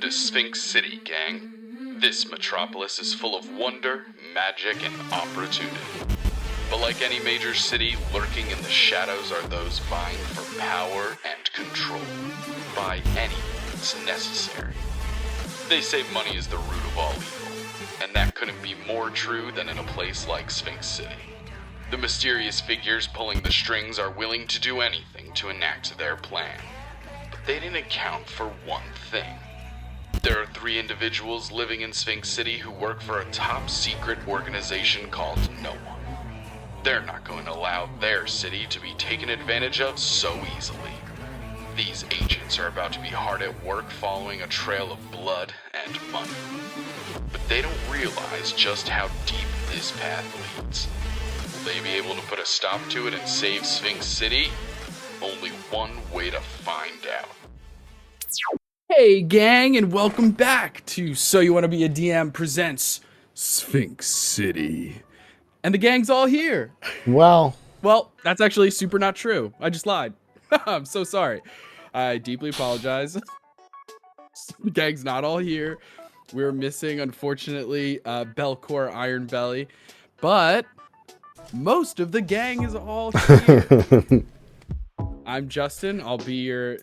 to Sphinx City, gang. This metropolis is full of wonder, magic, and opportunity. But like any major city, lurking in the shadows are those vying for power and control, by any means necessary. They say money is the root of all evil, and that couldn't be more true than in a place like Sphinx City. The mysterious figures pulling the strings are willing to do anything to enact their plan. But they didn't account for one thing. There are 3 individuals living in Sphinx City who work for a top-secret organization called No One. They're not going to allow their city to be taken advantage of so easily. These agents are about to be hard at work following a trail of blood and money. But they don't realize just how deep this path leads. Will they be able to put a stop to it and save Sphinx City? Only one way to find out. Hey gang, and welcome back to Soyouwannabeadm presents Sphinx City. And the gang's all here. Well, that's actually super not true. I just lied. I'm so sorry. I deeply apologize. The gang's not all here. We're missing, unfortunately, Belkor Iron Belly. But most of the gang is all here. I'm Justin. I'll be your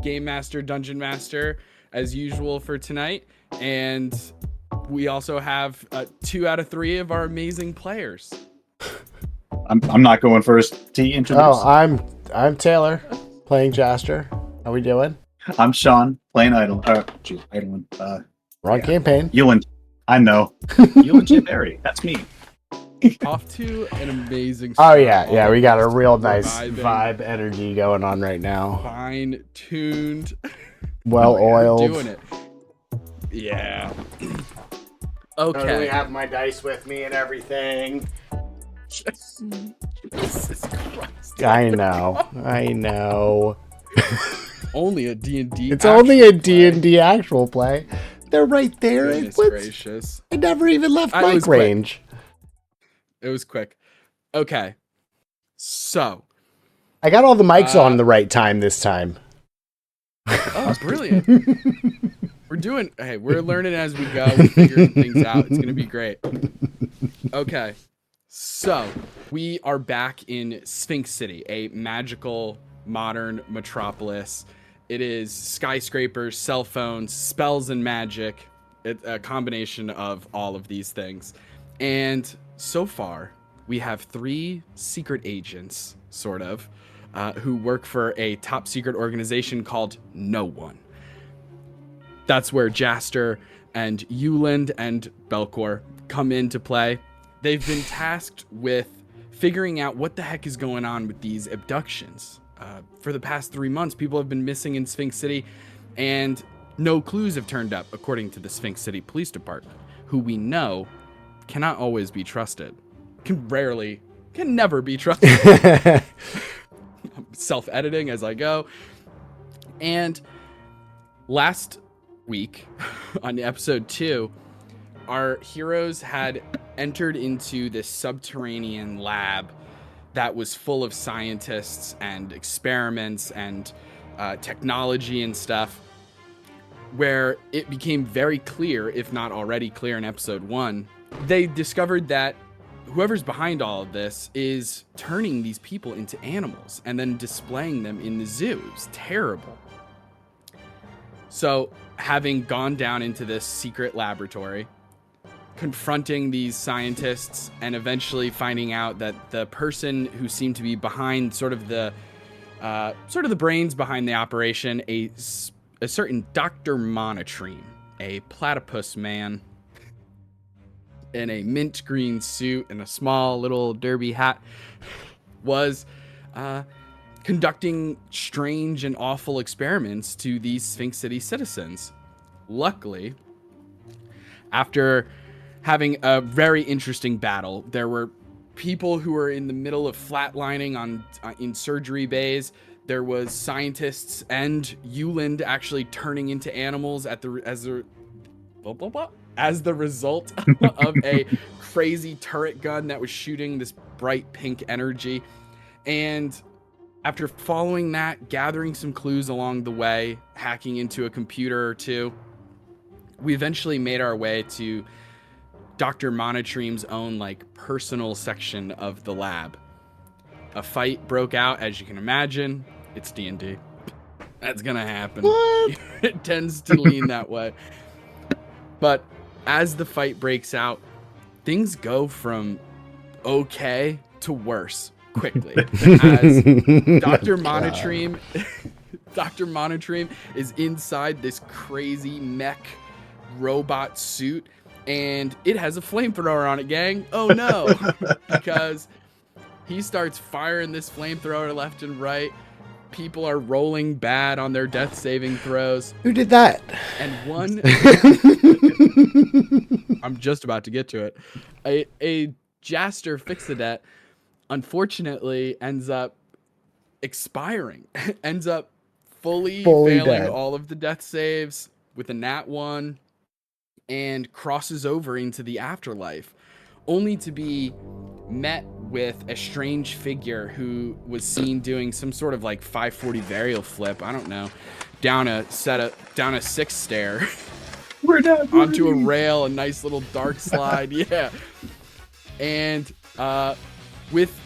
game master, dungeon master, as usual for tonight. And we also have 2 out of 3 of our amazing players. I'm not going first. To introduce. Oh, I'm Taylor, playing Jastor. How we doing? I'm Sean, playing Idleman. Wrong campaign. Uland. I know. Uland Jabari. That's me. Off to an amazing Oh start. yeah, we got a real nice vibing. vibe energy going on right now. Fine-tuned. Well oiled. Doing it. Yeah. Totally Okay. have my dice with me and everything. Jesus Christ. I know. Only a D&D. It's only a D&D actual play. They're right there. Goodness What's- gracious. I never even left It mic was quick. range. It was quick. Okay. So. I got all the mics on the right time this time. Oh, brilliant. We're learning as we go. We're figuring things out. It's going to be great. Okay. So, we are back in Sphinx City, a magical, modern metropolis. It is skyscrapers, cell phones, spells, and magic. It's a combination of all of these things. And so far, we have 3 secret agents, sort of, who work for a top secret organization called No One. That's where Jastor and Uland and Belkor come into play. They've been tasked with figuring out what the heck is going on with these abductions. For the past 3 months, people have been missing in Sphinx City, and no clues have turned up, according to the Sphinx City Police Department, who we know cannot always be trusted. Can never be trusted. Self-editing as I go. And last week, on episode 2, our heroes had entered into this subterranean lab that was full of scientists and experiments and technology and stuff, where it became very clear, if not already clear in episode 1, they discovered that whoever's behind all of this is turning these people into animals and then displaying them in the zoo. It was terrible. So, having gone down into this secret laboratory, confronting these scientists, and eventually finding out that the person who seemed to be behind sort of the brains behind the operation, a certain Dr. Monotreme, a platypus man in a mint green suit and a small little derby hat, was conducting strange and awful experiments to these Sphinx City citizens. Luckily, after having a very interesting battle, there were people who were in the middle of flatlining in surgery bays. There was scientists and Uland actually turning into animals as the result of a crazy turret gun that was shooting this bright pink energy. And after following that, gathering some clues along the way, hacking into a computer or two, we eventually made our way to Dr. Monotreme's own like personal section of the lab. A fight broke out, as you can imagine. It's D&D. That's gonna happen. What? It tends to lean that way. But as the fight breaks out, things go from okay to worse quickly. As Dr. Monotreme, Dr. Monotreme is inside this crazy mech robot suit, and it has a flamethrower on it, gang. Oh no, because he starts firing this flamethrower left and right. People are rolling bad on their death saving throws. Who did that? And one, I'm just about to get to it. A Jastor Fixadet unfortunately ends up expiring, ends up fully failing dead. all of the death saves with a nat 1 and crosses over into the afterlife, only to be met with a strange figure who was seen doing some sort of like 540 varial flip, I don't know, down a 6 stair onto a rail, a nice little dark slide. Yeah. And with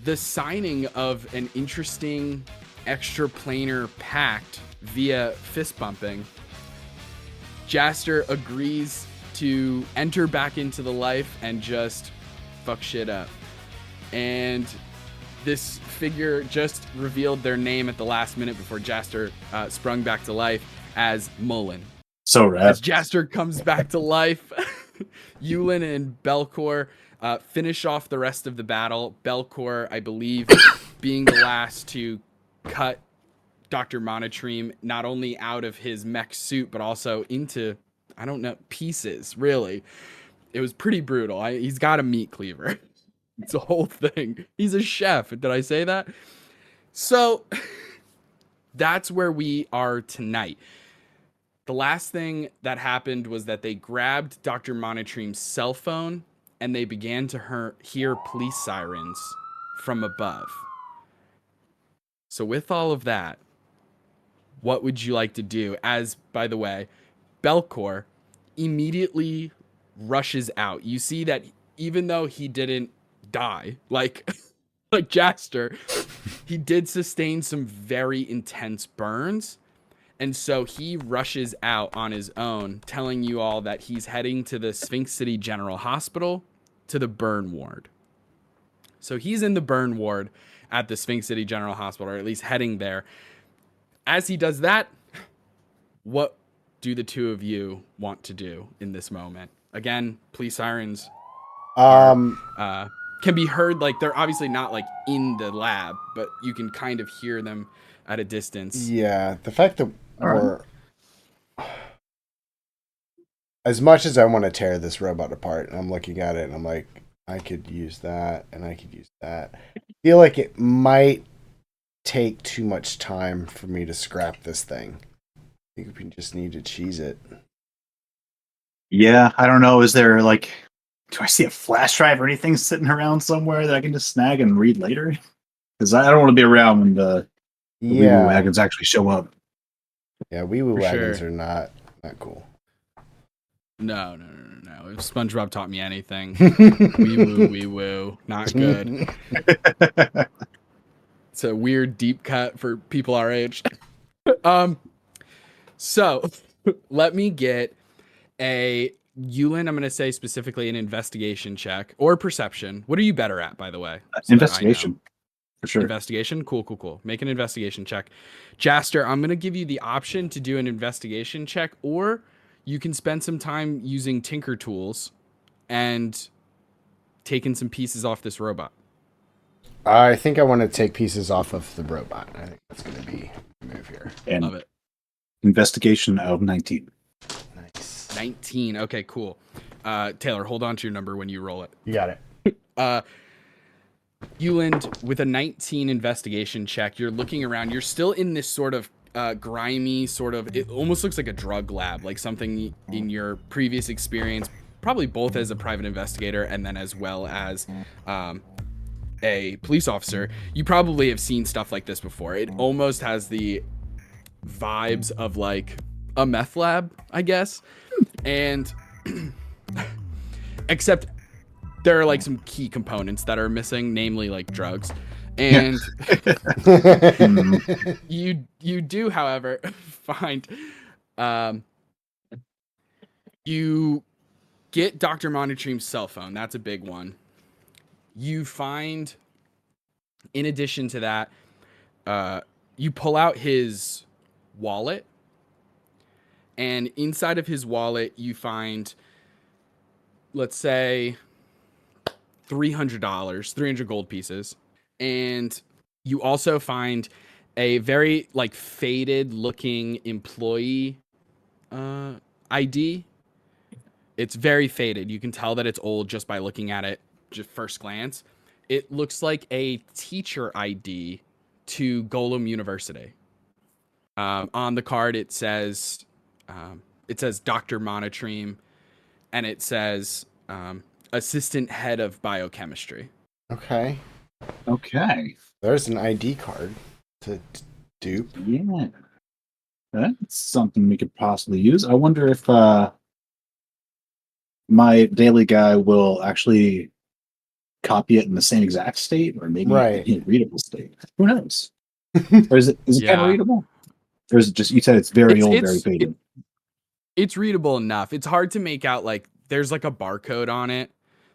the signing of an interesting extraplanar pact via fist bumping, Jastor agrees to enter back into the life and just fuck shit up. And this figure just revealed their name at the last minute before Jastor sprung back to life as Mullen. So rad. As Jastor comes back to life, Uland and Belkor finish off the rest of the battle. Belkor, I believe, being the last to cut Dr. Monotreme not only out of his mech suit, but also into, I don't know, pieces, really. It was pretty brutal. He's got a meat cleaver. It's a whole thing. He's a chef. Did I say that? So that's where we are tonight. The last thing that happened was that they grabbed Dr. Monotreme's cell phone and they began to hear police sirens from above. So with all of that, what would you like to do? As, by the way, Belkor immediately rushes out. You see that even though he didn't die like Jastor, he did sustain some very intense burns. And so he rushes out on his own, telling you all that he's heading to the Sphinx City General Hospital to the burn ward. So he's in the burn ward at the Sphinx City General Hospital, or at least heading there. As he does that, what do the two of you want to do in this moment? Again, police sirens can be heard. Like, they're obviously not like in the lab, but you can kind of hear them at a distance. Yeah, the fact that we're... As much as I want to tear this robot apart, and I'm looking at it and I'm like, I could use that and I could use that. I feel like it might take too much time for me to scrap this thing. I think we just need to cheese it. Yeah, I don't know. Is there like, do I see a flash drive or anything sitting around somewhere that I can just snag and read later? Because I don't want to be around when the wee-woo wagons actually show up. Yeah, wee-woo wagons sure. are not cool. No. If SpongeBob taught me anything, wee woo, not good. It's a weird deep cut for people our age. So let me get a Uland. I'm going to say specifically an investigation check or perception. What are you better at, by the way? Investigation, for sure. Investigation, cool. Make an investigation check. Jastor, I'm going to give you the option to do an investigation check, or you can spend some time using Tinker tools and taking some pieces off this robot. I think I want to take pieces off of the robot. I think that's going to be the move here. And Love it. Investigation of 19. Nice. 19. Okay, cool. Taylor, hold on to your number when you roll it. You got it. Uland, with a 19 investigation check, you're looking around. You're still in this sort of grimy, sort of, it almost looks like a drug lab, like something in your previous experience, probably both as a private investigator and then as well as a police officer. You probably have seen stuff like this before. It almost has the vibes of like a meth lab, I guess. And except there are like some key components that are missing, namely like drugs. And you do, however, find you get Dr. Monotreme's cell phone. That's a big one. You find, in addition to that, you pull out his wallet, and inside of his wallet you find, let's say, $300, 300 gold pieces. And you also find a very like faded looking employee ID. It's very faded. You can tell that it's old just by looking at it just first glance. It looks like a teacher ID to Golem University. On the card it says Dr. Monotreme, and it says assistant head of biochemistry. Okay. Okay. There's an ID card to dupe. Yeah. That's something we could possibly use. I wonder if my daily guy will actually copy it in the same exact state, or maybe in a readable state. Who knows? Or is it kind of readable? Or is it just, you said it's very old, very faded? It's readable enough. It's hard to make out, like, there's like a barcode on it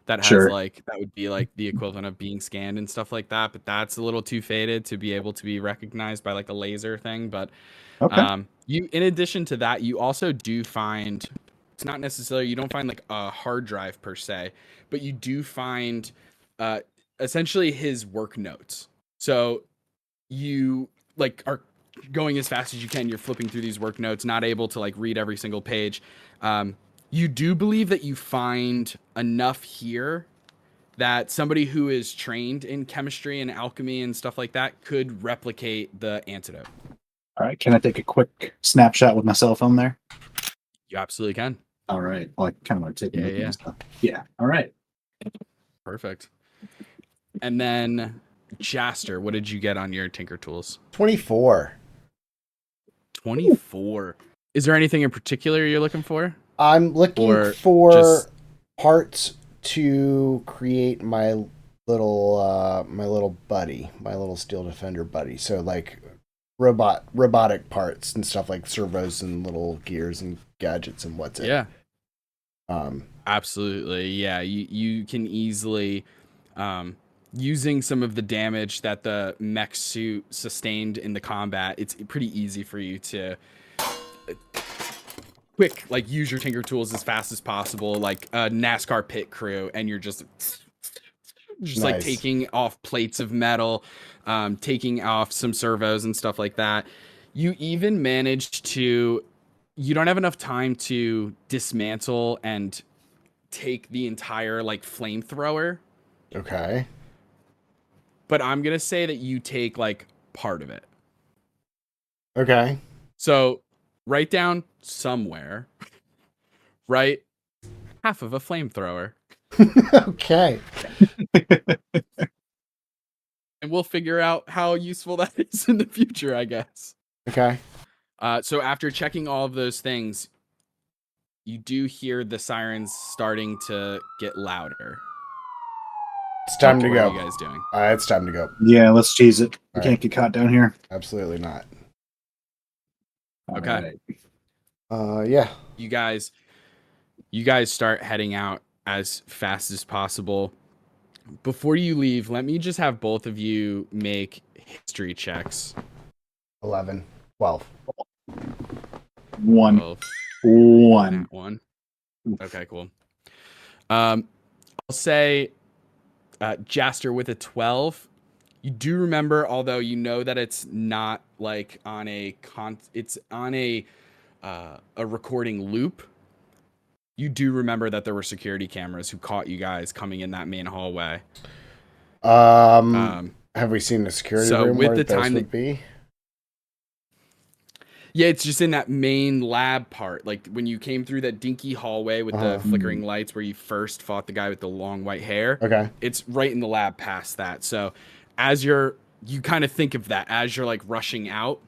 that has like, that would be like the equivalent of being scanned and stuff like that, but that's a little too faded to be able to be recognized by like a laser thing. But you, in addition to that, you also do find, it's not necessarily, you don't find like a hard drive per se, but you do find essentially his work notes. So you like are going as fast as you can. You're flipping through these work notes, not able to like read every single page. You do believe that you find enough here that somebody who is trained in chemistry and alchemy and stuff like that could replicate the antidote. All right. Can I take a quick snapshot with my cell phone there? You absolutely can. All right. Well, I kind of want to take Yeah. stuff. Yeah. All right. Perfect. And then Jastor, what did you get on your Tinker Tools? 24. 24. Is there anything in particular you're looking for? I'm looking for parts to create my little buddy, my little Steel Defender buddy. So like robotic parts and stuff, like servos and little gears and gadgets and what's it. Yeah. Absolutely. Yeah. You can easily, using some of the damage that the mech suit sustained in the combat, it's pretty easy for you to use your Tinker Tools as fast as possible, like a NASCAR pit crew, and you're just nice. Like taking off plates of metal, taking off some servos and stuff like that. You even managed to, you don't have enough time to dismantle and take the entire like flamethrower. Okay. But I'm going to say that you take like part of it. Okay. So write down somewhere, right? Half of a flamethrower. Okay. And we'll figure out how useful that is in the future, I guess. Okay. So after checking all of those things, you do hear the sirens starting to get louder. It's time to go. What are you guys doing? It's time to go. Yeah, let's cheese it. We All can't get caught down here. Absolutely not. Okay. Yeah. You guys start heading out as fast as possible. Before you leave, let me just have both of you make history checks. 11. 12. 1. 12. 1. 1. Okay, cool. I'll say Jastor with a 12. You do remember, although you know that it's not like on it's on a recording loop. You do remember that there were security cameras who caught you guys coming in that main hallway. Have we seen the security room with where the those time would be? Yeah, it's just in that main lab part. Like when you came through that dinky hallway with the flickering lights where you first fought the guy with the long white hair. Okay. It's right in the lab past that. So as you kind of think of that as you're like rushing out,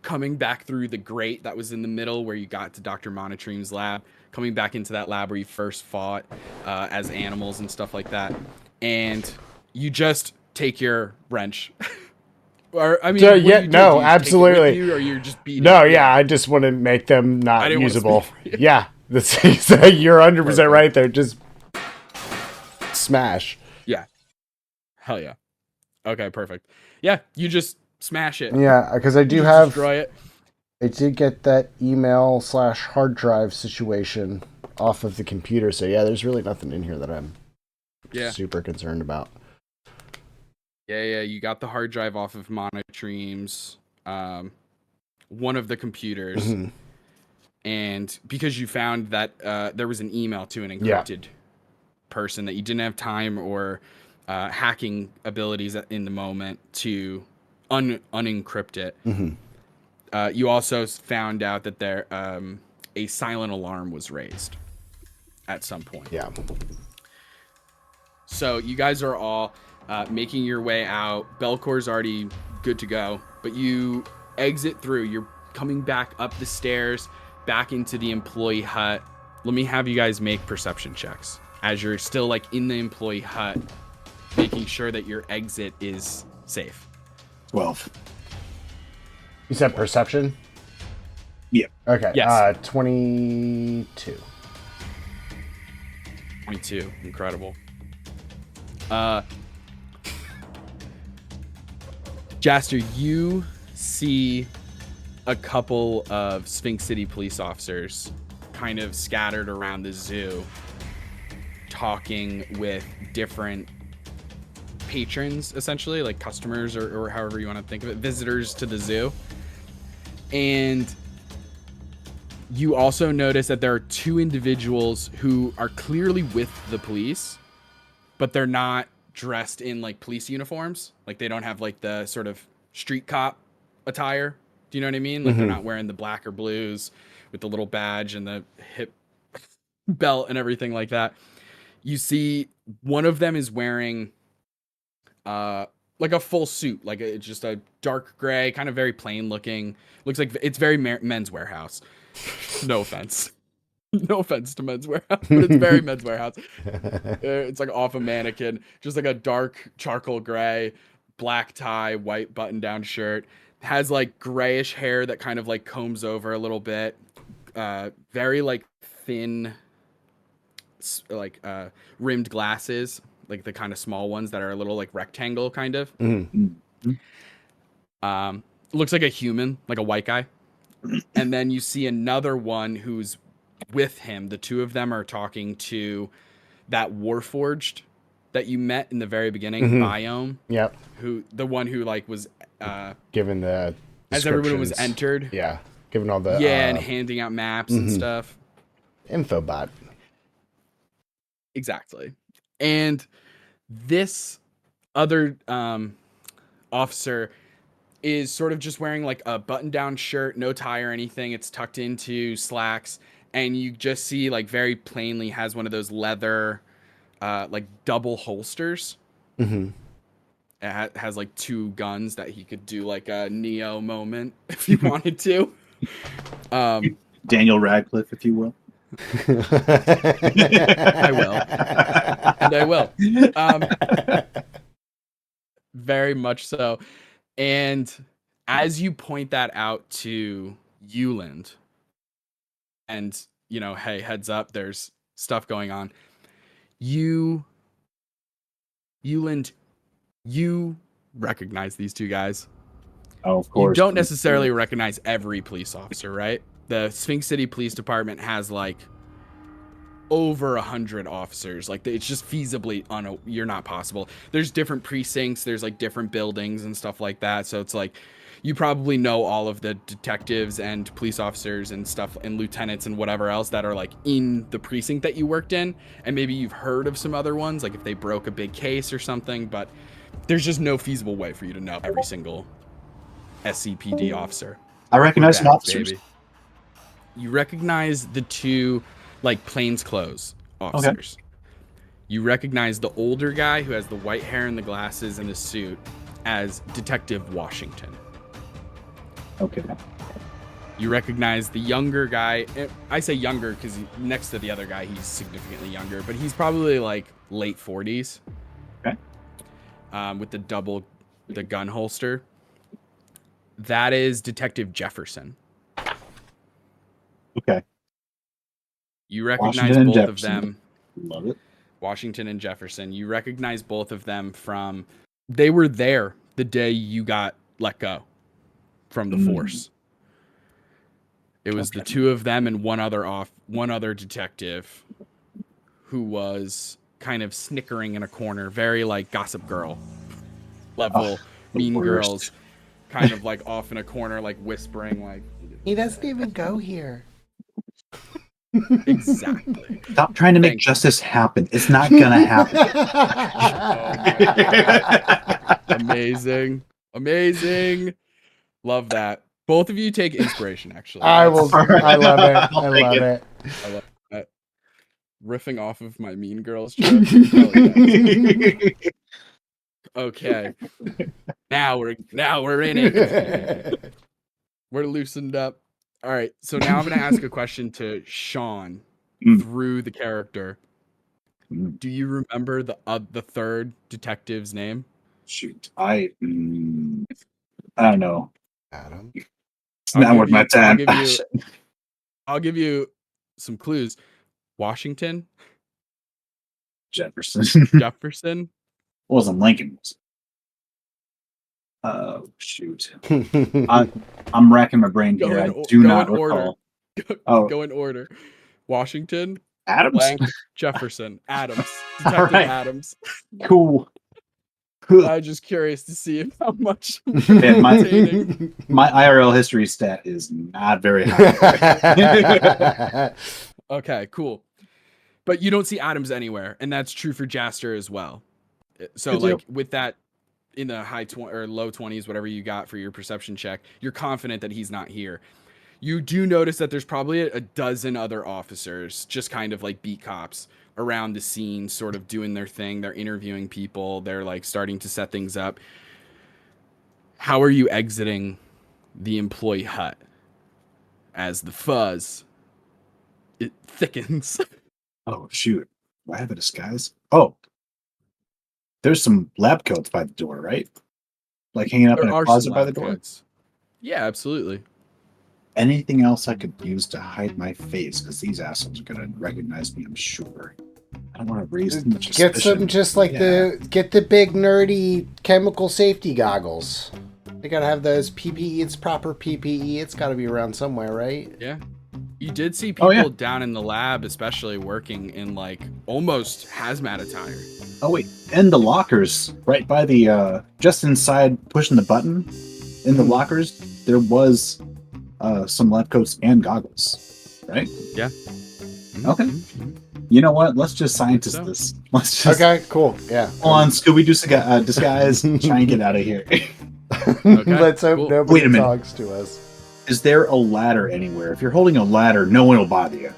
coming back through the grate that was in the middle where you got to Dr. Monotreme's lab, coming back into that lab where you first fought as animals and stuff like that. And you just take your wrench. Or, I mean, no, absolutely. Take it with you, or you're just beating No, yeah, I just want to make them not usable. Yeah, you're 100% right there. Just smash. Yeah. Hell yeah. Okay, perfect. Yeah, you just smash it. Yeah, because I destroy it. I did get that email/hard drive situation off of the computer. So yeah, there's really nothing in here that I'm super concerned about. Yeah, you got the hard drive off of Monotreme's, one of the computers, and because you found that there was an email to an encrypted person that you didn't have time or hacking abilities in the moment to unencrypt it. You also found out that there a silent alarm was raised at some point. Yeah. So you guys are all making your way out. Belkor's already good to go, but you exit through. You're coming back up the stairs, back into the employee hut. Let me have you guys make perception checks as you're still like in the employee hut, making sure that your exit is safe. 12. You said perception? Yeah. Okay. Yes. 22. 22. Incredible. Jastor, you see a couple of Sphinx City police officers kind of scattered around the zoo, talking with different patrons, essentially, like customers or however you want to think of it, visitors to the zoo. And you also notice that there are two individuals who are clearly with the police, but they're not dressed in like police uniforms. Like they don't have like the sort of street cop attire. Do you know what I mean? Like they're not wearing the black or blues with the little badge and the hip belt and everything like that. You see one of them is wearing like a full suit, like it's just a dark gray, kind of very plain looking. Looks like it's very Men's Warehouse. No offense. No offense to Men's Warehouse, but it's very Men's Warehouse. It's like off a mannequin, just like a dark charcoal gray, black tie, white button-down shirt. Has like grayish hair that kind of like combs over a little bit. Very like thin, like rimmed glasses, like the kind of small ones that are a little like rectangle kind of. Looks like a human, like a white guy. And then you see another one who's with him. The two of them are talking to that Warforged that you met in the very beginning, Biome. Yep. The one who like was given the as everyone was entered. Yeah. Given all the and handing out maps and stuff. Infobot. Exactly. And this other officer is sort of just wearing like a button-down shirt, no tie or anything. It's tucked into slacks. And you just see like very plainly has one of those leather like double holsters. It has like two guns that he could do like a Neo moment if he wanted to. Daniel Radcliffe, if you will. I will. And I will. Very much so. And as you point that out to Uland, and, you know, hey, heads up, there's stuff going on. Uland, you recognize these two guys. Oh, of course. You don't necessarily recognize every police officer, right? The Sphinx City Police Department has like over 100 officers. Like it's just feasibly you're not possible. There's different precincts. There's like different buildings and stuff like that. So it's like you probably know all of the detectives and police officers and stuff and lieutenants and whatever else that are like in the precinct that you worked in. And maybe you've heard of some other ones, like if they broke a big case or something, but there's just no feasible way for you to know every single SCPD officer. I recognize some officers. Baby. You recognize the two like plainclothes officers. Okay. You recognize the older guy who has the white hair and the glasses and the suit as Detective Washington. Okay. You recognize the younger guy. I say younger because next to the other guy, he's significantly younger, but he's probably like late 40s. Okay. With the gun holster. That is Detective Jefferson. Okay. You recognize Washington and both of Jefferson. them. Love it. Washington and Jefferson. You recognize both of them from. They were there the day you got let go from the force. It was the two of them and one other detective who was kind of snickering in a corner, very like Gossip Girl level, Mean Girls, kind of like off in a corner, like whispering, like he doesn't even go here. Exactly. Stop trying to make justice happen. It's not gonna happen. Amazing. Love that. Both of you take inspiration, actually. I love it. I love it. I love that. Riffing off of my Mean Girls joke. Yes. Okay. Now we're in it. We're loosened up. All right. So now I'm gonna ask a question to Sean through the character. Do you remember the third detective's name? Shoot, I don't know. Adam. It's not worth my time. I'll give you some clues. Washington. Jefferson. Jefferson. Wasn't Lincoln. Oh shoot! I'm racking my brain here. I do not recall. Go in order. Washington. Adams. Blank, Jefferson. Adams. Detective right. Adams. Cool. I'm just curious to see how much my IRL history stat is not very high. Okay, cool. But you don't see Adams anywhere, and that's true for Jastor as well. So with that in the high or low 20s, whatever you got for your perception check, you're confident that he's not here. You do notice that there's probably a dozen other officers, just kind of like beat cops around the scene, sort of doing their thing. They're interviewing people. They're like starting to set things up. How are you exiting the employee hut as the fuzz it thickens? Oh shoot! Do I have a disguise? Oh, there's some lab coats by the door, right? Like hanging up in a closet by the door. Yeah, absolutely. Anything else I could use to hide my face? Because these assholes are gonna recognize me, I'm sure. I don't want to raise too much suspicion. Get some, just like get the big nerdy chemical safety goggles. They gotta have those PPE. It's proper PPE. It's got to be around somewhere, right? Yeah. You did see people down in the lab, especially working in like almost hazmat attire. Oh wait, and the lockers right by the just inside pushing the button in the lockers, there was some lab coats and goggles, right? Yeah. Okay. You know what? Let's just scientist this. Let's just cool. Yeah. Hold on, Scooby Doo disguise. Try and get out of here. Let's hope nobody talks to us. Is there a ladder anywhere? If you're holding a ladder, no one will bother you.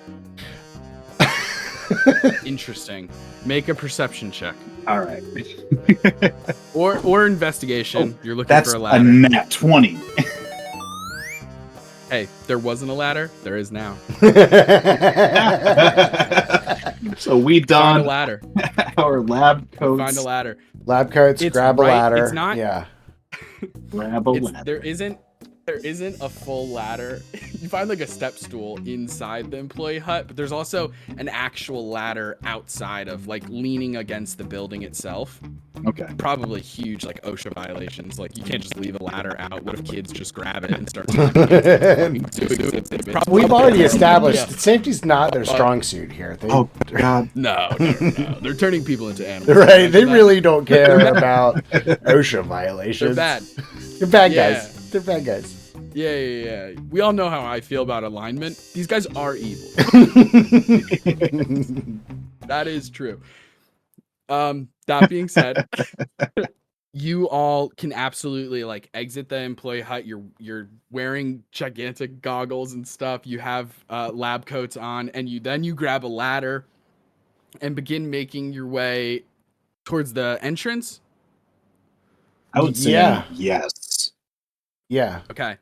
Interesting. Make a perception check. All right. or investigation. You're looking for a ladder. That's a nat 20. Hey, there wasn't a ladder. There is now. So we done find a ladder. Our lab coats. Find a ladder. Lab coats. Grab a ladder. It's not. Yeah. Grab a ladder. There isn't a full ladder. You find like a step stool inside the employee hut, but there's also an actual ladder outside of like leaning against the building itself. Okay. Probably huge like OSHA violations. Like you can't just leave a ladder out. What if kids just grab it and start We've already established that safety's not their strong suit here. Oh God. No. They're turning people into animals. Right. They really don't care about OSHA violations. They're bad. They're bad guys. They're bad guys. Yeah. We all know how I feel about alignment. These guys are evil. That is true. That being said, you all can absolutely like exit the employee hut. You're wearing gigantic goggles and stuff. You have lab coats on, and you grab a ladder and begin making your way towards the entrance. I would say yes. Yeah. Okay.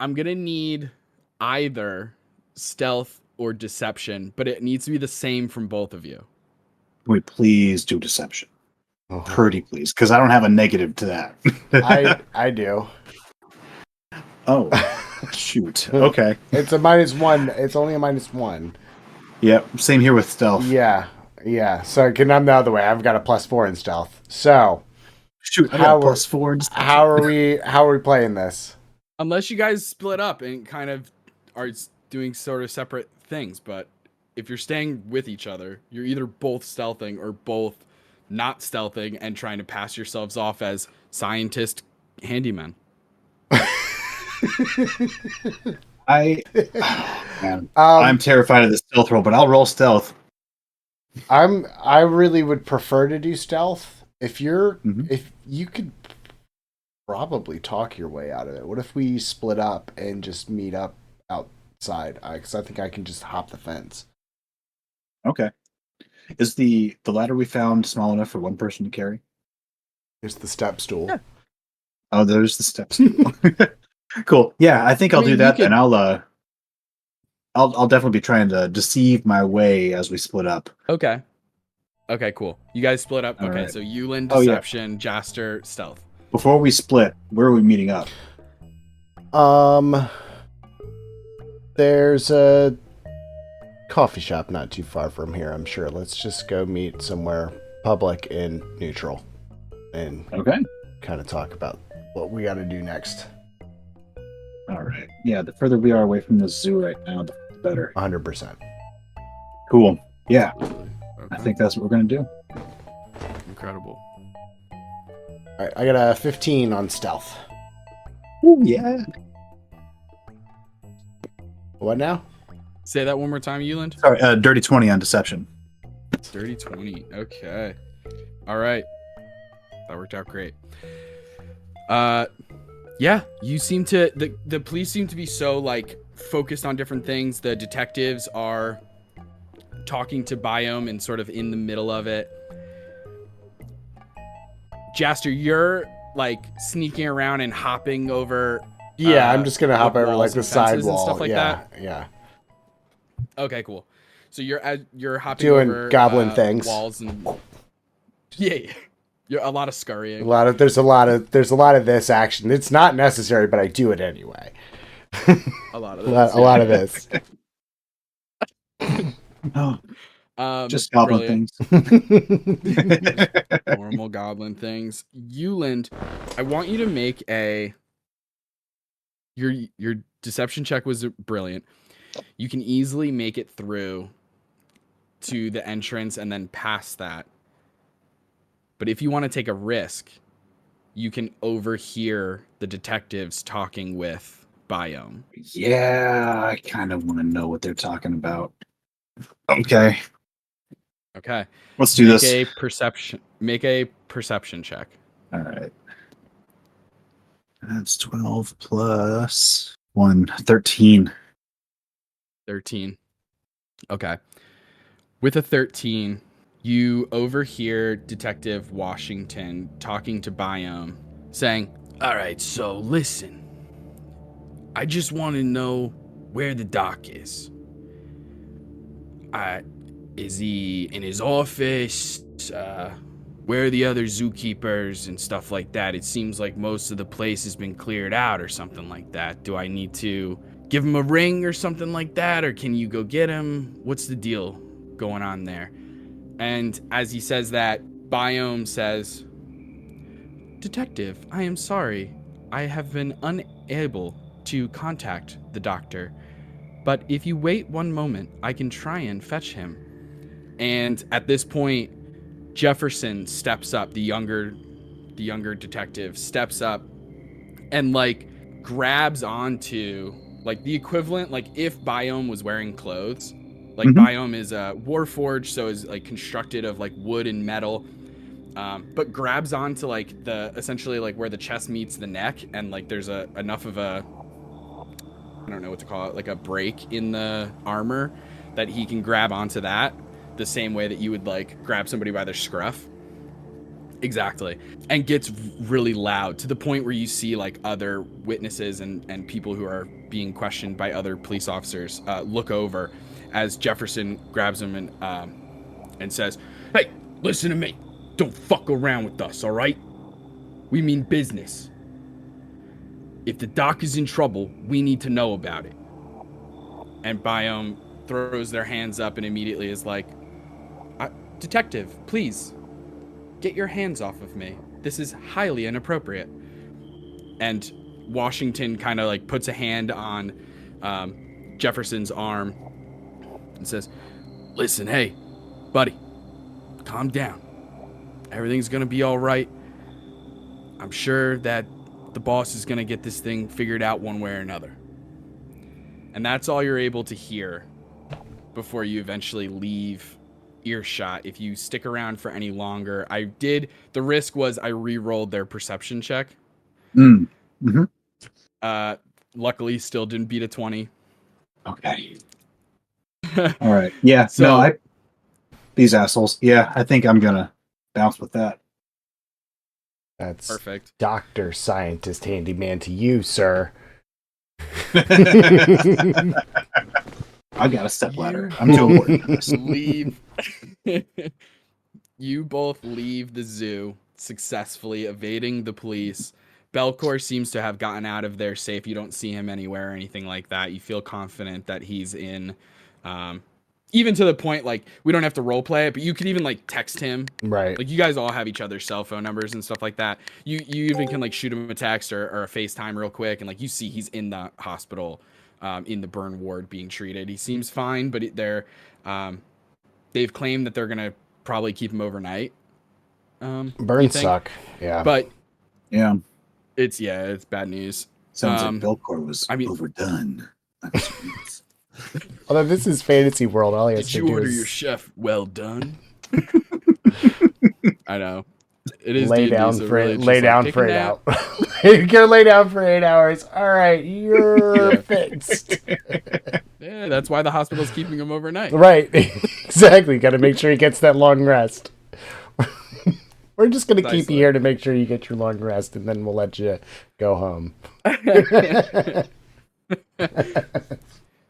I'm gonna need either stealth or deception, but it needs to be the same from both of you. Can we please do deception? Oh. Pretty please, because I don't have a negative to that. I do. Oh, shoot. Okay. It's a -1. It's only a -1. Yep. Same here with stealth. Yeah. So I'm the other way. I've got a +4 in stealth. So shoot, I got a +4. How are we playing this? Unless you guys split up and kind of are doing sort of separate things, but if you're staying with each other, you're either both stealthing or both not stealthing and trying to pass yourselves off as scientist handymen. I'm terrified of the stealth roll, but I'll roll stealth. I really would prefer to do stealth. If you could probably talk your way out of it. What if we split up and just meet up outside? Because I think I can just hop the fence. Okay. Is the ladder we found small enough for one person to carry? There's the step stool. Yeah. Oh, there's the steps. Cool. Yeah, I think I'll do that, and I'll definitely be trying to deceive my way as we split up. Okay, cool. You guys split up. All okay, right. so Uland, deception, Jastor, stealth. Before we split, where are we meeting up? There's a coffee shop not too far from here, I'm sure. Let's just go meet somewhere public and neutral and kind of talk about what we got to do next. All right. Yeah, the further we are away from the zoo right now, the better. 100%. Cool. Yeah. Okay. I think that's what we're going to do. Incredible. All right, I got a 15 on stealth. Ooh, yeah. What now? Say that one more time, Uland. Sorry, dirty 20 on deception. Dirty 20. Okay. All right. That worked out great. Yeah, you seem to the police seem to be so like focused on different things. The detectives are talking to Biome and sort of in the middle of it. Jastor, you're like sneaking around and hopping over. Yeah, I'm just gonna hop over like the and sidewall and stuff like that. Yeah. Okay, cool. So you're hopping Doing over goblin things. walls and yeah. You're a lot of scurrying. There's a lot of this action. It's not necessary, but I do it anyway. A lot of this. A lot of this. Just goblin brilliant. things. Normal goblin things. Uland, I want you to make your deception check was brilliant. You can easily make it through to the entrance and then past that. But if you want to take a risk, you can overhear the detectives talking with Biome. Yeah, I kind of want to know what they're talking about. Okay. Let's do this. Make a perception check. All right. That's 12 plus 1, 13. 13. Okay. With a 13, you overhear Detective Washington talking to Biome, saying, "All right, so listen. I just want to know where the doc is. Is he in his office? Where are the other zookeepers and stuff like that? It seems like most of the place has been cleared out or something like that. Do I need to give him a ring or something like that? Or can you go get him? What's the deal going on there?" And as he says that, Biome says, "Detective, I am sorry. I have been unable to contact the doctor. But if you wait one moment, I can try and fetch him." And at this point, Jefferson steps up, the younger detective steps up and like grabs onto like the equivalent, like if Biome was wearing clothes. Like Biome is a warforged, so is like constructed of like wood and metal, but grabs onto like the essentially like where the chest meets the neck, and like there's enough of a, I don't know what to call it, like a break in the armor that he can grab onto that the same way that you would like grab somebody by their scruff. Exactly. And gets really loud to the point where you see like other witnesses and people who are being questioned by other police officers look over as Jefferson grabs him and says, "Hey, listen to me. Don't fuck around with us, all right? We mean business. If the doc is in trouble, we need to know about it." And Biome throws their hands up and immediately is like, "Detective, please, get your hands off of me. This is highly inappropriate." And Washington kind of like puts a hand on Jefferson's arm and says, "Listen, hey, buddy, calm down. Everything's going to be all right. I'm sure that the boss is going to get this thing figured out one way or another." And that's all you're able to hear before you eventually leave earshot. If you stick around for any longer, the risk was I re-rolled their perception check. Mm-hmm. Luckily still didn't beat a 20. Okay. All right. Yeah. So, no, these assholes. Yeah, I think I'm gonna bounce with that. That's perfect. Doctor Scientist Handyman to you, sir. I got a stepladder. I'm too important. Leave. You both leave the zoo successfully, evading the police. Belkor seems to have gotten out of there safe. You don't see him anywhere or anything like that. You feel confident that he's in, even to the point, like, we don't have to role play it, but you could even, like, text him. Right. Like, you guys all have each other's cell phone numbers and stuff like that. You even can, like, shoot him a text or a FaceTime real quick, and, like, you see he's in the hospital, in the burn ward being treated. He seems fine, but they've claimed that they're going to probably keep him overnight. Burns suck. Yeah. But yeah, it's bad news. Sounds like Belkor was overdone. Although this is fantasy world, all he has Did to you do order is your chef well done? I know. It is lay D&D, down so for really it. it's Lay just down like, for take a 8 nap. hours. You're gonna lay down for 8 hours. All right, you're fixed. Yeah, that's why the hospital's keeping him overnight. Right. Exactly. Got to make sure he gets that long rest. We're just gonna keep you here to make sure you get your long rest, and then we'll let you go home.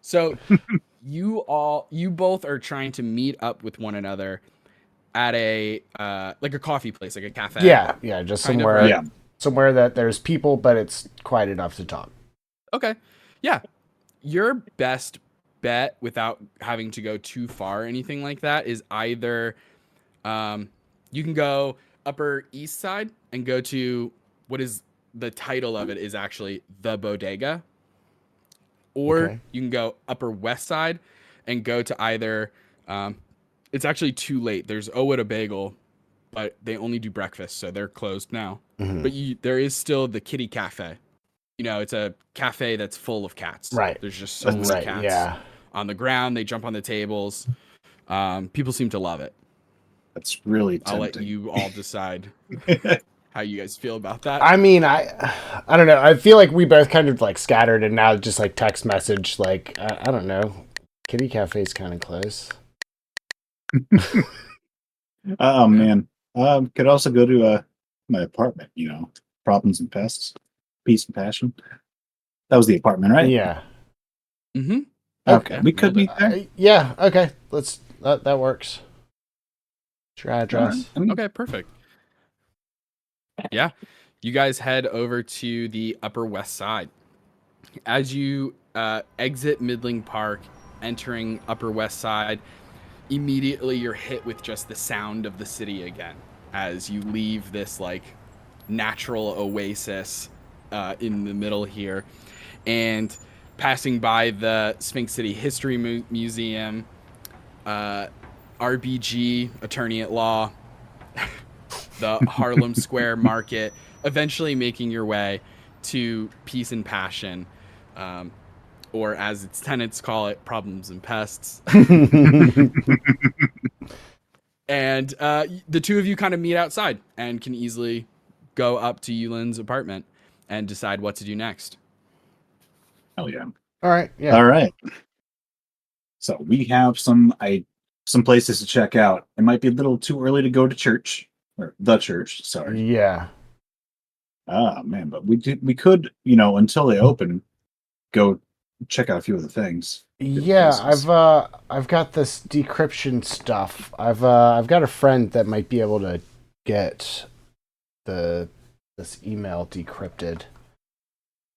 So you both are trying to meet up with one another at a like a coffee place, like a cafe. Yeah, just somewhere that there's people, but it's quiet enough to talk. Okay. Yeah. Your best bet without having to go too far or anything like that is either you can go Upper East Side and go to what is the title of it is actually the Bodega. Or you can go Upper West Side and go to either it's actually too late. There's At a Bagel, but they only do breakfast, so they're closed now. Mm-hmm. But there is still the Kitty Cafe. You know, it's a cafe that's full of cats. Right. There's just so many cats on the ground. They jump on the tables. People seem to love it. That's really tempting. I'll let you all decide how you guys feel about that. I mean, I don't know. I feel like we both kind of like scattered and now just like text message. Like, I don't know. Kitty Cafe's kind of close. Oh, man. Could also go to my apartment, you know, Problems and Pests, Peace and Passion. That was the apartment, right? Yeah. Mm-hmm. Okay. We could meet there. Yeah. Okay. That works. What's your address? Okay, perfect. Yeah. You guys head over to the Upper West Side. As you exit Midling Park, entering Upper West Side, immediately you're hit with just the sound of the city again as you leave this like natural oasis in the middle here, and passing by the Sphinx City History Museum, RBG, Attorney at Law, the Harlem Square Market, eventually making your way to Peace and Passion, or as its tenants call it, Problems and Pests. And the two of you kind of meet outside and can easily go up to Uland's apartment and decide what to do next. Oh, yeah. All right. Yeah. All right. So we have some places to check out. It might be a little too early to go to church, or the church. Sorry. Yeah. Ah, man, but we could, until they open, go check out a few of the things. Yeah, Places. I've got this decryption stuff. I've got a friend that might be able to get this email decrypted.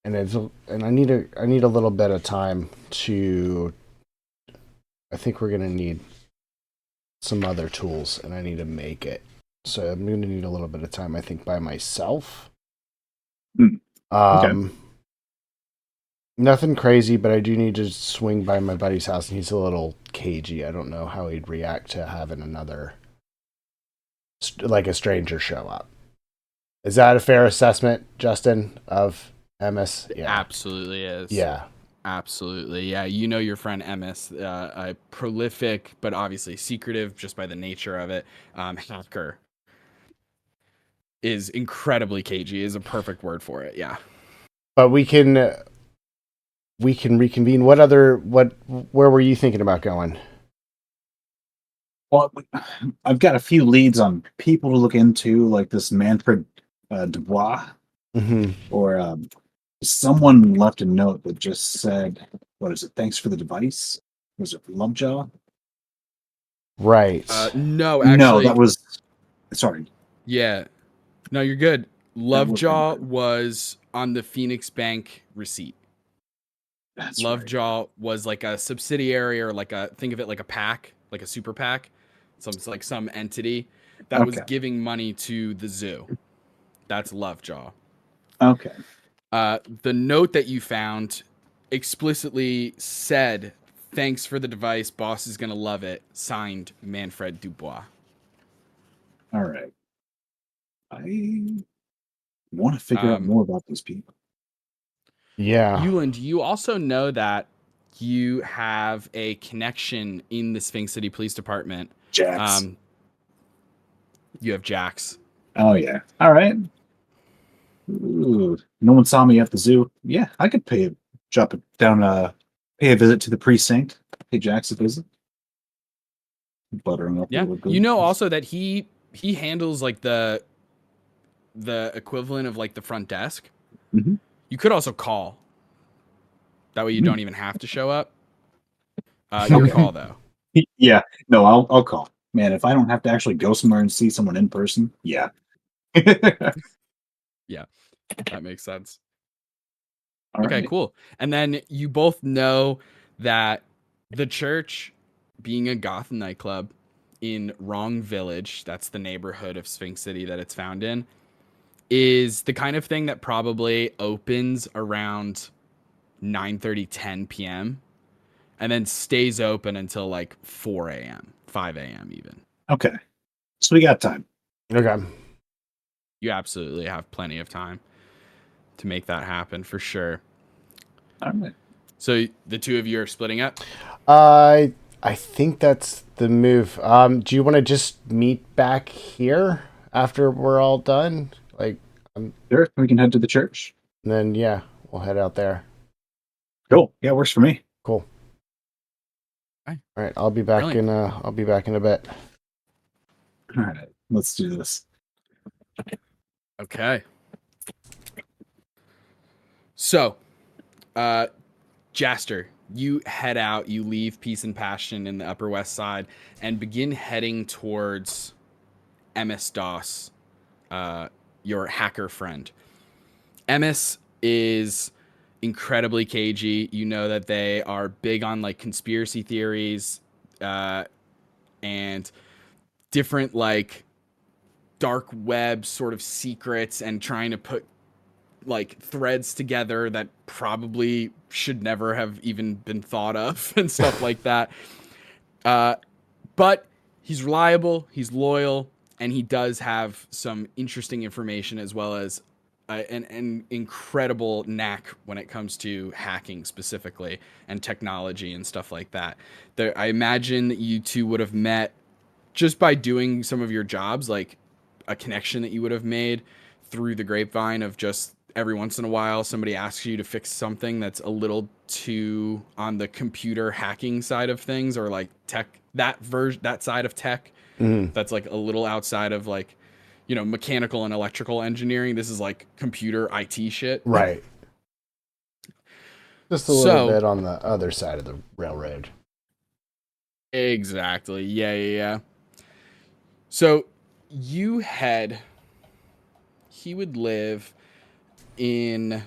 And I need a little bit of time to. I think we're gonna need some other tools, and I need to make it. So I'm gonna need a little bit of time. I think by myself. Okay. Nothing crazy, but I do need to swing by my buddy's house, and he's a little cagey. I don't know how he'd react to having another, like a stranger show up. Is that a fair assessment, Justin, of Emmis? Yeah. Absolutely is. Yeah. Absolutely. Yeah. You know your friend Emmis, a prolific, but obviously secretive just by the nature of it, hacker. Is incredibly cagey is a perfect word for it. Yeah. But we can reconvene. Where were you thinking about going? Well, I've got a few leads on people to look into, like this Manfred Dubois, or someone left a note that just said, "What is it? Thanks for the device." Was it Lovejaw? Right. No, actually, no, that was. Sorry. Yeah, no, you're good. Lovejaw was on the Phoenix Bank receipt. That's Lovejaw right. was like a subsidiary or think of it like a PAC, like a super PAC, some entity that was giving money to the zoo. That's Lovejaw. Okay. The note that you found explicitly said, "Thanks for the device. Boss is going to love it." Signed, Manfred Dubois. All right. I want to figure out more about these people. Yeah. Uland, you also know that you have a connection in the Sphinx City Police Department. Jax. You have Jax. Oh, yeah. All right. Ooh, no one saw me at the zoo. Yeah, I could pay a visit to the precinct. Pay Jax a visit. Buttering up a little good. You know also that he handles like the equivalent of like the front desk. Mm-hmm. You could also call. That way you don't even have to show up. Your call though. Yeah, no, I'll call. Man, if I don't have to actually go somewhere and see someone in person, yeah. Yeah, that makes sense. All okay, right. cool. And then you both know that the church, being a goth nightclub in Wrong Village, that's the neighborhood of Sphinx City that it's found in, is the kind of thing that probably opens around 9:30, 10 p.m. and then stays open until like 4 a.m., 5 a.m. even. Okay. So we got time. Okay. You absolutely have plenty of time to make that happen for sure. All right. So the two of you are splitting up? I think that's the move. Do you want to just meet back here after we're all done? Like, Sure, we can head to the church. And then yeah, we'll head out there. Cool. Yeah, works for me. Cool. All right, I'll be back in a bit. All right, let's do this. Okay. So, Jastor, you head out, you leave Peace and Passion in the Upper West Side and begin heading towards Emmis Doss, your hacker friend. Emmis is incredibly cagey. You know that they are big on like conspiracy theories and different like dark web sort of secrets and trying to put like threads together that probably should never have even been thought of and stuff like that. But he's reliable, he's loyal, and he does have some interesting information as well as an incredible knack when it comes to hacking specifically and technology and stuff like that. I imagine that you two would have met just by doing some of your jobs, like a connection that you would have made through the grapevine of just every once in a while somebody asks you to fix something that's a little too on the computer hacking side of things or like tech, that side of tech that's like a little outside of like mechanical and electrical engineering. This is like computer IT shit. Right. Just a little bit on the other side of the railroad. Exactly. Yeah. So he would live in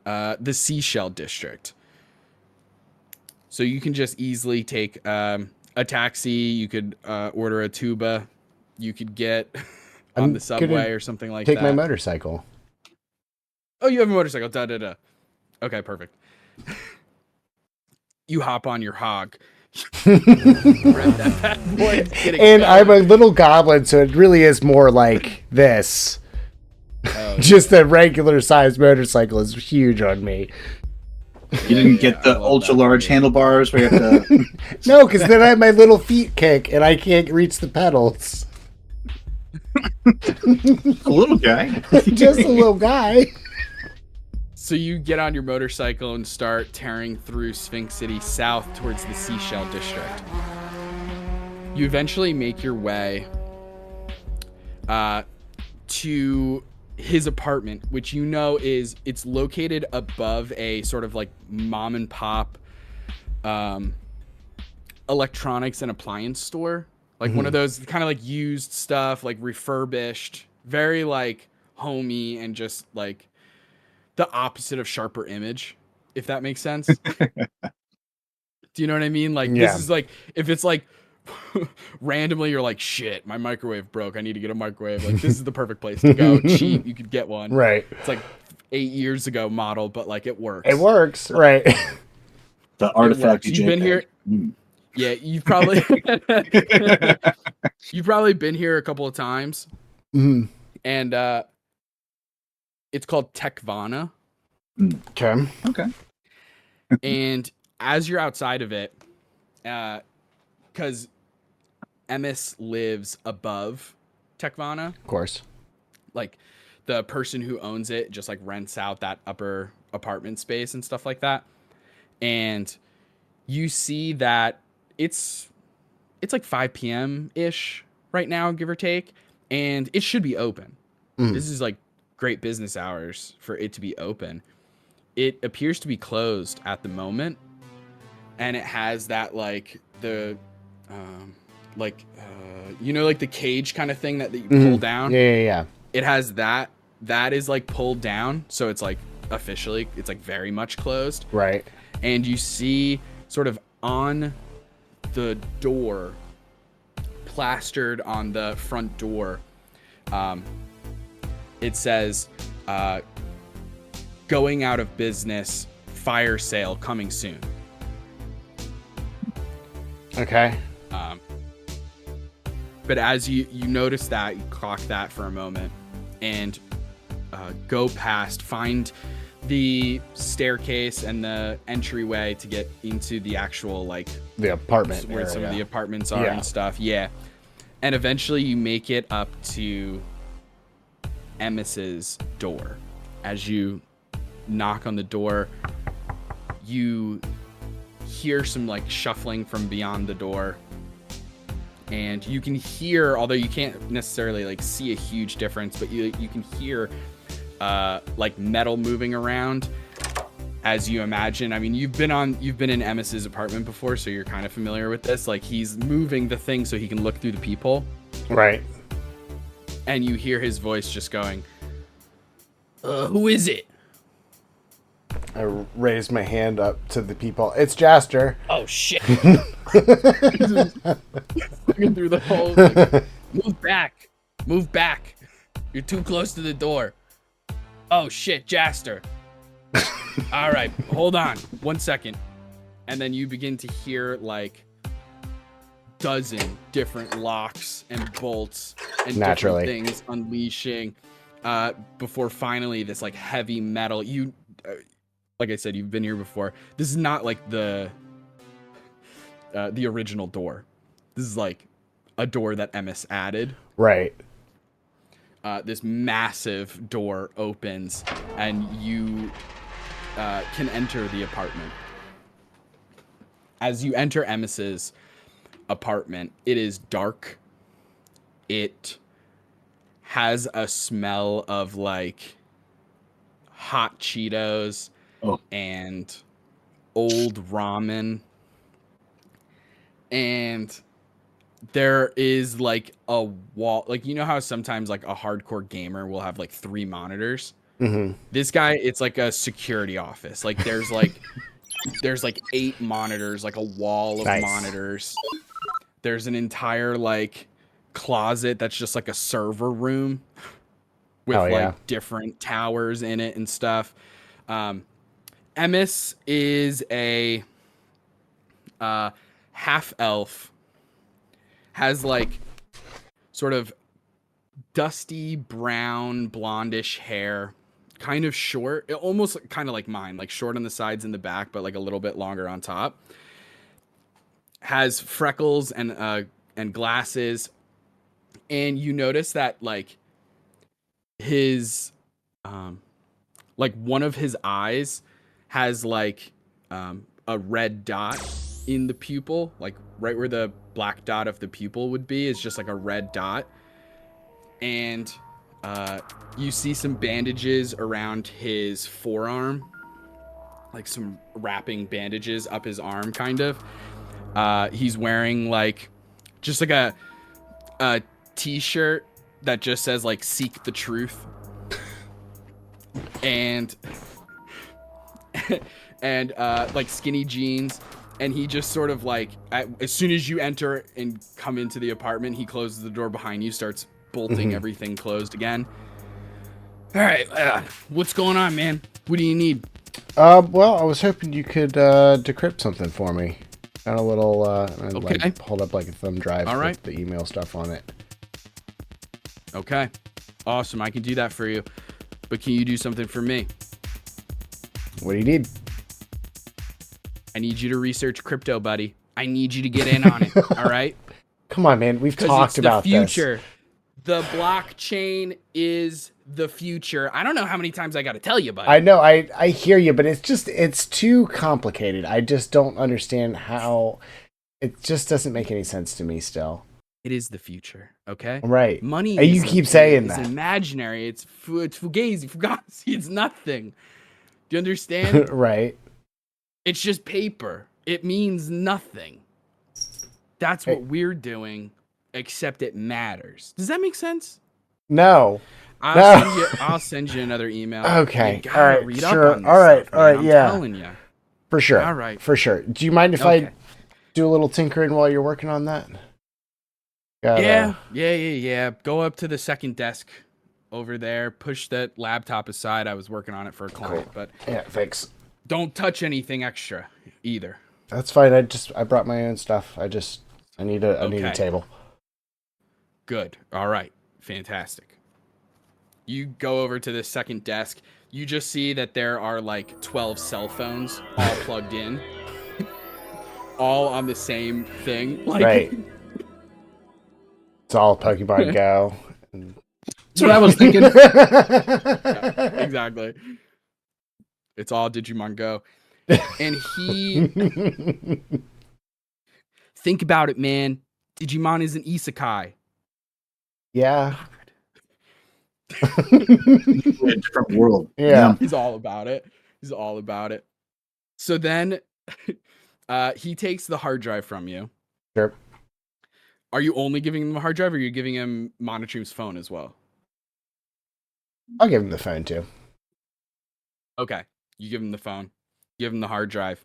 the Seashell district. So you can just easily take a taxi. You could order a tuba. You could get on the subway or something like that. Take my motorcycle. Oh, you have a motorcycle. Da. Okay, perfect. You hop on your hog. And I'm a little goblin, so it really is more like this. Oh, just a regular sized motorcycle is huge on me. You didn't get the ultra large handlebars where you have to. No, because then I have my little feet kick and I can't reach the pedals. A little guy. Just a little guy. So you get on your motorcycle and start tearing through Sphinx City south towards the Seashell district. You eventually make your way to his apartment, which it's located above a sort of like mom and pop electronics and appliance store. Like one of those kind of like used stuff, like refurbished, very like homey and just like the opposite of sharper image, if that makes sense. Do you know what I mean? Like This is like, if it's like randomly you're like, shit, my microwave broke, I need to get a microwave, like this is the perfect place to go. Cheap, you could get one. Right. It's like 8 years ago model, but like it works. It works, right. The artifact. You've been here. Yeah, you've probably been here a couple of times. And it's called Tekvana. Okay. And as you're outside of it, because Emmis lives above Tekvana. Of course. Like the person who owns it just like rents out that upper apartment space and stuff like that. And you see that it's like 5 p.m. ish right now, give or take. And it should be open. This is like great business hours for it to be open. It appears to be closed at the moment, and it has that like the like the cage kind of thing that you pull down. Yeah. It has that is like pulled down, so it's like officially it's like very much closed. Right. And you see sort of on the door, plastered on the front door, it says, going out of business, fire sale coming soon. Okay. But as you notice that, you clock that for a moment and go past, find the staircase and the entryway to get into the actual, like, the apartment where area. some of the apartments are and stuff. Yeah. And eventually you make it up to Emmis's door. As you knock on the door, you hear some like shuffling from beyond the door, and you can hear, although you can't necessarily like see a huge difference, but you can hear like metal moving around. As you imagine, I mean, you've been in Emmis's apartment before, so you're kind of familiar with this. Like, he's moving the thing so he can look through the peephole. Right. And you hear his voice just going, who is it? I raised my hand up to the people. It's Jastor. Oh, shit. Looking through the hole. Like, Move back. You're too close to the door. Oh, shit, Jastor. All right, hold on 1 second. And then you begin to hear like dozen different locks and bolts and different things unleashing before finally this like heavy metal. You like I said, you've been here before. This is not like the original door. This is like a door that Emmis added. Right. This massive door opens and you can enter the apartment. As you enter Emmis's apartment, it is dark. It has a smell of like hot Cheetos and old ramen. And there is like a wall, like, you know how sometimes like a hardcore gamer will have like 3 monitors. Mm-hmm. This guy, it's like a security office. Like there's like 8 monitors, like a wall of monitors. There's an entire like closet that's just like a server room with like different towers in it and stuff. Emmis is a half elf, has like sort of dusty brown blondish hair, kind of short, almost kind of like mine, like short on the sides and the back, but like a little bit longer on top. Has freckles and glasses, and you notice that like his like one of his eyes has like a red dot in the pupil, like right where the black dot of the pupil would be is just like a red dot. And you see some bandages around his forearm, like some wrapping bandages up his arm, kind of. He's wearing like just like a t-shirt that just says like "Seek the Truth," and like skinny jeans. And he just sort of like, as soon as you enter and come into the apartment, he closes the door behind you, starts bolting everything closed again. All right, what's going on, man? What do you need? Well, I was hoping you could decrypt something for me. Got a little, okay. like, hold up like a thumb drive with the email stuff on it. Okay, awesome. I can do that for you. But can you do something for me? What do you need? I need you to research crypto, buddy. I need you to get in on it. All right? Come on, man. We've talked about this. The future. The blockchain is the future. I don't know how many times I got to tell you, buddy. I know. I hear you, but it's too complicated. I just don't understand how. It just doesn't make any sense to me still. It is the future, okay? Right. Money and you keep saying that. It's imaginary. It's fugazi, fugazi. It's nothing. Do you understand? Right. It's just paper. It means nothing. That's what we're doing, except it matters. Does that make sense? No. I'll send you another email. Okay. All right. Sure. All right. I'm telling you. For sure. All right. For sure. Do you mind if I do a little tinkering while you're working on that? Yeah. Go up to the second desk over there. Push that laptop aside. I was working on it for a client, but yeah, thanks. Don't touch anything extra either. That's fine. I brought my own stuff. I need a table. Good. All right. Fantastic. You go over to the second desk. You just see that there are like 12 cell phones all plugged in. All on the same thing. Like, right. It's all Pokemon Go. That's what I was thinking. Yeah, exactly. It's all Digimon Go. And think about it, man. Digimon is an isekai. Yeah. A different world. Yeah. He's all about it. So then he takes the hard drive from you. Sure. Are you only giving him a hard drive, or are you giving him Monotreme's phone as well? I'll give him the phone too. Okay. You give him the phone. Give him the hard drive.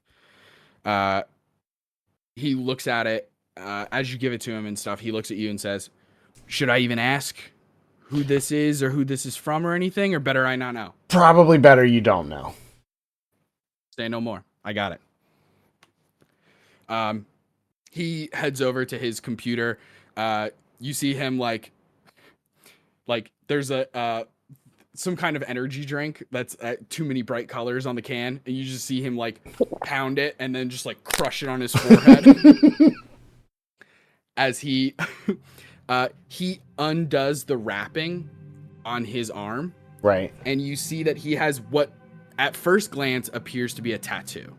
He looks at it. As you give it to him and stuff, he looks at you and says, should I even ask who this is or who this is from or anything, or better I not know? Probably better you don't know. Say no more. I got it. He heads over to his computer. You see him like there's some kind of energy drink that's too many bright colors on the can, and you just see him like pound it and then just like crush it on his forehead. As he undoes the wrapping on his arm. Right. And you see that he has what at first glance appears to be a tattoo.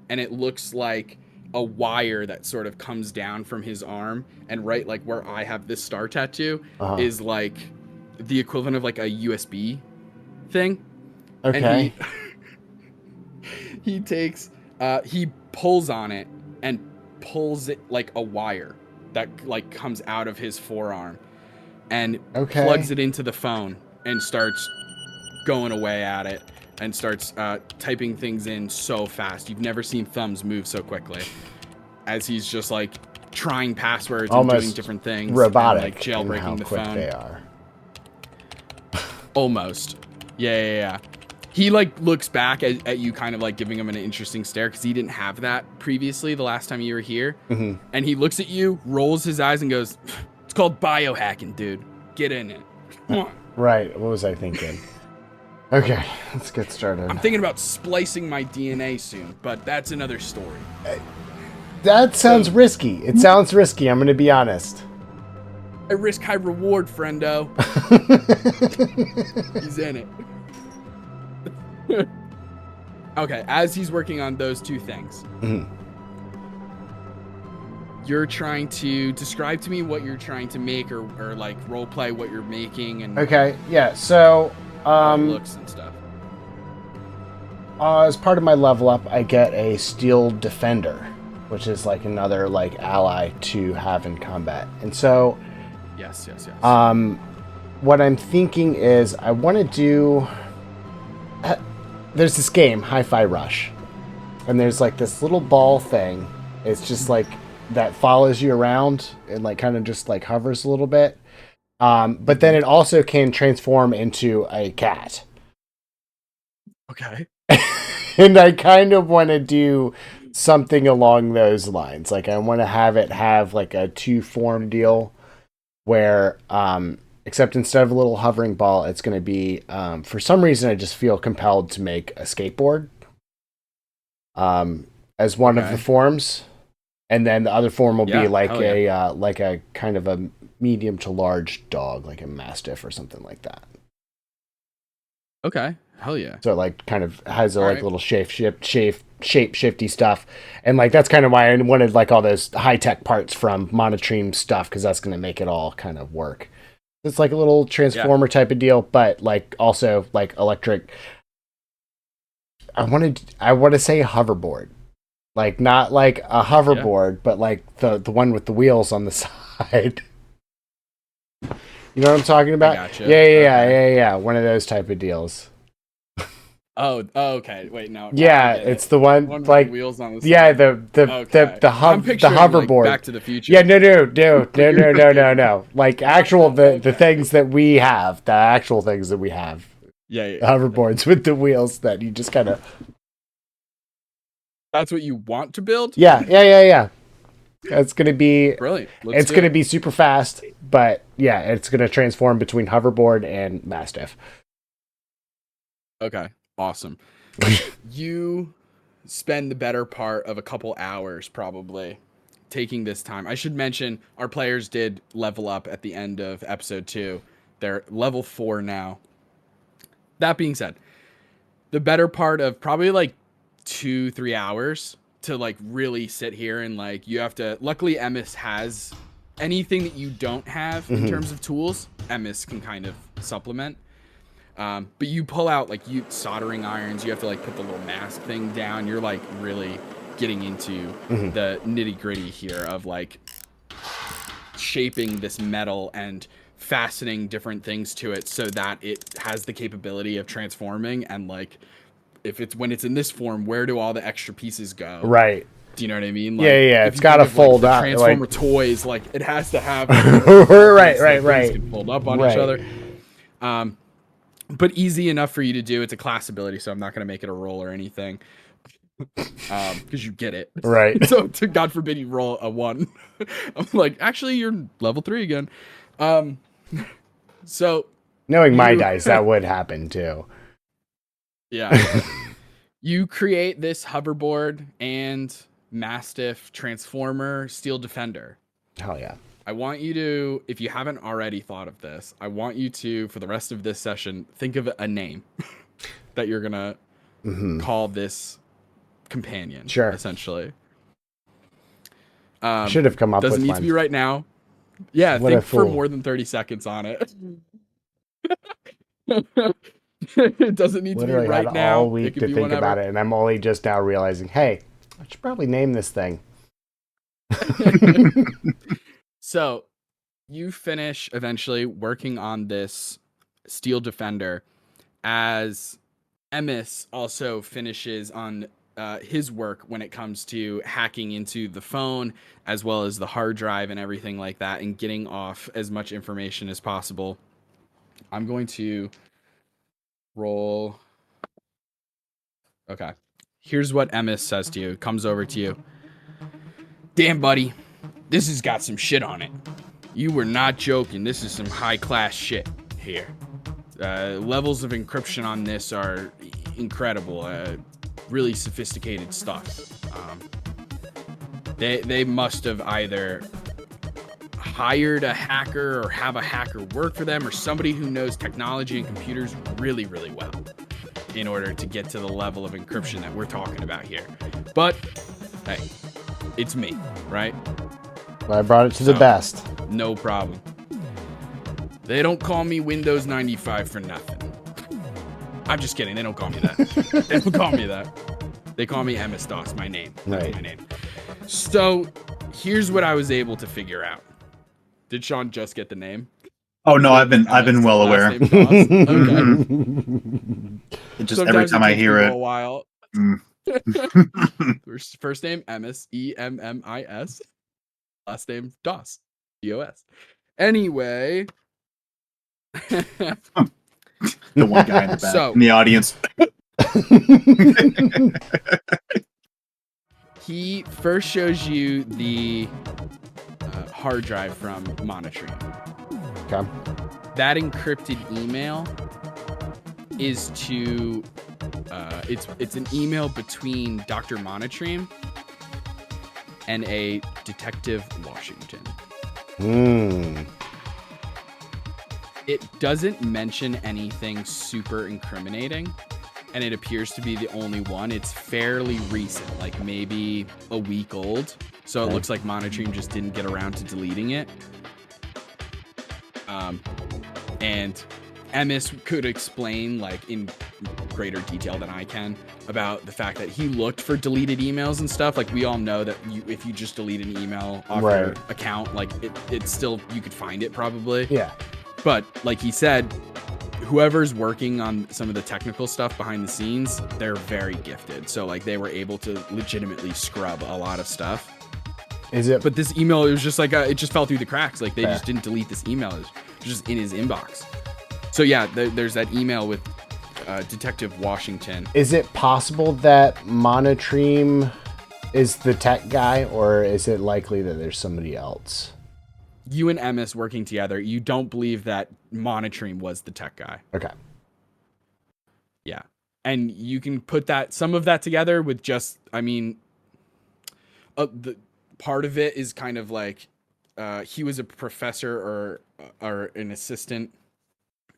And it looks like a wire that sort of comes down from his arm, and right like where I have this star tattoo is like the equivalent of like a USB thing. Okay. And he takes, he pulls on it and pulls it like a wire that like comes out of his forearm and plugs it into the phone and starts going away at it and starts typing things in so fast. You've never seen thumbs move so quickly as he's just like trying passwords Almost and doing different things. robotic, and, like jailbreaking in how the quick phone. they are. Almost. Yeah. He like looks back at you, kind of like giving him an interesting stare because he didn't have that previously the last time you were here. Mm-hmm. And he looks at you, rolls his eyes, and goes, "It's called biohacking, dude. Get in it. Come on." Right. What was I thinking? Okay, let's get started. I'm thinking about splicing my DNA soon, but that's another story. That sounds risky. It sounds risky. I'm going to be honest. I risk high reward, friendo. He's in it. Okay, as he's working on those two things, you're trying to describe to me what you're trying to make or like role play what you're making and Okay, yeah. So, how it looks and stuff. as part of my level up, I get a steel defender, which is like another like ally to have in combat. And so, Yes. what I'm thinking is I want to do. There's this game, Hi-Fi Rush, and there's like this little ball thing. It's just like that follows you around and like kind of just like hovers a little bit. But then it also can transform into a cat. Okay. And I kind of want to do something along those lines. Like I want to have it have like a 2-form deal where, except instead of a little hovering ball, it's going to be, for some reason, I just feel compelled to make a skateboard as one of the forms. And then the other form will be like a kind of a medium to large dog, like a mastiff or something like that. Okay. Hell yeah. So it like kind of has a little shape shifty stuff. And like that's kind of why I wanted like all those high-tech parts from Monotream stuff, because that's going to make it all kind of work. It's like a little transformer type of deal, but like also like electric. I want to say hoverboard, like not like a hoverboard, but like the one with the wheels on the side. You know what I'm talking about? Gotcha. Yeah. One of those type of deals. Oh, okay. Wait, no. Yeah, it's the one with like the wheels on the side. Yeah, the I'm picturing, hoverboard. Like, Back to the Future. Yeah, no. Like actual the things that we have, the actual things that we have. Yeah. Hoverboards with the wheels that you just kind of. That's what you want to build? Yeah. It's gonna be brilliant. It's gonna be super fast, but yeah, it's gonna transform between hoverboard and mastiff. Okay. Awesome. You spend the better part of a couple hours probably taking this time. I should mention our players did level up at the end of episode 2. They're level 4 now. That being said, the better part of probably like 2-3 hours to like really sit here and like you have to. Luckily, Emmis has anything that you don't have in terms of tools. Emmis can kind of supplement. But you pull out like soldering irons. You have to like put the little mask thing down. You're like really getting into the nitty gritty here of like shaping this metal and fastening different things to it so that it has the capability of transforming. And like, when it's in this form, where do all the extra pieces go? Right. Do you know what I mean? Like, yeah. It's got to fold like, out. Transformer toys, like it has to have. right. Can fold up on each other. But easy enough for you to do. It's a class ability, so I'm not going to make it a roll or anything. Because you get it. Right. So, God forbid you roll a 1. I'm like, actually, you're level 3 again. So. Knowing my dice, that would happen too. Yeah. You create this hoverboard and mastiff transformer steel defender. Hell yeah. I want you to, if you haven't already thought of this, I want you to, for the rest of this session, think of a name that you're going to call this companion. Sure. Essentially. Should have come up with one. Doesn't need to be right now. Yeah, think for more than 30 seconds on it. It doesn't need Literally to be right had now. all It week could to be think whenever. about it, and I'm only just now realizing, hey, I should probably name this thing. So you finish eventually working on this steel defender as Emmis also finishes on his work when it comes to hacking into the phone as well as the hard drive and everything like that and getting off as much information as possible. I'm going to roll. Okay. Here's what Emmis says to you. Comes over to you. Damn, buddy. This has got some shit on it. You were not joking. This is some high class shit here. Levels of encryption on this are incredible. Really sophisticated stuff. They must have either hired a hacker or have a hacker work for them or somebody who knows technology and computers really, really well in order to get to the level of encryption that we're talking about here. But, hey, it's me, right? Well, I brought it to the best. No problem. They don't call me Windows 95 for nothing. I'm just kidding. They don't call me that. They don't call me that. They call me MS-DOS, my name. That's Right. my name. So, here's what I was able to figure out. Did Sean just get the name? Oh no, I've been well Last aware. name DOS? Okay. It just Sometimes every time I takes hear people it. a while. Mm. First name Emmis, Emmis. Last name DOS, DOS. Anyway, The one guy in the back So- in the audience. he first shows you the hard drive from monitoring. Okay. That encrypted email is to it's an email between Dr. Monotream and a Detective Washington. It doesn't mention anything super incriminating, and it appears to be the only one. It's fairly recent, like maybe a week old. So it looks like Monotream just didn't get around to deleting it. And Emmis could explain, like, in greater detail than I can, about the fact that he looked for deleted emails and stuff. Like, we all know that if you just delete an email off your account, like, it's still, you could find it probably. Yeah. But like he said, whoever's working on some of the technical stuff behind the scenes, they're very gifted. So like they were able to legitimately scrub a lot of stuff. Is it? But this email, it was just like, it just fell through the cracks. Like they just didn't delete this email. It was just in his inbox. So yeah, there's that email with Detective Washington. Is it possible that Monotream is the tech guy, or is it likely that there's somebody else? You and Emmis working together, you don't believe that Monotream was the tech guy. Okay. Yeah. And you can put some of that together with just, I mean, the part of it is kind of like he was a professor or an assistant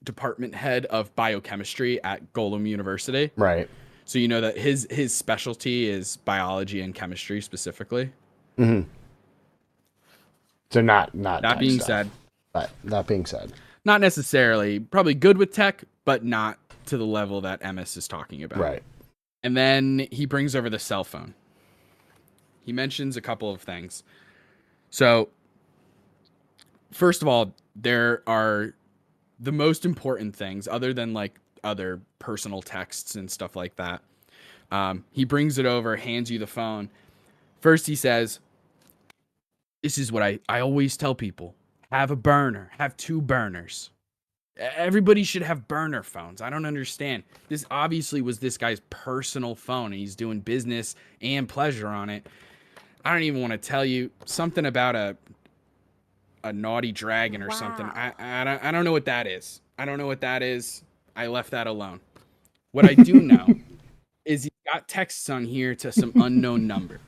department head of biochemistry at Golem University. Right. So you know that his specialty is biology and chemistry specifically. Mm-hmm. So not That being said, not necessarily, probably good with tech, but not to the level that Emmis is talking about. Right. And then he brings over the cell phone. He mentions a couple of things. So, first of all, there are the most important things, other than like other personal texts and stuff like that. He brings it over, hands you the phone. First, he says, this is what I always tell people. Have a burner. Have 2 burners. Everybody should have burner phones. I don't understand. This obviously was this guy's personal phone, and he's doing business and pleasure on it. I don't even want to tell you something about a naughty dragon or something. I don't know what that is. I don't know what that is. I left that alone. What I do know is he's got texts on here to some unknown numbers.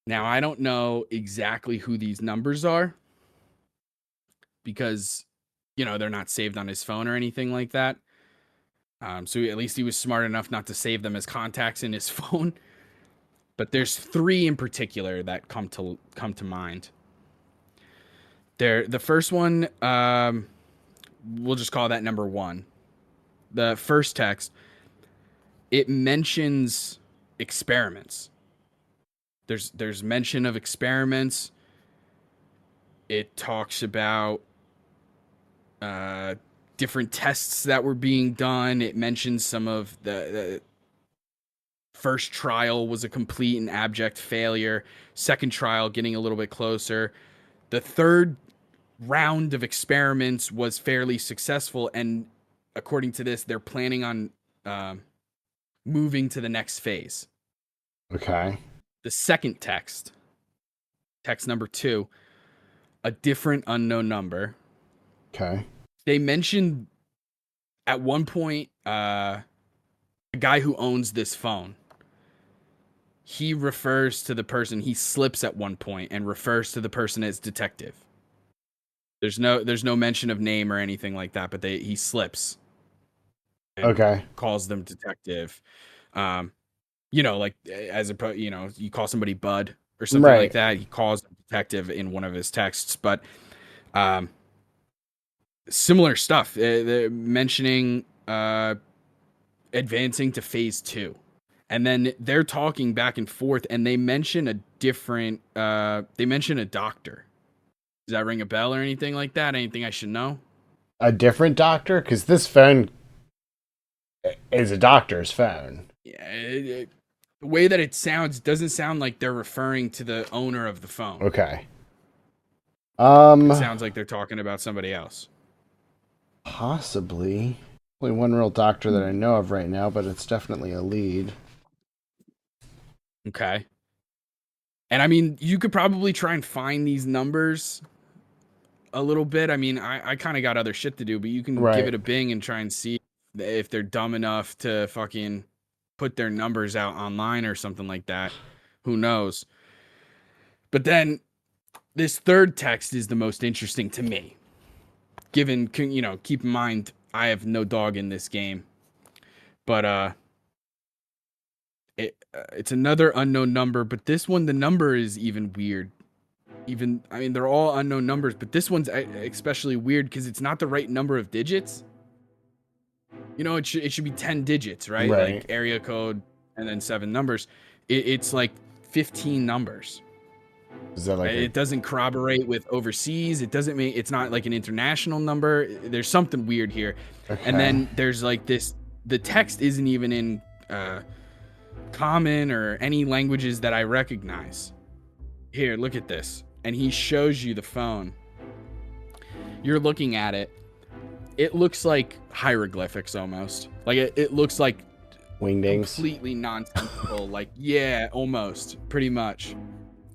Now, I don't know exactly who these numbers are because, you know, they're not saved on his phone or anything like that. So at least he was smart enough not to save them as contacts in his phone. But there's 3 in particular that come to mind. The first one, we'll just call that number 1. the first text, it mentions experiments. There's mention of experiments. It talks about different tests that were being done. It mentions some of the first trial was a complete and abject failure. Second trial getting a little bit closer. The third round of experiments was fairly successful, and according to this, they're planning on moving to the next phase. Okay. The second text number 2, a different unknown number. Okay. They mentioned at one point the guy who owns this phone. He refers to the person, he slips at one point and refers to the person as detective. There's no mention of name or anything like that, but he slips. Okay. Calls them detective. Like you call somebody Bud or something like that. He calls them detective in one of his texts, but similar stuff. They're mentioning advancing to phase 2. And then they're talking back and forth, and they mention a different they mention a doctor. Does that ring a bell or anything like that? Anything I should know? A different doctor? Because this phone is a doctor's phone. Yeah, the way that it sounds doesn't sound like they're referring to the owner of the phone. Okay. It sounds like they're talking about somebody else. Possibly. Only one real doctor that I know of right now, but it's definitely a lead. Okay. And I mean, you could probably try and find these numbers a little bit. I mean, I kind of got other shit to do, but you can give it a bing and try and see if they're dumb enough to fucking put their numbers out online or something like that. Who knows? But then this third text is the most interesting to me. Given, keep in mind, I have no dog in this game. But it's another unknown number, but this one, the number is even weird. They're all unknown numbers, but this one's especially weird because it's not the right number of digits. It should be 10 digits, right? Like area code and then 7 numbers. It's like 15 numbers. Is that like it doesn't corroborate with overseas. It's not like an international number. There's something weird here. Okay. And then there's like this, the text isn't even in common or any languages that I recognize. Here, look at this. And he shows you the phone. You're looking at it. It looks like hieroglyphics almost. Like it looks like wingdings. Completely nonsensical. Like, yeah, almost. Pretty much.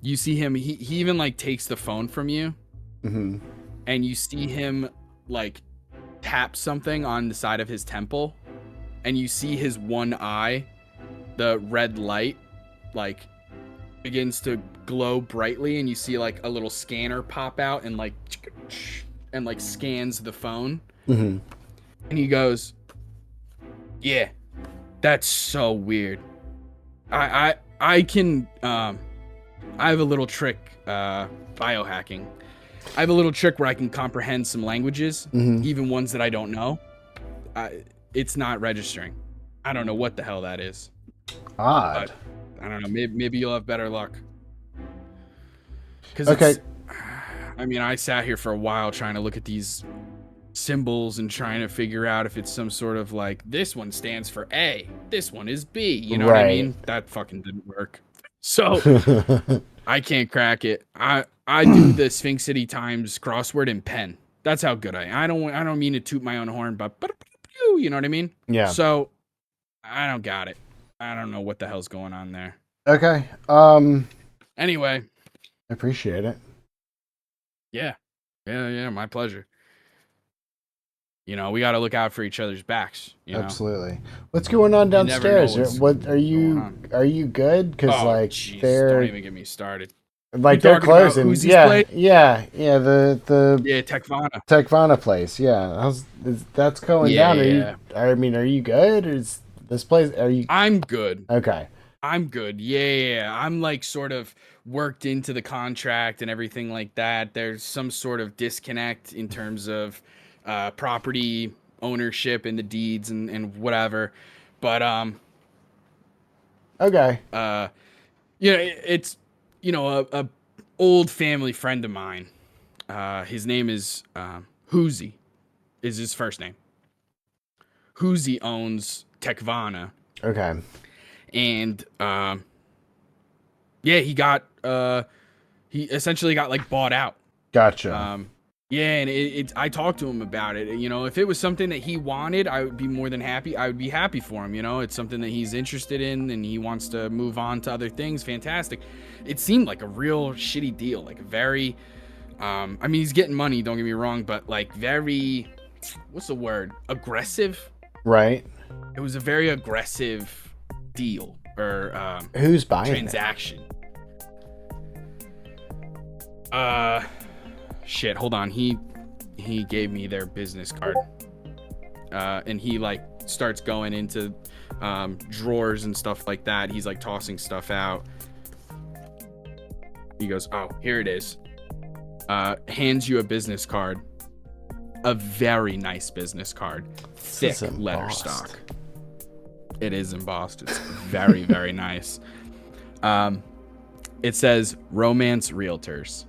You see him, he even like takes the phone from you. Mm-hmm. And you see him like tap something on the side of his temple. And you see his one eye, the red light, like begins to glow brightly, and you see like a little scanner pop out and like scans the phone. Mm-hmm. And he goes, yeah, that's so weird. I have a little trick, biohacking. I have a little trick where I can comprehend some languages, even ones that I don't know. It's not registering. I don't know what the hell that is. Odd. But I don't know. Maybe you'll have better luck. Because I sat here for a while trying to look at these symbols and trying to figure out if it's some sort of like, this one stands for A, this one is B. You know what I mean? That fucking didn't work. So I can't crack it. I do the Sphinx City Times crossword in pen. That's how good I am. I don't mean to toot my own horn, but you know what I mean? Yeah. So I don't got it. I don't know what the hell's going on there. Okay. Anyway. I appreciate it. Yeah. Yeah, my pleasure. We got to look out for each other's backs. Absolutely. What's going on downstairs? What are you good? Because they're don't even get me started. Like they're closing. Yeah. The Tekvana place. Yeah. That's going down? Are you good? Is this place? I'm good. Okay. I'm good. Yeah. I'm like sort of worked into the contract and everything like that. There's some sort of disconnect in terms of property ownership and the deeds and whatever. But Okay. It's a old family friend of mine. His name is Hoozy, is his first name. Hoozy owns Tekvana. Okay. And he essentially got like bought out. Gotcha. And I talked to him about it. If it was something that he wanted, I would be more than happy. I would be happy for him. It's something that he's interested in and he wants to move on to other things. Fantastic. It seemed like a real shitty deal, like a very, he's getting money, don't get me wrong, but like very, what's the word? Aggressive. Right. It was a very aggressive deal or who's buying transaction. Shit, hold on. He gave me their business card. And he like starts going into drawers and stuff like that. He's like tossing stuff out. He goes, "Oh, here it is." Hands you a business card. A very nice business card. Thick letter stock. It is embossed. It's very, very nice. It says Romance Realtors.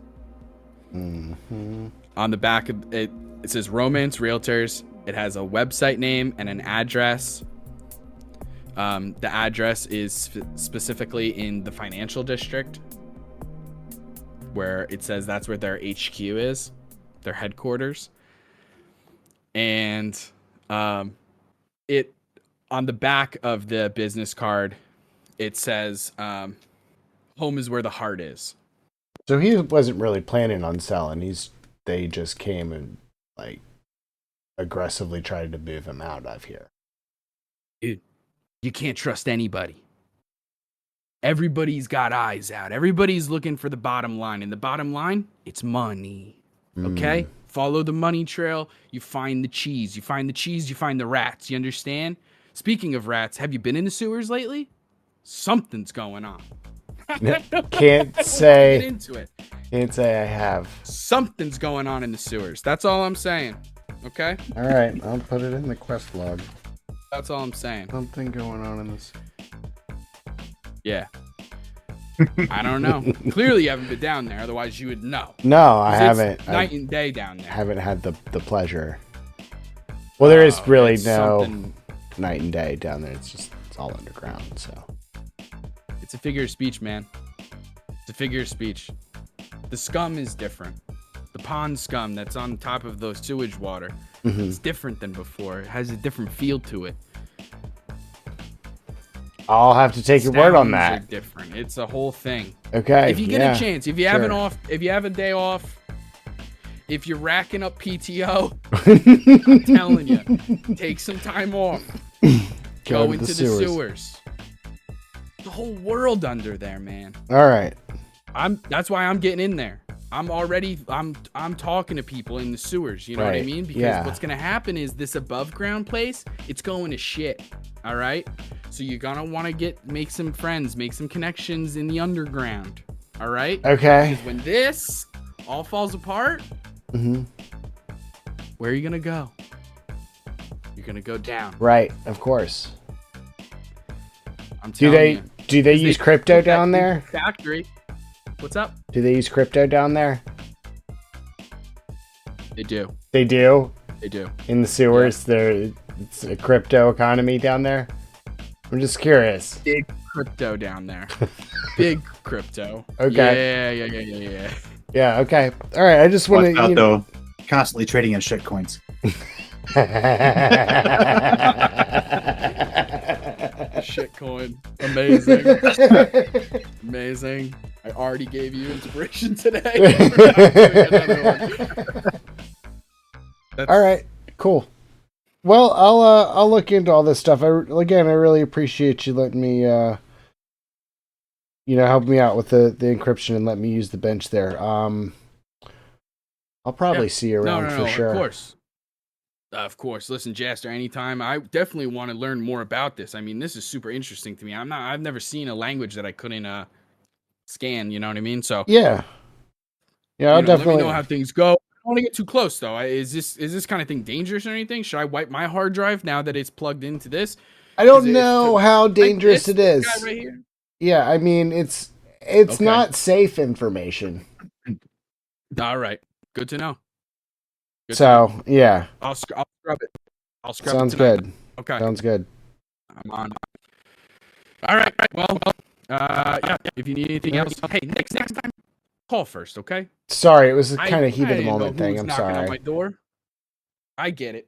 Mm-hmm. On the back of it, it says Romance Realtors. It has a website name and an address. The address is specifically in the financial district, where it says that's where their HQ is, their headquarters. And it on the back of the business card, it says home is where the heart is. So he wasn't really planning on selling. They just came and like aggressively tried to move him out of here. Dude, you can't trust anybody. Everybody's got eyes out. Everybody's looking for the bottom line. And the bottom line, it's money. Okay? Follow the money trail. You find the cheese. You find the cheese, you find the rats. You understand? Speaking of rats, have you been in the sewers lately? Something's going on. Can't say. Get into it. Can't say I have. Something's going on in the sewers. That's all I'm saying. Okay? All right, I'll put it in the quest log. That's all I'm saying. Something going on in this. Yeah. I don't know. Clearly you haven't been down there, otherwise you would know. No, I haven't. Night and day down there. I haven't had the pleasure. Well, there is really no something... night and day down there. It's all underground, so. It's a figure of speech, man. It's a figure of speech. The scum is different. The pond scum that's on top of the sewage water. It's different than before. It has a different feel to it. I'll have to take your word on that. Are different. It's a whole thing. Okay. If you get a chance, if you have if you have a day off, if you're racking up PTO, I'm telling you, take some time off. Go into the sewers. The whole world under there, man. All right. That's why I'm getting in there. I'm talking to people in the sewers, you know what I mean? Because what's going to happen is this above ground place, it's going to shit. All right? So you're going to want to make some friends, make some connections in the underground. All right? Okay. Because when this all falls apart, where are you going to go? You're going to go down. Right, of course. I'm telling you. Do they use crypto down there? Factory. What's up? Do they use crypto down there? They do. They do? They do. In the sewers, it's a crypto economy down there? I'm just curious. Big crypto down there. Big crypto. Okay. Yeah. Yeah, okay. All right, I just want to... though, constantly trading in shit coins. Shitcoin. Amazing. Amazing. I already gave you inspiration today. All right, cool. Well, I'll look into all this stuff. I really appreciate you letting me help me out with the encryption and let me use the bench there. I'll probably see you around for sure. Of course. Listen, Jastor, anytime. I definitely want to learn more about this. I mean, this is super interesting to me. I've never seen a language that I couldn't scan, you know what I mean? So yeah, I'll definitely let me know how things go. want to get too close though. Is this kind of thing dangerous or anything? Should I wipe my hard drive now that it's plugged into this? I don't know how dangerous it is. Guy right here? Yeah, I mean it's Okay. not safe information. All right, good to know. So yeah, I'll scrub it. I'll scrub sounds it tonight. good. Okay, Sounds good. I'm on. All right. Well, yeah. If you need anything else, hey, next time, call first, okay? Sorry, it was a kind of heat of the didn't know moment who thing. was I'm knocking on sorry. my door. I get it.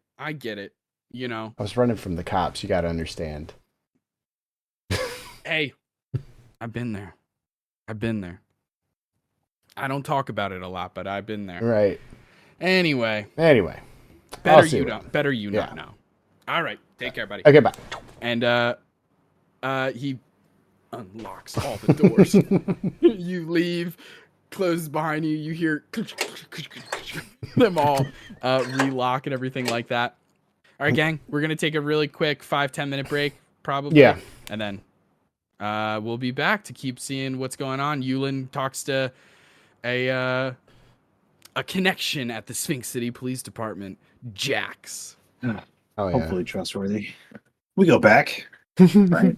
You know. I was running from the cops. You got to understand. Hey, I've been there. I don't talk about it a lot, but I've been there. Right. Anyway. Better you not know. All right. Take care, buddy. Okay, bye. And he unlocks all the doors. You leave, closes behind you. You hear them all relock and everything like that. All right, gang. We're gonna take a really quick 5-10 minute break, probably. Yeah. And then we'll be back to keep seeing what's going on. Uland talks to a connection at the Sphinx City Police Department, Jax. Oh, yeah. Hopefully trustworthy. We go back. Right.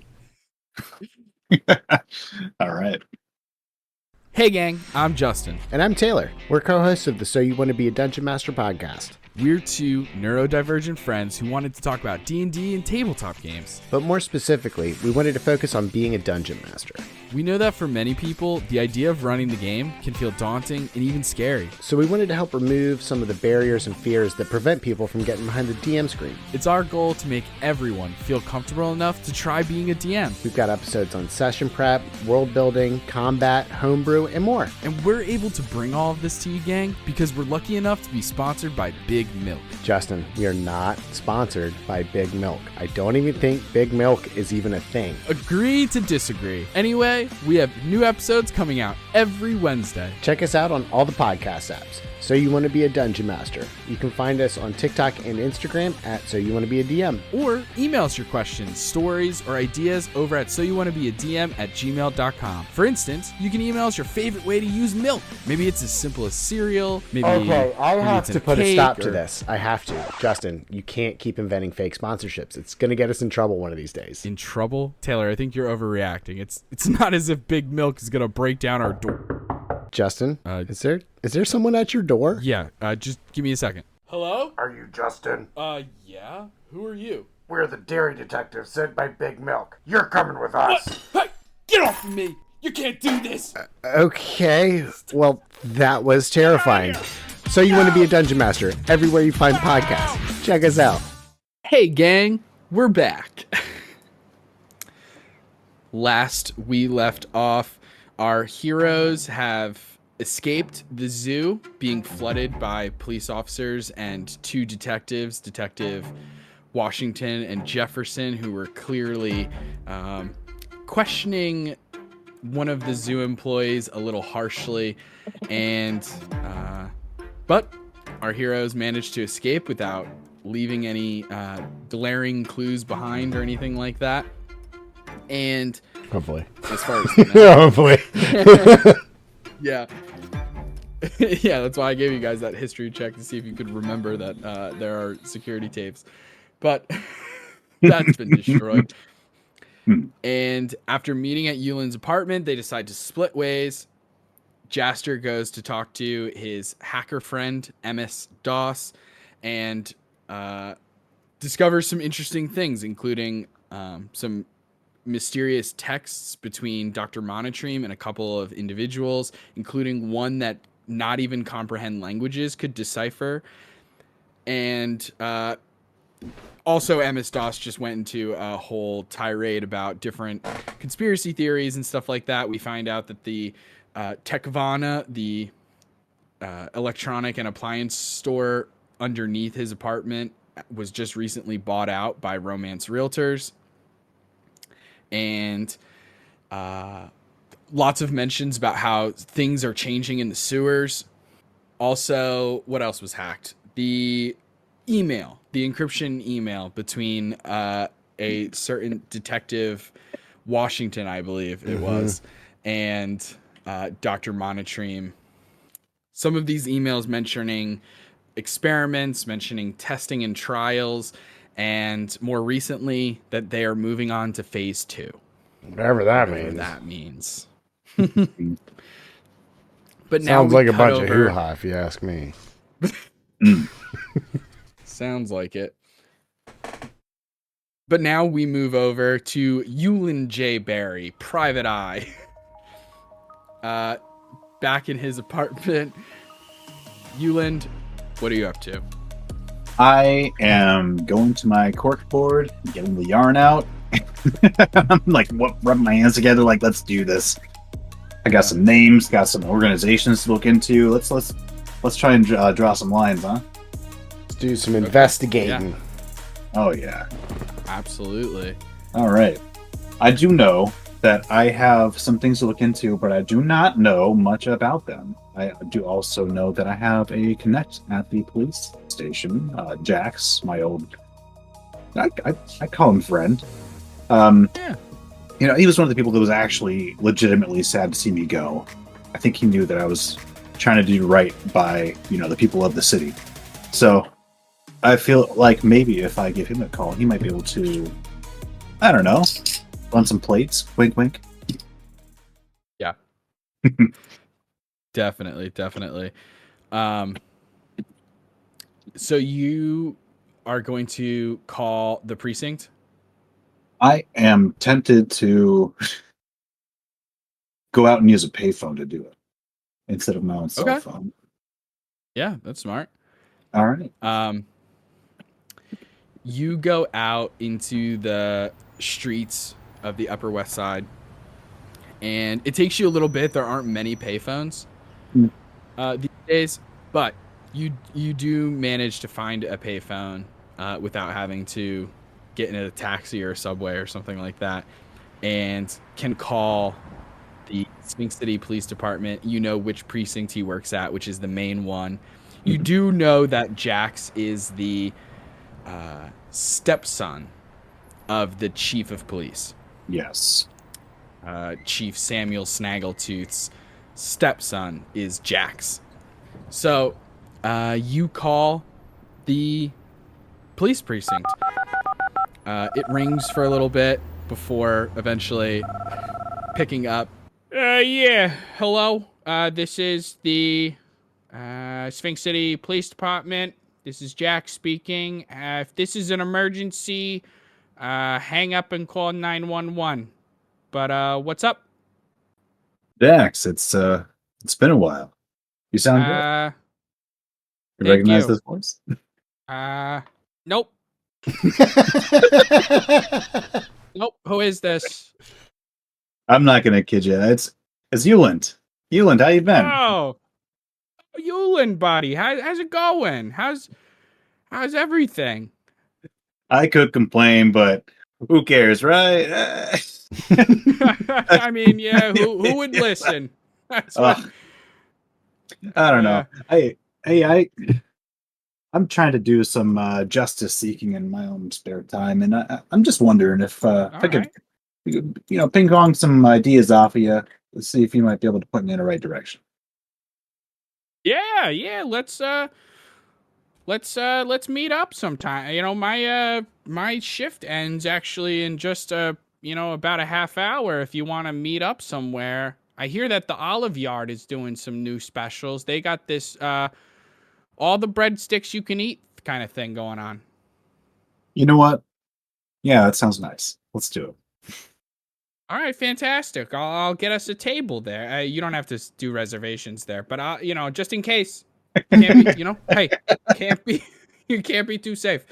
All right. Hey, gang. I'm Justin. And I'm Taylor. We're co-hosts of the So You Want to Be a Dungeon Master podcast. We're two neurodivergent friends who wanted to talk about D&D and tabletop games. But more specifically, we wanted to focus on being a dungeon master. We know that for many people, the idea of running the game can feel daunting and even scary. So we wanted to help remove some of the barriers and fears that prevent people from getting behind the DM screen. It's our goal to make everyone feel comfortable enough to try being a DM. We've got episodes on session prep, world building, combat, homebrew, and more. And we're able to bring all of this to you, gang, because we're lucky enough to be sponsored by Big Milk. Justin, we are not sponsored by Big Milk. I don't even think Big Milk is even a thing. Agree to disagree. Anyway, we have new episodes coming out every Wednesday. Check us out on all the podcast apps. So You Want to Be a Dungeon Master. You can find us on TikTok and Instagram at So You Want to Be a DM. Or email us your questions, stories, or ideas over at soyouwannabeadm@gmail.com. For instance, you can email us your favorite way to use milk. Maybe it's as simple as cereal. Maybe I maybe have it's in to put a cake stop to or- this. I have to. Justin, you can't keep inventing fake sponsorships. It's going to get us in trouble one of these days. In trouble? Taylor, I think you're overreacting. It's not as if Big Milk is going to break down our door. Justin, is there someone at your door? Yeah, just give me a second. Hello? Are you Justin? Yeah? Who are you? We're the dairy detectives sent by Big Milk. You're coming with us. Hey, get off of me! You can't do this! Okay. Well, that was terrifying. So You Want to Be a Dungeon Master everywhere you find podcasts. Check us out. Hey, gang, we're back. Last we left off, our heroes have escaped the zoo, being flooded by police officers and two detectives, Detective Washington and Jefferson, who were clearly questioning one of the zoo employees a little harshly. And but our heroes managed to escape without leaving any glaring clues behind or anything like that. And Hopefully. as far as Hopefully. yeah. Yeah, that's why I gave you guys that history check to see if you could remember that there are security tapes. But that's been destroyed. And after meeting at Uland's apartment, they decide to split ways. Jastor goes to talk to his hacker friend, Emmis Doss, and discovers some interesting things, including some mysterious texts between Dr. Monotream and a couple of individuals, including one that not even comprehend languages could decipher. And also, Emmis Doss just went into a whole tirade about different conspiracy theories and stuff like that. We find out that the Tekvana, the electronic and appliance store underneath his apartment, was just recently bought out by Romance Realtors. And lots of mentions about how things are changing in the sewers. Also, what else was hacked? The encryption email between a certain Detective Washington, I believe it was, and Dr. Monotream some of these emails mentioning experiments, mentioning testing and trials, and more recently that they are moving on to phase 2. Whatever that Whatever means. that means. Mm. But now Sounds we like a cut bunch of over- hoo-ha, if you ask me. Sounds like it. But now we move over to Uland J. Barry, Private Eye. Back in his apartment. Uland, what are you up to? I am going to my corkboard, getting the yarn out. I'm like, rubbing my hands together, like, let's do this. I got some names, got some organizations to look into. Let's try and draw some lines, huh? Let's do some investigating. Yeah. Oh yeah, Absolutely. all right. I do know that I have some things to look into, but I do not know much about them. I do also know that I have a connect at the police station. Jax, my old, I call him friend. Yeah. You know, he was one of the people that was actually legitimately sad to see me go. I think he knew that I was trying to do right by, the people of the city. So I feel like maybe if I give him a call, he might be able to, I don't know, run some plates. Wink, wink. Yeah. Definitely. So you are going to call the precinct? I am tempted to go out and use a payphone to do it instead of my own cell phone. Yeah, that's smart. All right. You go out into the streets of the Upper West Side, and it takes you a little bit. There aren't many payphones these days, but you do manage to find a payphone without having to get in a taxi or a subway or something like that, and can call the Sphinx City Police Department. You know which precinct he works at, which is the main one. You do know that Jax is the stepson of the chief of police. Yes. Chief Samuel Snaggletooth's stepson is Jax. So you call the police precinct. It rings for a little bit before eventually picking up. Yeah, hello. This is the Sphinx City Police Department. This is Jack speaking. If this is an emergency, hang up and call 911. But what's up? Dax, it's been a while. You sound good. You thank recognize you. this voice? Nope. Nope. Who is this? I'm not gonna kid you. It's Uland. Uland, how you been? Oh, Uland, buddy. How's it going? How's everything? I could complain, but who cares, right? I mean, yeah. Who would listen? That's what, I don't know. I'm trying to do some justice seeking in my own spare time, and I'm just wondering if I could, ping pong some ideas off of you. Let's see if you might be able to put me in the right direction. Yeah. Let's meet up sometime. You know, my shift ends actually in just about a half hour. If you want to meet up somewhere, I hear that the Olive Yard is doing some new specials. They got this all the breadsticks you can eat kind of thing going on. You know what? Yeah, that sounds nice. Let's do it. All right, fantastic. I'll get us a table there. You don't have to do reservations there, but just in case. Can't be, hey, you can't be too safe.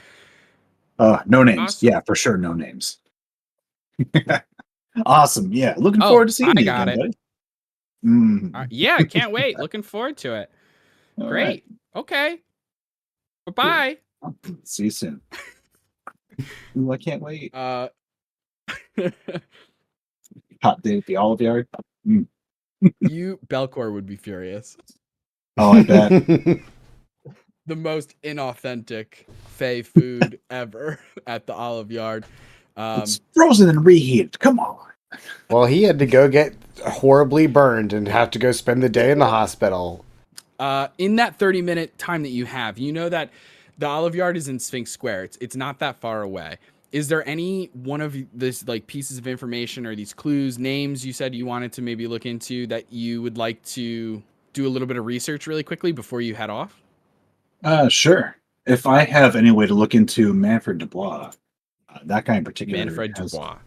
No names. Awesome. Yeah, for sure, no names. Awesome. Yeah, looking forward to seeing you again, buddy. Yeah, I can't wait. Looking forward to it. All Great. right. Okay. Bye-bye. See you soon. Ooh, I can't wait. Hot day at the Olive Yard. Belkor would be furious. Oh, I bet. The most inauthentic Fey food ever at the Olive Yard. It's frozen and reheated. Come on. Well, he had to go get horribly burned and have to go spend the day in the hospital. In that 30-minute time that you have, you know that the Olive Yard is in Sphinx Square. It's not that far away. Is there any one of this like pieces of information or these clues, names you said you wanted to maybe look into that you would like to do a little bit of research really quickly before you head off? Sure. If I have any way to look into Manfred Dubois, that guy in particular Manfred has Dubois.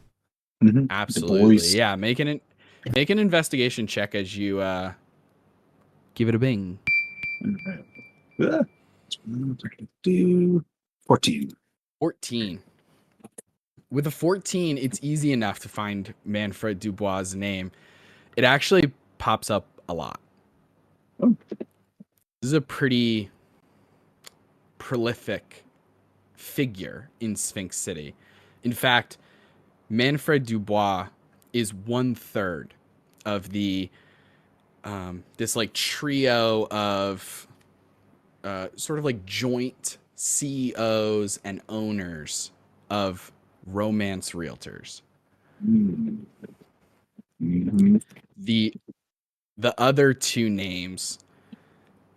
Du Absolutely. Bois. Yeah, make an investigation check as you give it a bing. Uh, 14. 14. With a 14, it's easy enough to find Manfred Dubois' name. It actually pops up a lot. Oh. This is a pretty prolific figure in Sphinx City. In fact, Manfred Dubois is 1/3 of the this like trio of sort of like joint CEOs and owners of romance realtors. Mm-hmm. The other two names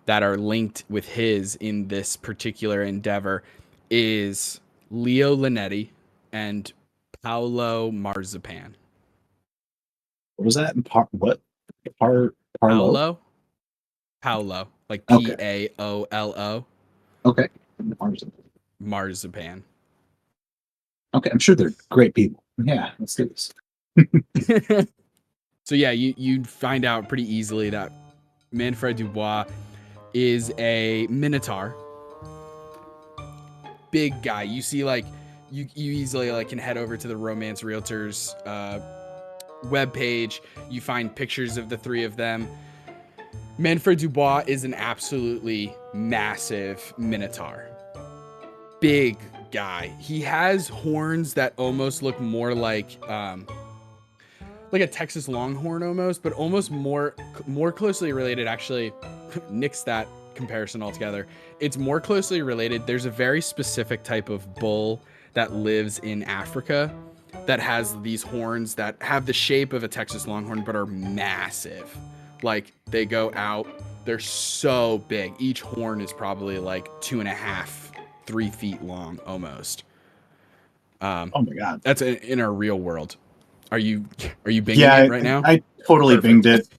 that are linked with his in this particular endeavor is Leo Linetti and Paolo Marzipan. What was that? What? Parlo? Paolo, like Okay. Paolo. Okay. Marzipan. Okay, I'm sure they're great people. Yeah, let's do this. So yeah, you find out pretty easily that Manfred Dubois is a minotaur. Big guy. You see, like, you easily like can head over to the Romance Realtors webpage. You find pictures of the three of them. Manfred Dubois is an absolutely massive minotaur. Big guy. He has horns that almost look more like a Texas Longhorn almost, but almost more closely related. Actually, nix that comparison altogether. It's more closely related. There's a very specific type of bull that lives in Africa that has these horns that have the shape of a Texas Longhorn but are massive. Like, they go out, they're so big. Each horn is probably like 2.5, 3 feet long almost. Oh my god. That's in our real world. Are you binging it right now? I totally Perfect. binged it.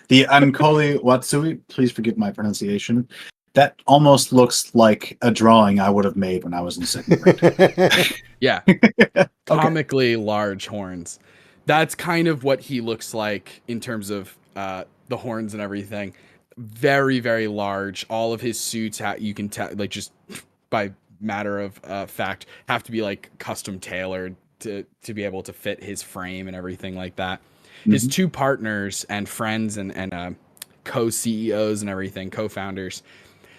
The Ankoli Watsui, please forgive my pronunciation. That almost looks like a drawing I would have made when I was in second grade. Yeah. Comically large horns. That's kind of what he looks like in terms of the horns and everything. Very, very large. All of his suits, you can tell, like, just by matter of fact, have to be like custom tailored to be able to fit his frame and everything like that. Mm-hmm. His two partners and friends and co-CEOs and everything, co-founders.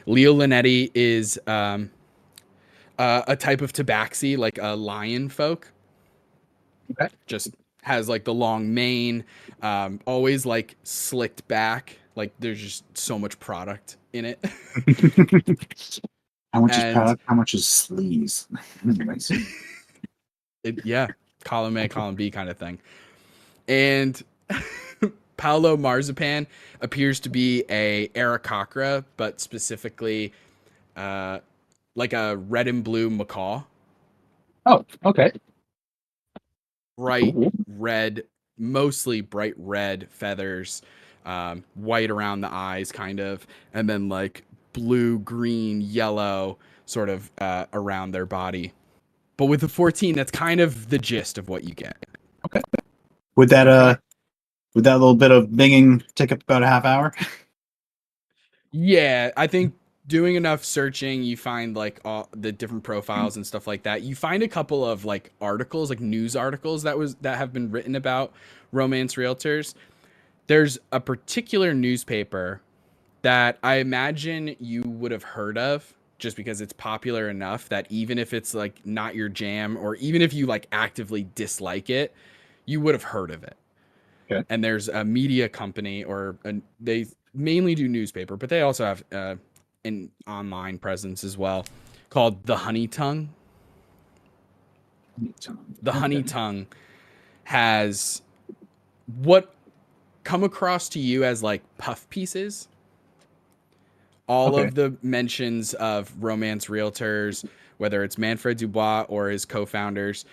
Leo Linetti is a type of tabaxi, like a lion folk. Okay. Just has like the long mane, always like slicked back. Like, there's just so much product in it. How much is product? How much is sleaze? Yeah, column A, column B kind of thing. And Paolo Marzipan appears to be a Aarakocra, but specifically like a red and blue macaw. Oh, okay. Bright red, mostly bright red feathers, white around the eyes kind of, and then like blue, green, yellow sort of around their body. But with the 14, that's kind of the gist of what you get. Okay. Would that little bit of binging take up about a half hour? Yeah, I think doing enough searching, you find like all the different profiles and stuff like that. You find a couple of like articles, like news articles that have been written about romance realtors. There's a particular newspaper that I imagine you would have heard of, just because it's popular enough that even if it's like not your jam, or even if you like actively dislike it, you would have heard of it. Okay. And there's a media company, they mainly do newspaper, but they also have an online presence as well, called The Honey Tongue. The Honey Tongue has what come across to you as like puff pieces. All Okay. of the mentions of romance realtors, whether it's Manfred Dubois or his co-founders,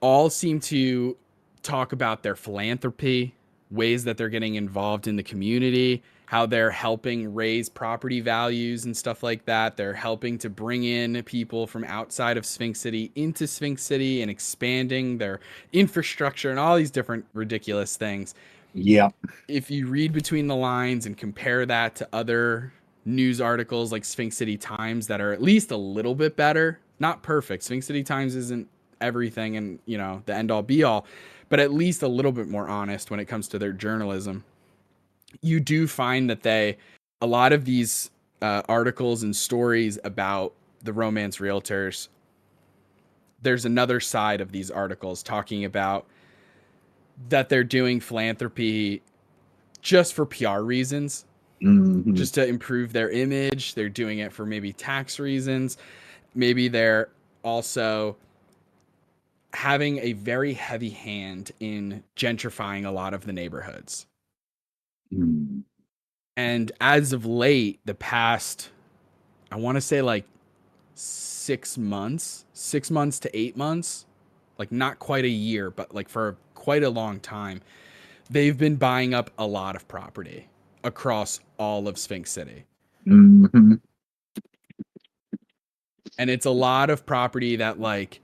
all seem to talk about their philanthropy, ways that they're getting involved in the community, how they're helping raise property values and stuff like that. They're helping to bring in people from outside of Sphinx City into Sphinx City and expanding their infrastructure and all these different ridiculous things. Yeah. If you read between the lines and compare that to other news articles like Sphinx City Times that are at least a little bit better, not perfect. Sphinx City Times isn't everything and, you know, the end all be all, but at least a little bit more honest when it comes to their journalism. You do find that a lot of these articles and stories about the romance realtors, there's another side of these articles talking about that they're doing philanthropy just for PR reasons, Mhm. just to improve their image. They're doing it for maybe tax reasons. Maybe they're also having a very heavy hand in gentrifying a lot of the neighborhoods. Mm. And as of late, the past, I want to say like 6 months to 8 months, like not quite a year, but like for quite a long time, they've been buying up a lot of property across all of Sphinx City. Mhm. And it's a lot of property that like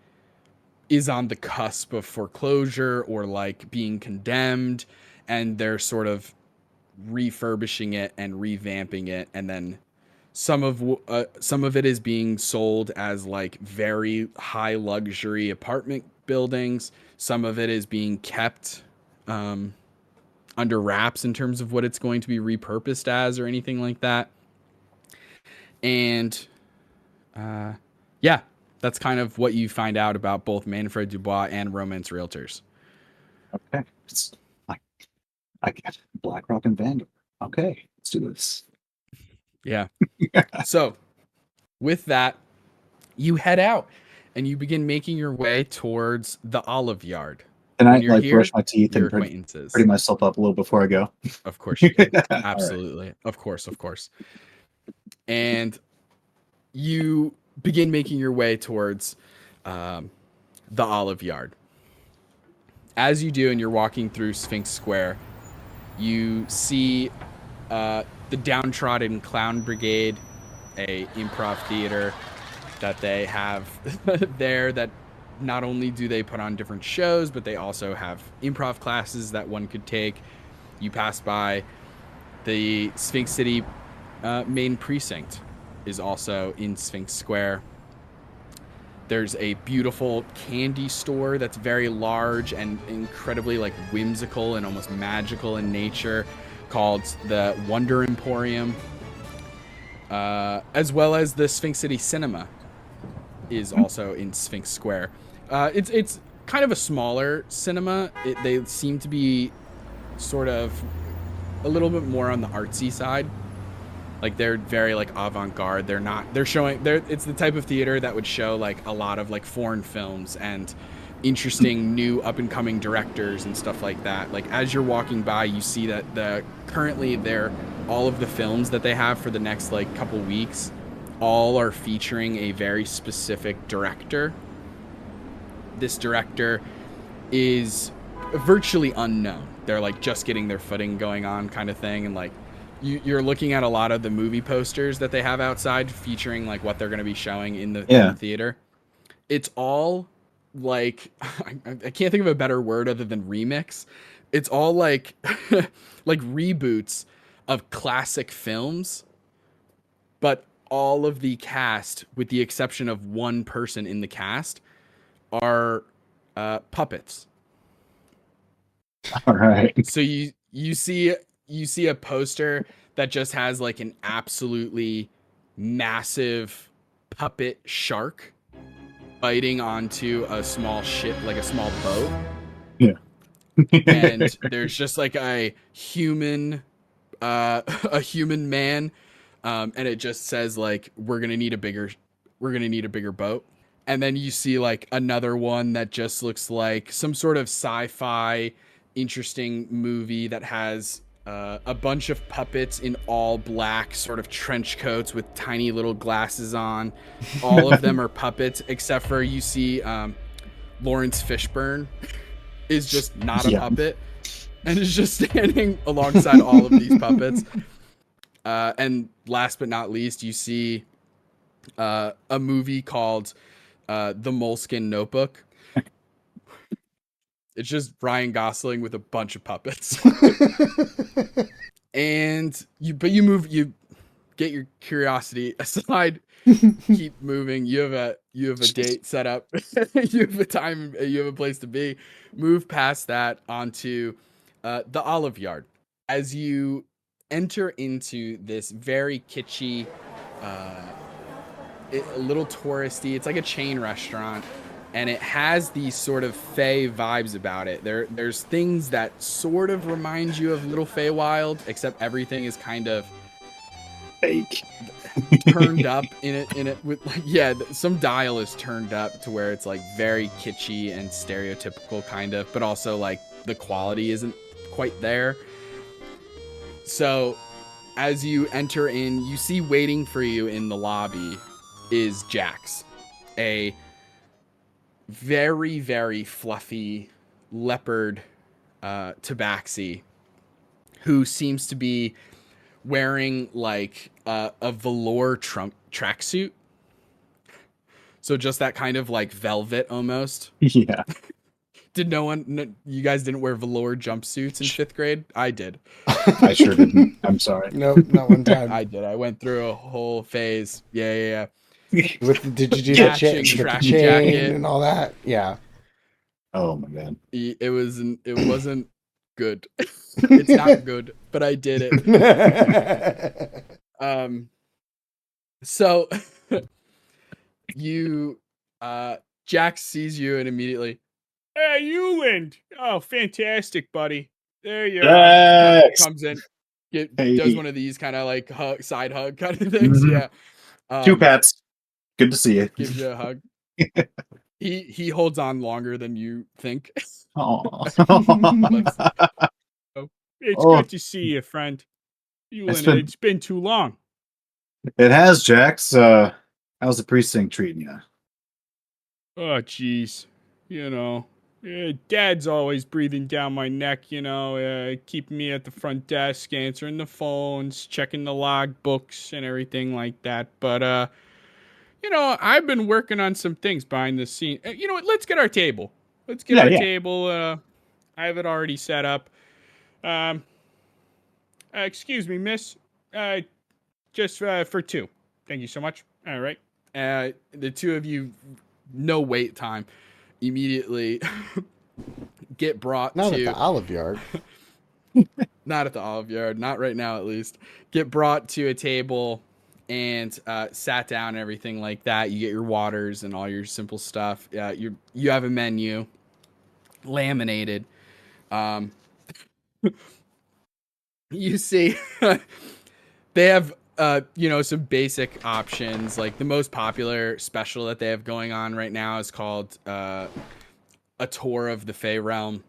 is on the cusp of foreclosure or like being condemned, and they're sort of refurbishing it and revamping it, and then some of it is being sold as like very high luxury apartment buildings. Some of it is being kept under wraps in terms of what it's going to be repurposed as or anything like that. And yeah, that's kind of what you find out about both Manfred Dubois and Romance Realtors. Okay. It's like I get BlackRock and Vanguard. Okay, let's do this. Yeah. So with that, you head out and you begin making your way towards the Olive Yard. Can I When you're like here, brush my teeth your and acquaintances. pretty myself up a little before I go? Of course you can. All right. Absolutely. Of course. And you begin making your way towards the Olive Yard. As you do, and you're walking through Sphinx Square, you see the Downtrodden Clown Brigade, a improv theater that they have there, that not only do they put on different shows, but they also have improv classes that one could take. You pass by the Sphinx City main precinct is also in Sphinx Square. There's a beautiful candy store that's very large and incredibly like whimsical and almost magical in nature, called the Wonder Emporium, as well as the Sphinx City Cinema is also in Sphinx Square. It's kind of a smaller cinema. They seem to be sort of a little bit more on the artsy side. Like they're very like avant-garde. It's the type of theater that would show like a lot of like foreign films and interesting new up and coming directors and stuff like that. Like as you're walking by, you see that currently all of the films that they have for the next like couple weeks all are featuring a very specific director. This director is virtually unknown. They're like just getting their footing going on kind of thing, and like you're looking at a lot of the movie posters that they have outside featuring like what they're going to be showing in the theater. It's all like I can't think of a better word other than remix. It's all like like reboots of classic films, but all of the cast, with the exception of one person in the cast, are puppets. All right. So you see a poster that just has like an absolutely massive puppet shark biting onto a small ship, like a small boat. Yeah. And there's just like a human man, and it just says like we're gonna need a bigger boat. And then you see like another one that just looks like some sort of sci-fi interesting movie that has a bunch of puppets in all black sort of trench coats with tiny little glasses on. All of them are puppets, except for you see Lawrence Fishburne is just not a puppet and is just standing alongside all of these puppets. And last but not least, you see a movie called The Moleskin Notebook. It's just Ryan Gosling with a bunch of puppets. And you get your curiosity aside, keep moving. You have a date set up. You have a time, you have a place to be. Move past that onto the Olive Yard. As you enter into this very kitschy, a little touristy, it's like a chain restaurant, and it has these sort of Fey vibes about it. There's things that sort of remind you of Little Feywild, except everything is kind of fake, turned up in it with like, some dial is turned up to where it's like very kitschy and stereotypical kind of, but also like the quality isn't quite there. So as you enter in, you see waiting for you in the lobby is Jax, a very, very fluffy leopard tabaxi who seems to be wearing like a velour tracksuit. So just that kind of like velvet almost. Yeah. You guys didn't wear velour jumpsuits in 5th grade? I did. I sure didn't. I'm sorry. Nope, not one time. I did. I went through a whole phase. Yeah. Did you do the chain jacket and all that? Yeah. Oh my god. It wasn't good. It's not good, but I did it. So you Jax sees you and immediately, "Hey, Uland! Oh, fantastic, buddy. There you are." Comes in, does one of these kind of like side hug kind of things. Mm-hmm. Yeah. 2 pats. Good to see you. Gives you a hug. He holds on longer than you think. It's good to see you, friend. It's been too long. It has, Jax. How's the precinct treating you? Oh, jeez. Dad's always breathing down my neck, keeping me at the front desk, answering the phones, checking the log books and everything like that. But, I've been working on some things behind the scenes. You know what? Let's get our table. Table. I have it already set up. Excuse me, miss. Just for 2. Thank you so much. All right. The 2 of you, no wait time, immediately get brought not at the Olive Yard. Not at the Olive Yard. Not right now, at least. Get brought to a table and sat down and everything like that. You get your waters and all your simple stuff. You have a menu, laminated. You see, they have some basic options. Like the most popular special that they have going on right now is called a tour of the Fey Realm,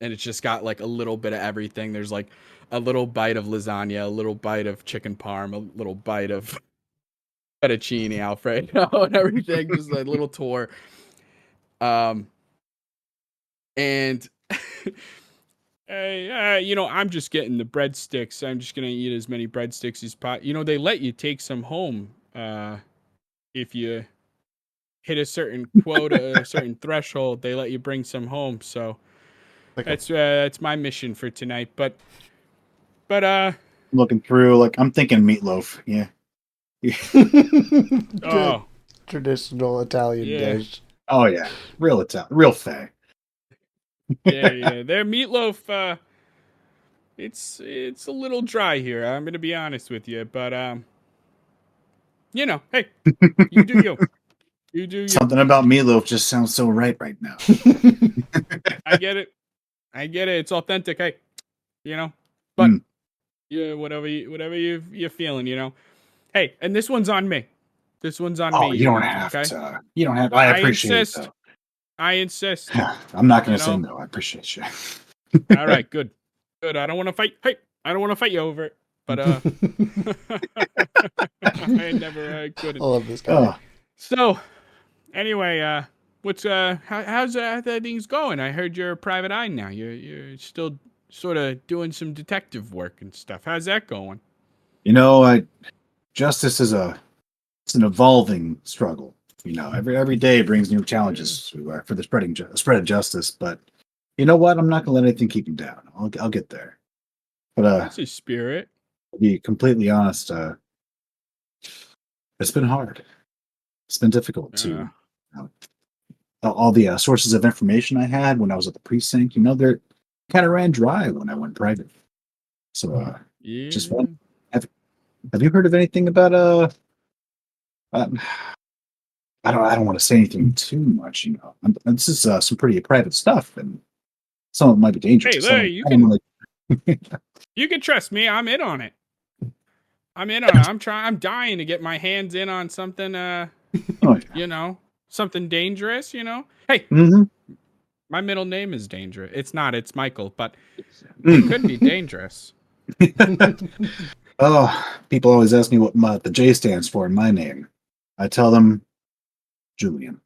and it's just got like a little bit of everything. There's like a little bite of lasagna, a little bite of chicken parm, a little bite of fettuccine alfredo, and everything. Just a little tour. And I'm just getting the breadsticks. I'm just gonna eat as many breadsticks as possible. They let you take some home if you hit a certain quota, a certain threshold. They let you bring some home. So that's my mission for tonight. But looking through, like I'm thinking meatloaf. Yeah. Oh, traditional Italian dish. Oh yeah, real Italian, real Fey. Yeah. Their meatloaf, it's a little dry here. I'm gonna be honest with you, but hey, you do you. You do you. Something about meatloaf just sounds so right now. I get it. It's authentic. Hey, but yeah, whatever you're feeling, Hey, and this one's on me. Oh, you don't have to. You don't have. I appreciate it. I insist. I'm not going to say no. I appreciate you. All right, good. Good. I don't want to fight. Hey, I don't want to fight you over it. But I never I couldn't. love this guy. Oh, So anyway, what's how's that things going? I heard you're a private eye now. You're still sort of doing some detective work and stuff. How's that going? justice is it's an evolving struggle. Every day brings new challenges for the spread of justice. But you know what? I'm not gonna let anything keep me down. I'll get there. But That's his spirit. to be completely honest, it's been hard. It's been difficult to all the sources of information I had when I was at the precinct. They're kind of ran dry when I went private. So Yeah. just one. Have you heard of anything about uh I don't want to say anything too much. This is some pretty private stuff, and some of it might be dangerous. Hey, Some of Larry, it- you I don't can wanna- you can trust me. I'm in on it. I'm in on it. I'm dying to get my hands in on something. Oh, yeah. Something dangerous. Hey, Mhm. my middle name is dangerous. It's not. It's Michael, but Mm. it could be dangerous. Oh, people always ask me what the J stands for in my name. I tell them Julian.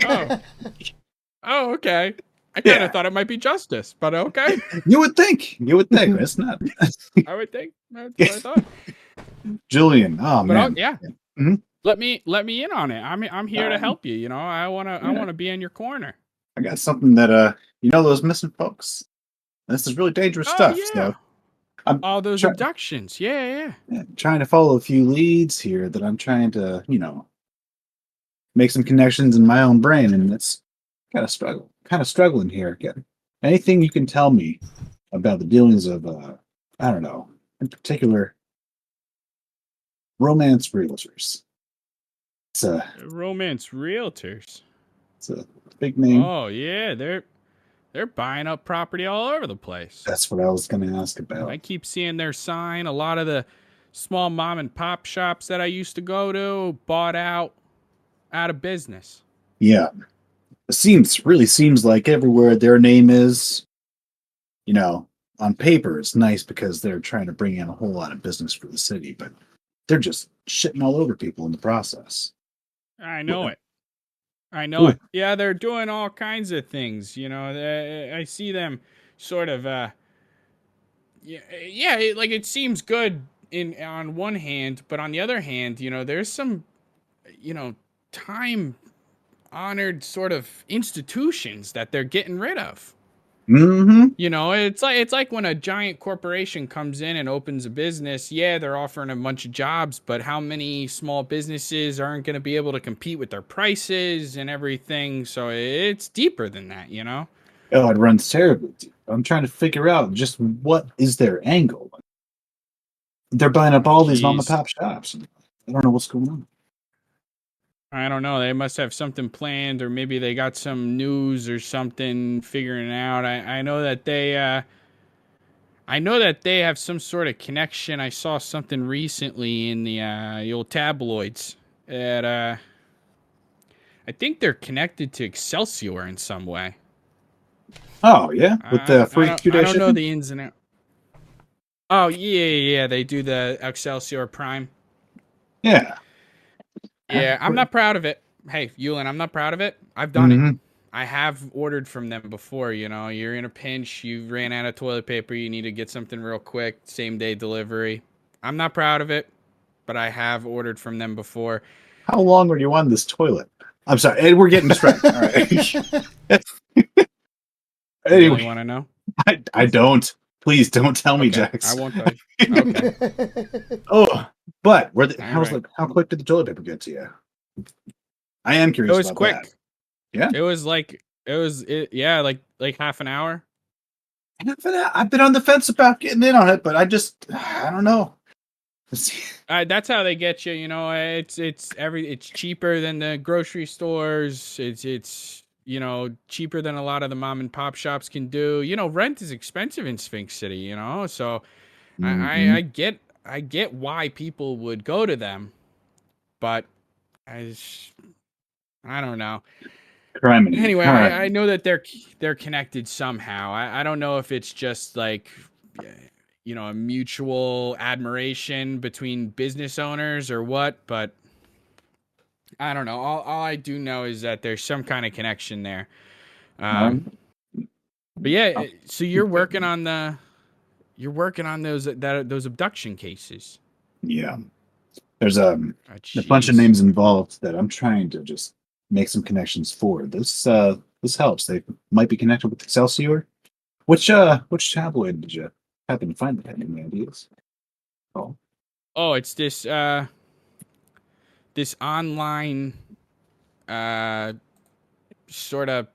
Oh. Oh, okay. I kind of Yeah. thought it might be justice, but okay. You would think. But it's not. I would think that's what I thought. Julian. Oh But man. yeah, Mhm. let me in on it. I'm here to help you. I Yeah. wanna be in your corner. I got something that those missing folks. This is really dangerous Oh stuff. yeah, So I'm all those try- abductions. Yeah. trying to follow a few leads here that I'm trying to, make some connections in my own brain, and it's kind of struggling here. Anything you can tell me about the dealings of, I don't know, in particular, romance realtors. It's a Romance realtors. it's a big name. Oh yeah, they're buying up property all over the place. That's what I was going to ask about. I keep seeing their sign. A lot of the small mom and pop shops that I used to go to bought out of business. Yeah, really seems like everywhere their name is, on paper it's nice because they're trying to bring in a whole lot of business for the city, but they're just shitting all over people in the process. I know Well, it. I know Ooh. it. Yeah, they're doing all kinds of things. I see them sort of. Like it seems good on one hand, but on the other hand, there's some, time honored sort of institutions that they're getting rid of. Mm-hmm. It's like when a giant corporation comes in and opens a business. Yeah, they're offering a bunch of jobs, but how many small businesses aren't going to be able to compete with their prices and everything? So it's deeper than that. Oh, it runs terribly. I'm trying to figure out just what is their angle. They're buying up all these mom and Jeez. pop shops. I don't know what's going on. I don't know. They must have something planned, or maybe they got some news or something figuring out. I know that they have some sort of connection. I saw something recently in the old tabloids that I think they're connected to Excelsior in some way. Oh yeah, with the free I 2-day don't know shipping. the ins and outs. Oh yeah. They do the Excelsior Prime. Yeah. Yeah, I'm not proud of it. Hey, Uland, I'm not proud of it. I've done it. Mm-hmm. I have ordered from them before. You're in a pinch. You ran out of toilet paper. You need to get something real quick. Same day delivery. I'm not proud of it, but I have ordered from them before. How long were you on this toilet? I'm sorry, Ed, we're getting distracted. All right. You really Anyway, want to know? I don't. Please don't tell me, Okay, Jax. I won't tell you. Okay. Oh, but All right. how quick did the toilet paper get to you? I am It curious was about quick. that. Yeah. Yeah, like half an hour. I've been on the fence about getting in on it, but I don't know. That's how they get you. It's cheaper than the grocery stores. It's cheaper than a lot of the mom and pop shops can do. Rent is expensive in Sphinx City. So Mhm. I get why people would go to them, but I don't know. Criminy. Anyway, All right. I know that they're connected somehow. I don't know if it's just like, a mutual admiration between business owners or what, but I don't know. All I do know is that there's some kind of connection there. All right. But yeah, so you're working on those abduction cases. Yeah. There's a Oh, bunch of jeez. names involved that I'm trying to just make some connections for. This helps. They might be connected with Excelsior. Which tabloid did you happen to find that had any ideas? Oh, it's this online sort of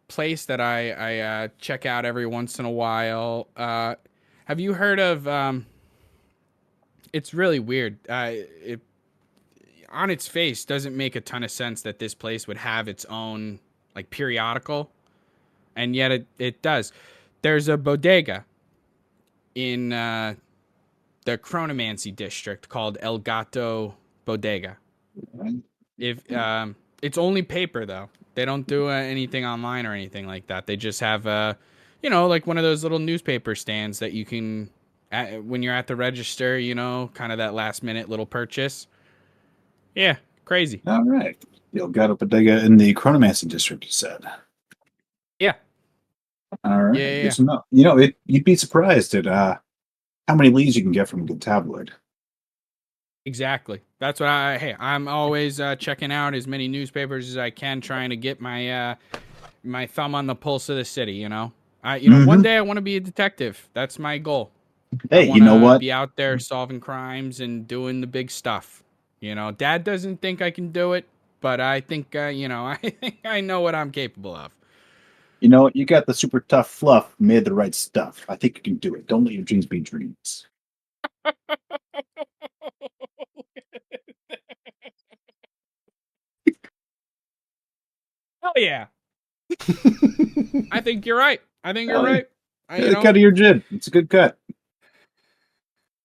place that I check out every once in a while. Have you heard of? It's really weird. It on its face doesn't make a ton of sense that this place would have its own like periodical, and yet it does. There's a bodega in the Chronomancy district called El Gato Bodega. If it's only paper though, they don't do anything online or anything like that. They just have like one of those little newspaper stands that you can, when you're at the register, kind of that last minute little purchase. Yeah, crazy. All right. El Gato Bodega in the Chronomancy district, you said. Yeah. All right. Yeah. Good to know. You'd be surprised at how many leads you can get from a good tabloid. Exactly. That's what I'm always checking out as many newspapers as I can, trying to get my my thumb on the pulse of the city. One day I want to be a detective. That's my goal. Hey, I you know wanna what? be out there solving crimes and doing the big stuff. Dad doesn't think I can do it, but I think I think I know what I'm capable of. You know what? You got the super tough fluff, made the right stuff. I think you can do it. Don't let your dreams be dreams. Hell yeah. I think you're right. I think you're Oh, right. cut of your jib. It's a good cut.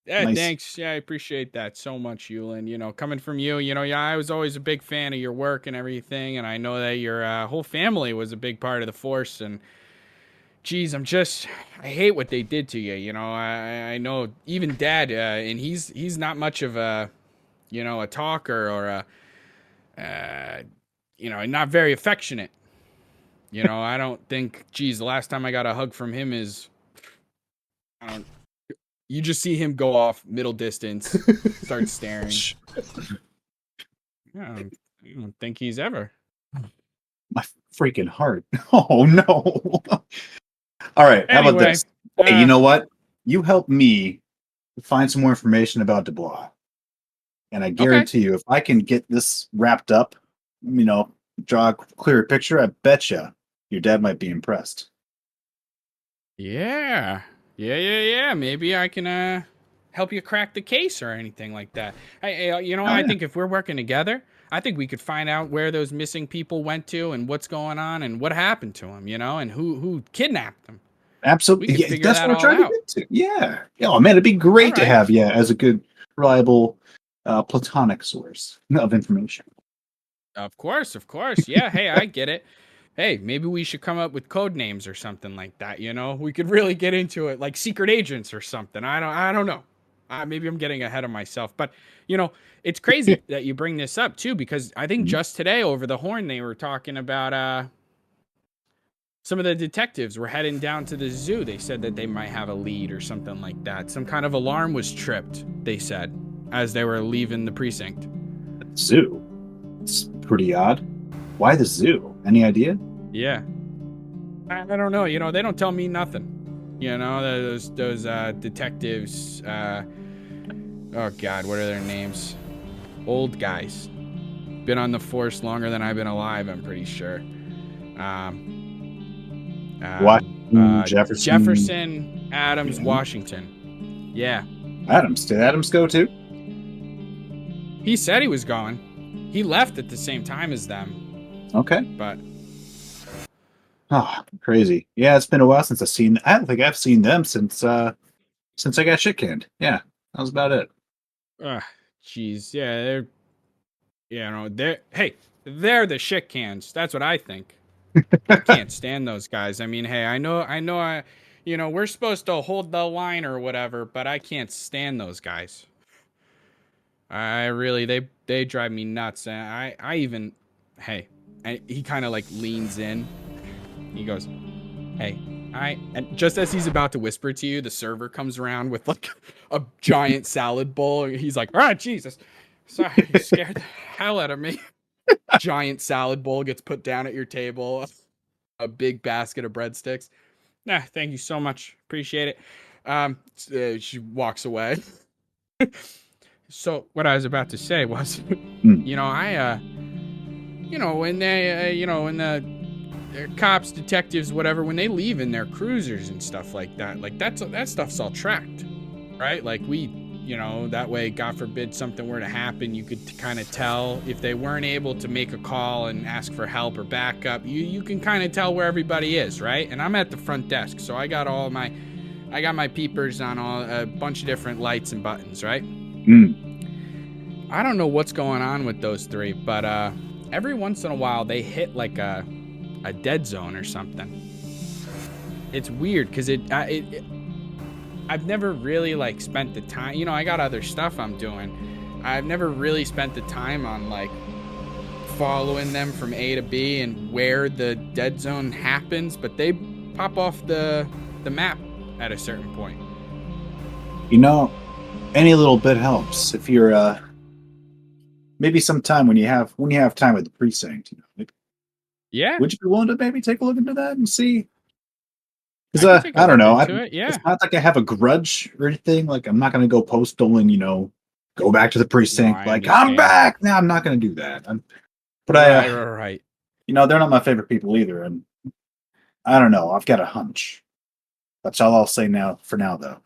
Yeah, Nice. thanks. Yeah, I appreciate that so much, Uland. Coming from you, I was always a big fan of your work and everything, and I know that your whole family was a big part of the force. And geez, I hate what they did to you. I know even Dad, and he's not much of a talker or not very affectionate. I don't think. Geez, the last time I got a hug from him is, I don't. You just see him go off middle distance, start staring. I don't think he's ever. My freaking heart. Oh no. All right. How about Anyway, this? Hey, you know what? You help me find some more information about Dubois. And I guarantee you, if I can get this wrapped up, draw a clearer picture, I betcha your dad might be impressed. Yeah. Maybe I can help you crack the case or anything like that. I think if we're working together, I think we could find out where those missing people went to and what's going on and what happened to them, and who kidnapped them. Absolutely. We could Yeah, figure that's that what I'm all trying to out. get to. Yeah. Oh man, it'd be great to All right. have as a good, reliable, platonic source of information. Of course. Yeah, hey, I get it. Hey, maybe we should come up with code names or something like that, We could really get into it, like secret agents or something. I don't know. Maybe I'm getting ahead of myself, but it's crazy that you bring this up too, because I think just today over the horn they were talking about some of the detectives were heading down to the zoo. They said that they might have a lead or something like that. Some kind of alarm was tripped, they said, as they were leaving the precinct. Zoo. It's pretty odd. Why the zoo? Any idea? Yeah. I don't know. They don't tell me nothing. Those detectives. Oh God, what are their names? Old guys. Been on the force longer than I've been alive. I'm pretty sure. Jefferson, Adams, Yeah. Washington. Yeah. Adams. Did Adams go too? He said he was going. He left at the same time as them. Okay. But. Oh, crazy. Yeah, it's been a while since I don't think I've seen them since I got shit canned. Yeah, that was about it. Jeez. Yeah, they're. Hey, they're the shit cans. That's what I think. I can't stand those guys. I mean, hey, I know, we're supposed to hold the line or whatever, but I can't stand those guys. I really, they drive me nuts. And I even, hey, he kind of like leans in. He goes, hey, and just as he's about to whisper to you, the server comes around with like a giant salad bowl. He's like, all right, Jesus. Sorry, you scared the hell out of me. Giant salad bowl gets put down at your table. A big basket of breadsticks. Nah, thank you so much. Appreciate it. She walks away. So what I was about to say was, when the cops, detectives, whatever, when they leave in their cruisers and stuff like that, like that stuff's all tracked, right? Like that way, God forbid something were to happen, you could kind of tell if they weren't able to make a call and ask for help or backup. You can kind of tell where everybody is, right? And I'm at the front desk, so I got my peepers on a bunch of different lights and buttons, right? I don't know what's going on with those three, but every once in a while they hit like a dead zone or something. It's weird because I've never really like spent the time. I got other stuff I'm doing. I've never really spent the time on like following them from A to B and where the dead zone happens, but they pop off the map at a certain point. Any little bit helps. If you're maybe sometime when you have time with the precinct, Yeah. Would you be willing to maybe take a look into that and see? Because I don't know. It's not like I have a grudge or anything. Like I'm not going to go post stolen, go back to the precinct. No, I'm back. No, I'm not going to do that. Right. They're not my favorite people either. And I don't know. I've got a hunch. That's all I'll say now. For now, though.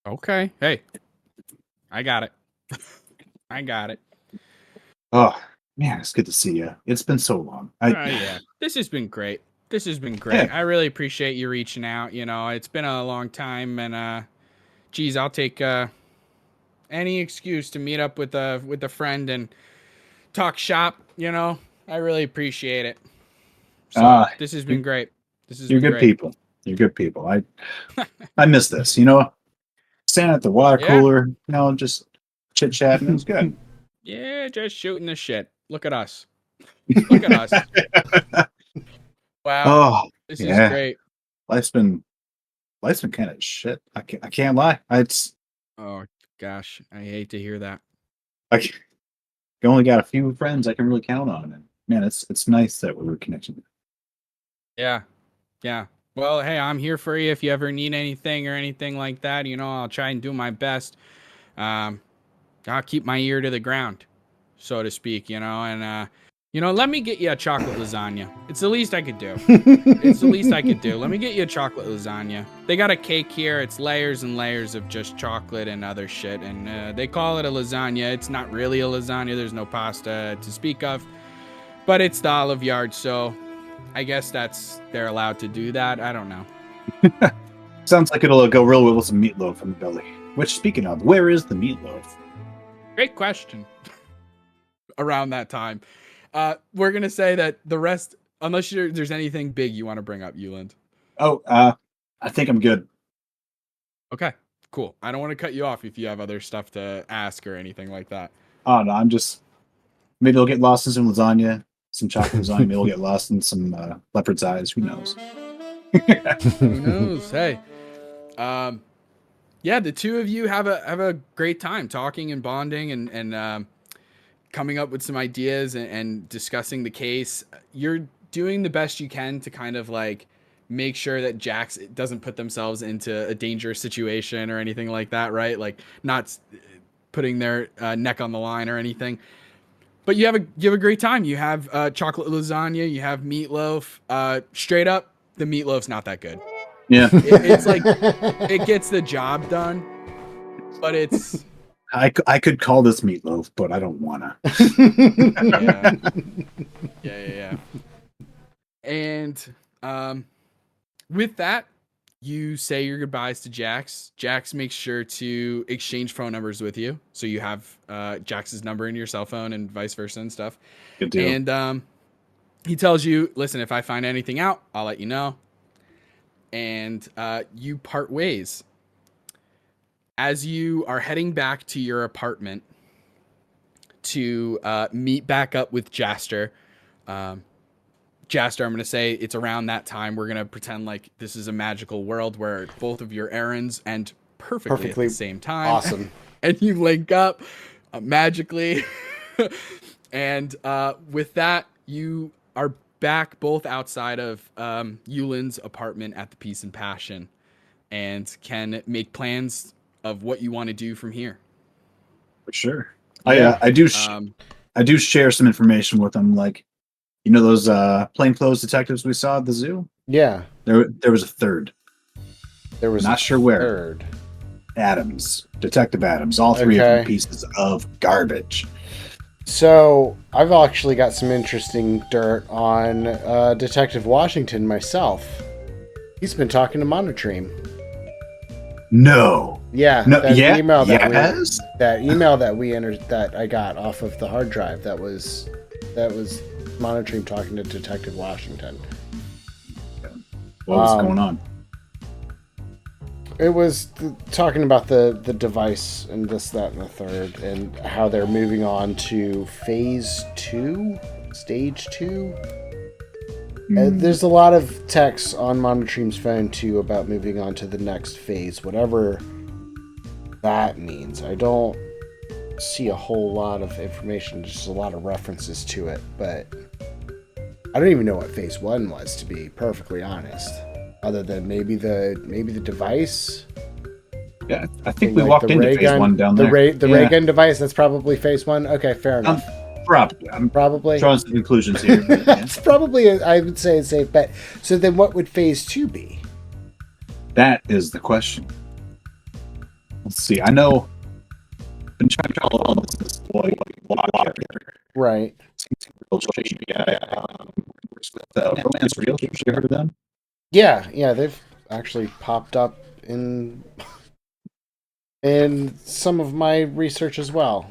Okay. Hey, I got it. I got it. Oh man, it's good to see you. It's been so long. Yeah. This has been great. Yeah. I really appreciate you reaching out. It's been a long time, and geez, I'll take any excuse to meet up with a friend and talk shop. I really appreciate it. So this has been great. You're good people. You're good people. I miss this. Standing at the water cooler, just chit chatting. It was good. Yeah, just shooting the shit. Look at us. Look at us. Wow. This is great. Life's been kind of shit. I can't lie. Oh gosh, I hate to hear that. I only got a few friends I can really count on, and man, it's nice that we're connected. Yeah. Well, hey, I'm here for you if you ever need anything or anything like that. I'll try and do my best. I'll keep my ear to the ground, so to speak. And let me get you a chocolate lasagna. It's the least I could do. Let me get you a chocolate lasagna. They got a cake here. It's layers and layers of just chocolate and other shit. And they call it a lasagna. It's not really a lasagna. There's no pasta to speak of. But it's the Olive Yard, so I guess they're allowed to do that. I don't know. Sounds like it'll go real well with some meatloaf from the belly. Which, speaking of, where is the meatloaf? Great question. Around that time. We're going to say that the rest, unless there's anything big you want to bring up, Uland. Oh, I think I'm good. Okay, cool. I don't want to cut you off if you have other stuff to ask or anything like that. Oh, no, maybe I'll get lost in some lasagna, some chocolate lasagna. Maybe I'll get lost in some leopard's eyes. Who knows? Who knows? Hey. Yeah, the two of you have a great time talking and bonding and coming up with some ideas and discussing the case. You're doing the best you can to kind of like make sure that Jax doesn't put themselves into a dangerous situation or anything like that, right? Like not putting their neck on the line or anything. But you have a great time. You have chocolate lasagna. You have meatloaf. Straight up, the meatloaf's not that good. Yeah, it's like it gets the job done, but it's. I could call this meatloaf, but I don't wanna. Yeah. And with that, you say your goodbyes to Jax. Jax makes sure to exchange phone numbers with you, so you have Jax's number in your cell phone and vice versa and stuff. Good deal. And he tells you, listen, if I find anything out, I'll let you know. And you part ways. As you are heading back to your apartment to meet back up with Jastor, Jastor, I'm going to say it's around that time. We're going to pretend like this is a magical world where both of your errands end perfectly at the same time. Awesome. And you link up magically. And with that, you are back both outside of Uland's apartment at the Peace and Passion and can make plans of what you want to do from here. For sure. I do share some information with them, like, you know those plainclothes detectives we saw at the zoo? Yeah. There was a third. There was not sure where. Third. Adams, Detective Adams, all three of them pieces of garbage. So I've actually got some interesting dirt on Detective Washington myself. He's been talking to Monotream. No. Yeah. No. That email that yes. that email that we entered that I got off of the hard drive that was Monotream talking to Detective Washington. What was going on? It was talking about the device and this, that, and the third, and how they're moving on to phase 2, stage 2. There's a lot of texts on Monotream's phone too about moving on to the next phase, whatever that means. I don't see a whole lot of information, just a lot of references to it, but I don't even know what phase 1 was, to be perfectly honest. Other than maybe the device. Yeah, I think we walked into phase 1 down there. The ray gun device, that's probably phase 1. Okay, fair enough. I'm probably drawing some conclusions here. It's probably, I would say, a safe bet. So then what would phase 2 be? That is the question. Let's see. I know I've been trying to follow all this boy right. Romance Real. Have you heard of them? Yeah, they've actually popped up in some of my research as well.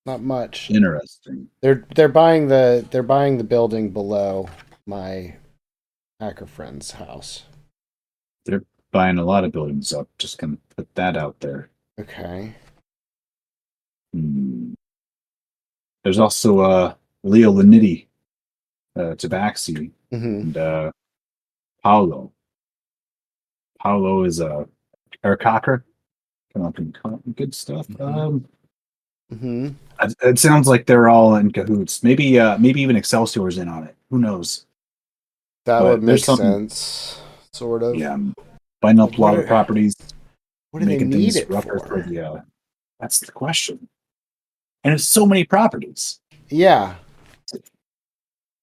Not much. Interesting. They're buying the building below my hacker friend's house. They're buying a lot of buildings up. Just gonna put that out there. Okay. There's also Leo Lanitti, Tabaxi, Mm-hmm. and Paolo. Paolo is Eric Cocker. Come up and good stuff. Mm-hmm. It sounds like they're all in cahoots. Maybe even Excelsior's in on it. Who knows? That But would make there's something- sense. Sort of. Yeah, buying up a lot of properties. What do they making need things it rougher for? the. That's the question. And it's so many properties. Yeah.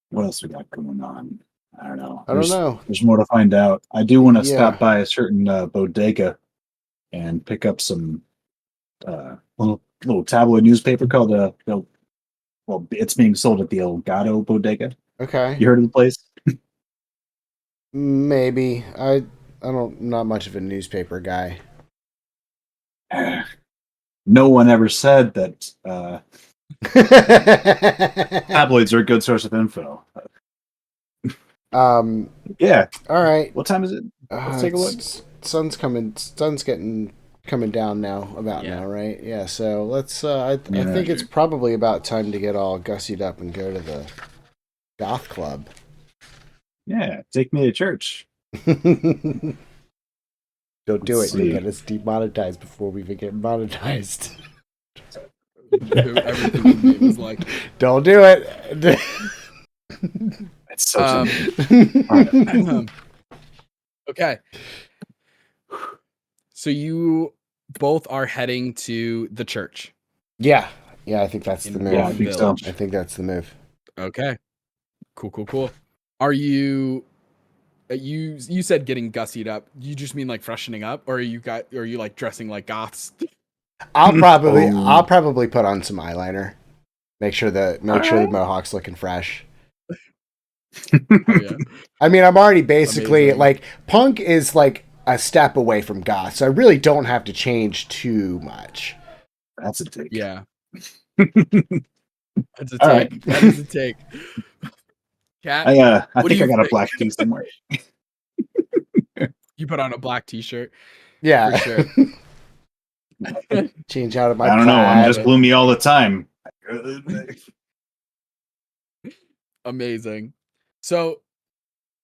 What else we got going on? I don't know. I don't know. There's more to find out. I do want to Yeah. stop by a certain bodega and pick up some little tabloid newspaper called well, it's being sold at the Elgato Bodega. Okay. You heard of the place? Maybe. I'm not much of a newspaper guy. No one ever said that tabloids are a good source of info. Yeah. All right. What time is it? Let's take a look. Sun's coming down now. Now, right? Yeah. So let's. I think it's probably about time to get all gussied up and go to the goth club. Yeah, take me to church. Don't do Let's it. see. You get us demonetized before we even get monetized. Everything he was like, Don't do it. It's so tempting. okay. So you both are heading to the church. Yeah. I think that's the move. Yeah, I think so. I think that's the move. Okay. Cool. Are you said getting gussied up? You just mean like freshening up, or are you like dressing like goths? I'll probably put on some eyeliner. Make sure the mohawk's looking fresh. Oh, yeah. I mean, I'm already basically Amazing. like punk is like a step away from goth, so I really don't have to change too much. That's a take. Yeah. That's a All take. right. That is a take. Cat, I what do think I you got a think? black tee somewhere. You put on a black t-shirt Yeah, for sure. change out of my I don't know. I'm plaid. just gloomy all the time. Amazing. So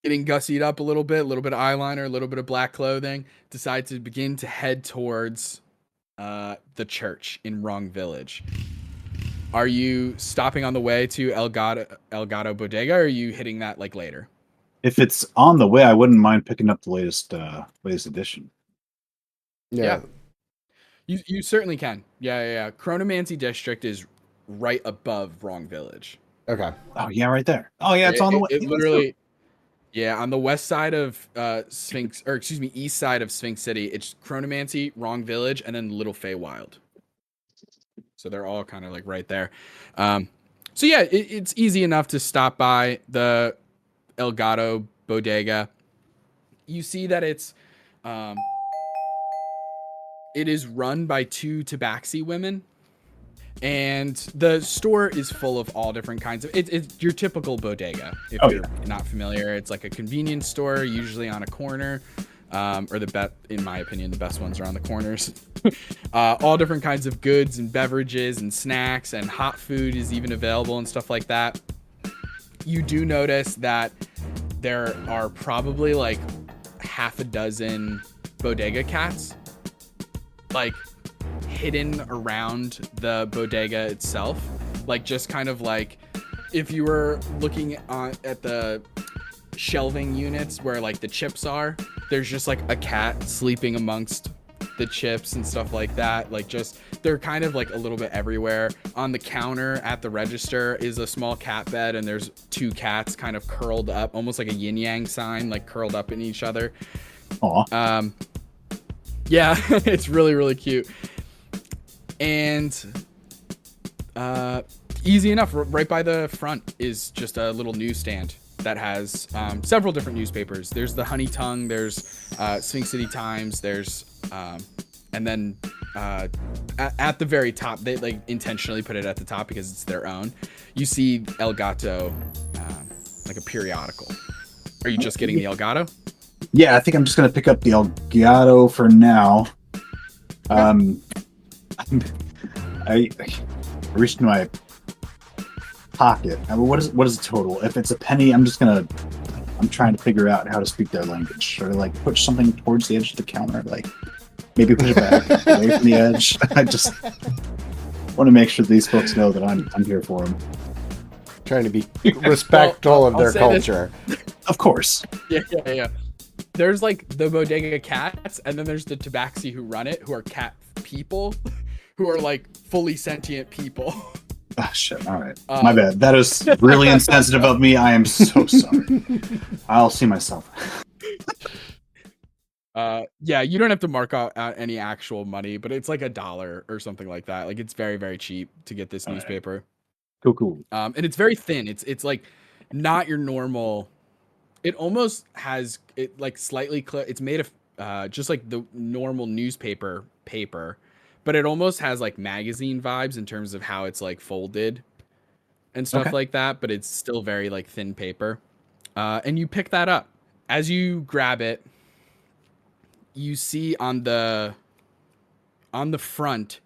getting gussied up a little bit of eyeliner, a little bit of black clothing, decide to begin to head towards the church in Wrong Village. Are you stopping on the way to El Gato Bodega, or are you hitting that like later? If it's on the way, I wouldn't mind picking up the latest edition. Yeah. You certainly can. Yeah. Chronomancy District is right above Wrong Village. Okay. Oh yeah, right there. Oh yeah, it's on the way. It literally, yeah, on the west side of east side of Sphinx City, it's Chronomancy, Wrong Village, and then Little Feywild. So they're all kind of like right there. So yeah, it's easy enough to stop by the El Gato Bodega. You see that it is run by 2 tabaxi women, and the store is full of all different kinds of it's your typical bodega. If you're not familiar, it's like a convenience store, usually on a corner, or in my opinion, the best ones are on the corners. All different kinds of goods and beverages and snacks, and hot food is even available and stuff like that. You do notice that there are probably like half a dozen bodega cats, like hidden around the bodega itself. Like just kind of like if you were looking at the shelving units where like the chips are, there's just like a cat sleeping amongst the chips and stuff like that. Like just they're kind of like a little bit everywhere. On the counter at the register is a small cat bed, and there's 2 cats kind of curled up, almost like a yin yang sign, like curled up in each other. Aw. Yeah, it's really, really cute. And easy enough. Right by the front is just a little newsstand that has several different newspapers. There's the Honey Tongue, there's Sphinx City Times, there's and then at the very top, they like intentionally put it at the top because it's their own. You see El Gato, like a periodical. Are you just getting the El Gato? Yeah, I think I'm just gonna pick up the El Gato for now. I reached in my pocket. I mean, what is the total? If it's a penny, I'm trying to figure out how to speak their language, or like push something towards the edge of the counter, like maybe push it back away from the edge. I just want to make sure these folks know that I'm here for them. Trying to be respectful of their culture. Of course. Yeah. There's like the bodega cats, and then there's the tabaxi who run it, who are cat people, who are like fully sentient people. Oh shit! All right, my bad. That is really insensitive of me. I am so sorry. I'll see myself. Yeah, you don't have to mark out any actual money, but it's like $1 or something like that. Like it's very, very cheap to get this newspaper. Cool. And it's very thin. It's like not your normal. It almost has it like slightly. It's made of just like the normal newspaper paper, but it almost has like magazine vibes in terms of how it's like folded and stuff like that. But it's still very like thin paper. And you pick that up. As you grab it, you see on the front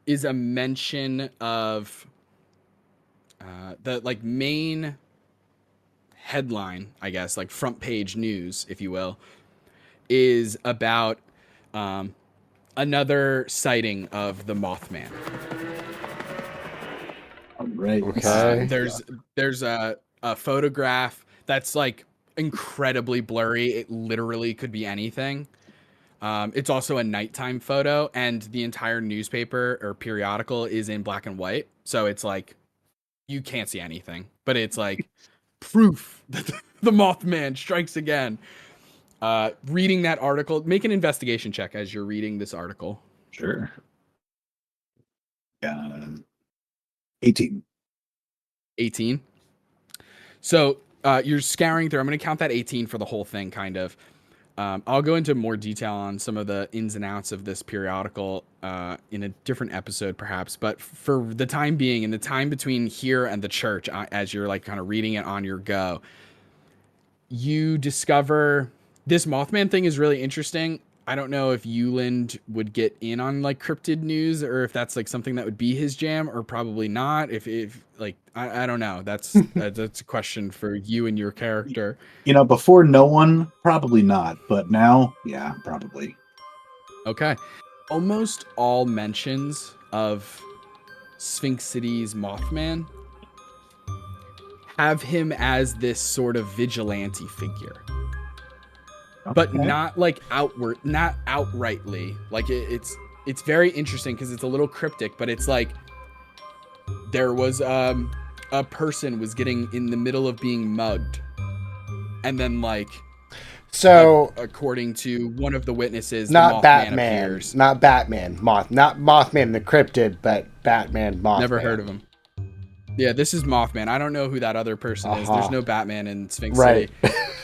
is a mention of the like main headline, I guess, like front page news, if you will, is about another sighting of the Mothman. All right. Okay. There's a photograph that's like incredibly blurry. It literally could be anything. It's also a nighttime photo, and the entire newspaper or periodical is in black and white. So it's like you can't see anything, but it's like proof that the Mothman strikes again. Reading that article, make an investigation check as you're reading this article. Sure. 18. 18. So you're scouring through. I'm going to count that 18 for the whole thing, kind of. I'll go into more detail on some of the ins and outs of this periodical in a different episode, perhaps. But for the time being, in the time between here and the church, as you're like kind of reading it on your go, you discover this Mothman thing is really interesting. I don't know if Uland would get in on like cryptid news, or if that's like something that would be his jam, or probably not. If like I don't know. That's a question for you and your character. Before no one, probably not, but now, yeah, probably. Okay. Almost all mentions of Sphinx City's Mothman have him as this sort of vigilante figure. But not like not outrightly. Like it's very interesting because it's a little cryptic, but it's like there was a person was getting in the middle of being mugged, and then according to one of the witnesses, not the Mothman Batman, appears. not Batman, not Mothman the cryptid, but Batman Mothman. Never heard of him. Yeah, this is Mothman. I don't know who that other person is. There's no Batman in Sphinx City.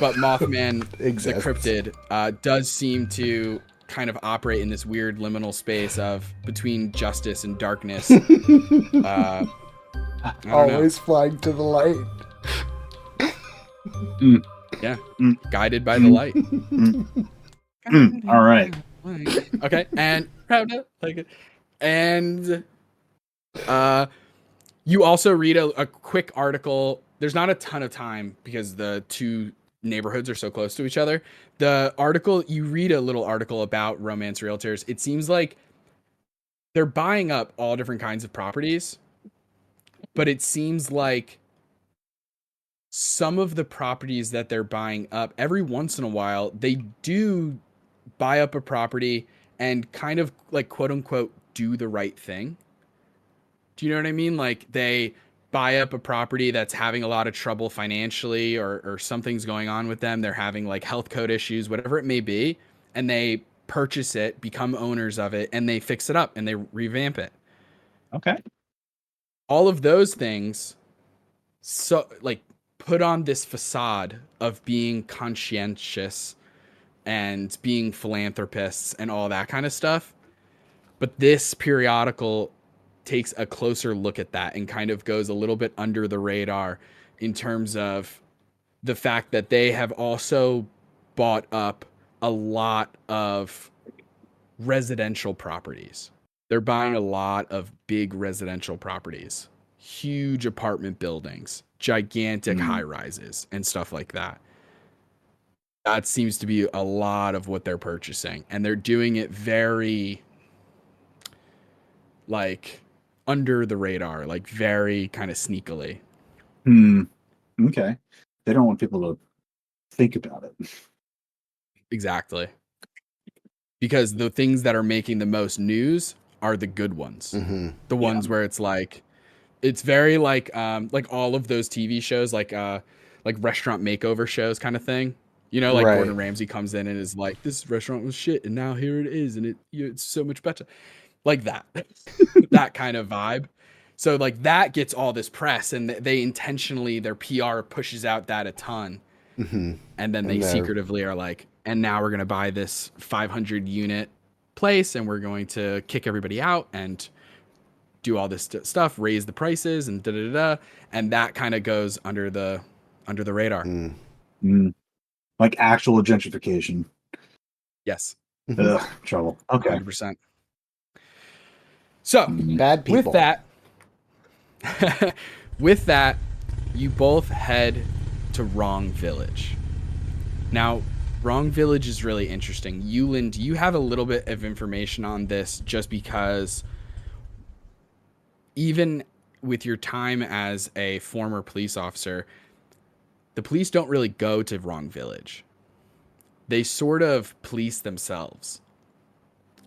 But Mothman, the cryptid, does seem to kind of operate in this weird liminal space of between justice and darkness. Always flying to the light. Yeah, guided by the light. All right. Okay, and you also read a quick article. There's not a ton of time because the two neighborhoods are so close to each other. The article, you read a little article about romance realtors. It seems like they're buying up all different kinds of properties, but it seems like some of the properties that they're buying up, every once in a while, they do buy up a property and kind of like quote unquote do the right thing. Do you know what I mean? Like they buy up a property that's having a lot of trouble financially, or something's going on with them. They're having like health code issues, whatever it may be. And they purchase it, become owners of it, and they fix it up and they revamp it. Okay. All of those things, so like put on this facade of being conscientious and being philanthropists and all that kind of stuff. But this periodical takes a closer look at that and kind of goes a little bit under the radar in terms of the fact that they have also bought up a lot of residential properties. They're buying a lot of big residential properties, huge apartment buildings, gigantic high rises and stuff like that. That seems to be a lot of what they're purchasing, and they're doing it very like under the radar, like very kind of sneakily. Okay. They don't want people to think about it. Exactly. Because the things that are making the most news are the good ones. The ones where it's like, it's very like all of those TV shows, like restaurant makeover shows kind of thing. Like Gordon Ramsay comes in and is like, this restaurant was shit, and now here it is, and it's so much better. Like that, that kind of vibe. So like that gets all this press, and they intentionally, their PR pushes out that a ton. And then they secretively are like, and now we're going to buy this 500 unit place, and we're going to kick everybody out and do all this stuff, raise the prices and and that kind of goes under the radar. Like actual gentrification. Yes. Trouble. Okay. 100%. So bad people. With that, you both head to Wrong Village. Now, Wrong Village is really interesting. Uland, you have a little bit of information on this just because even with your time as a former police officer, the police don't really go to Wrong Village. They sort of police themselves.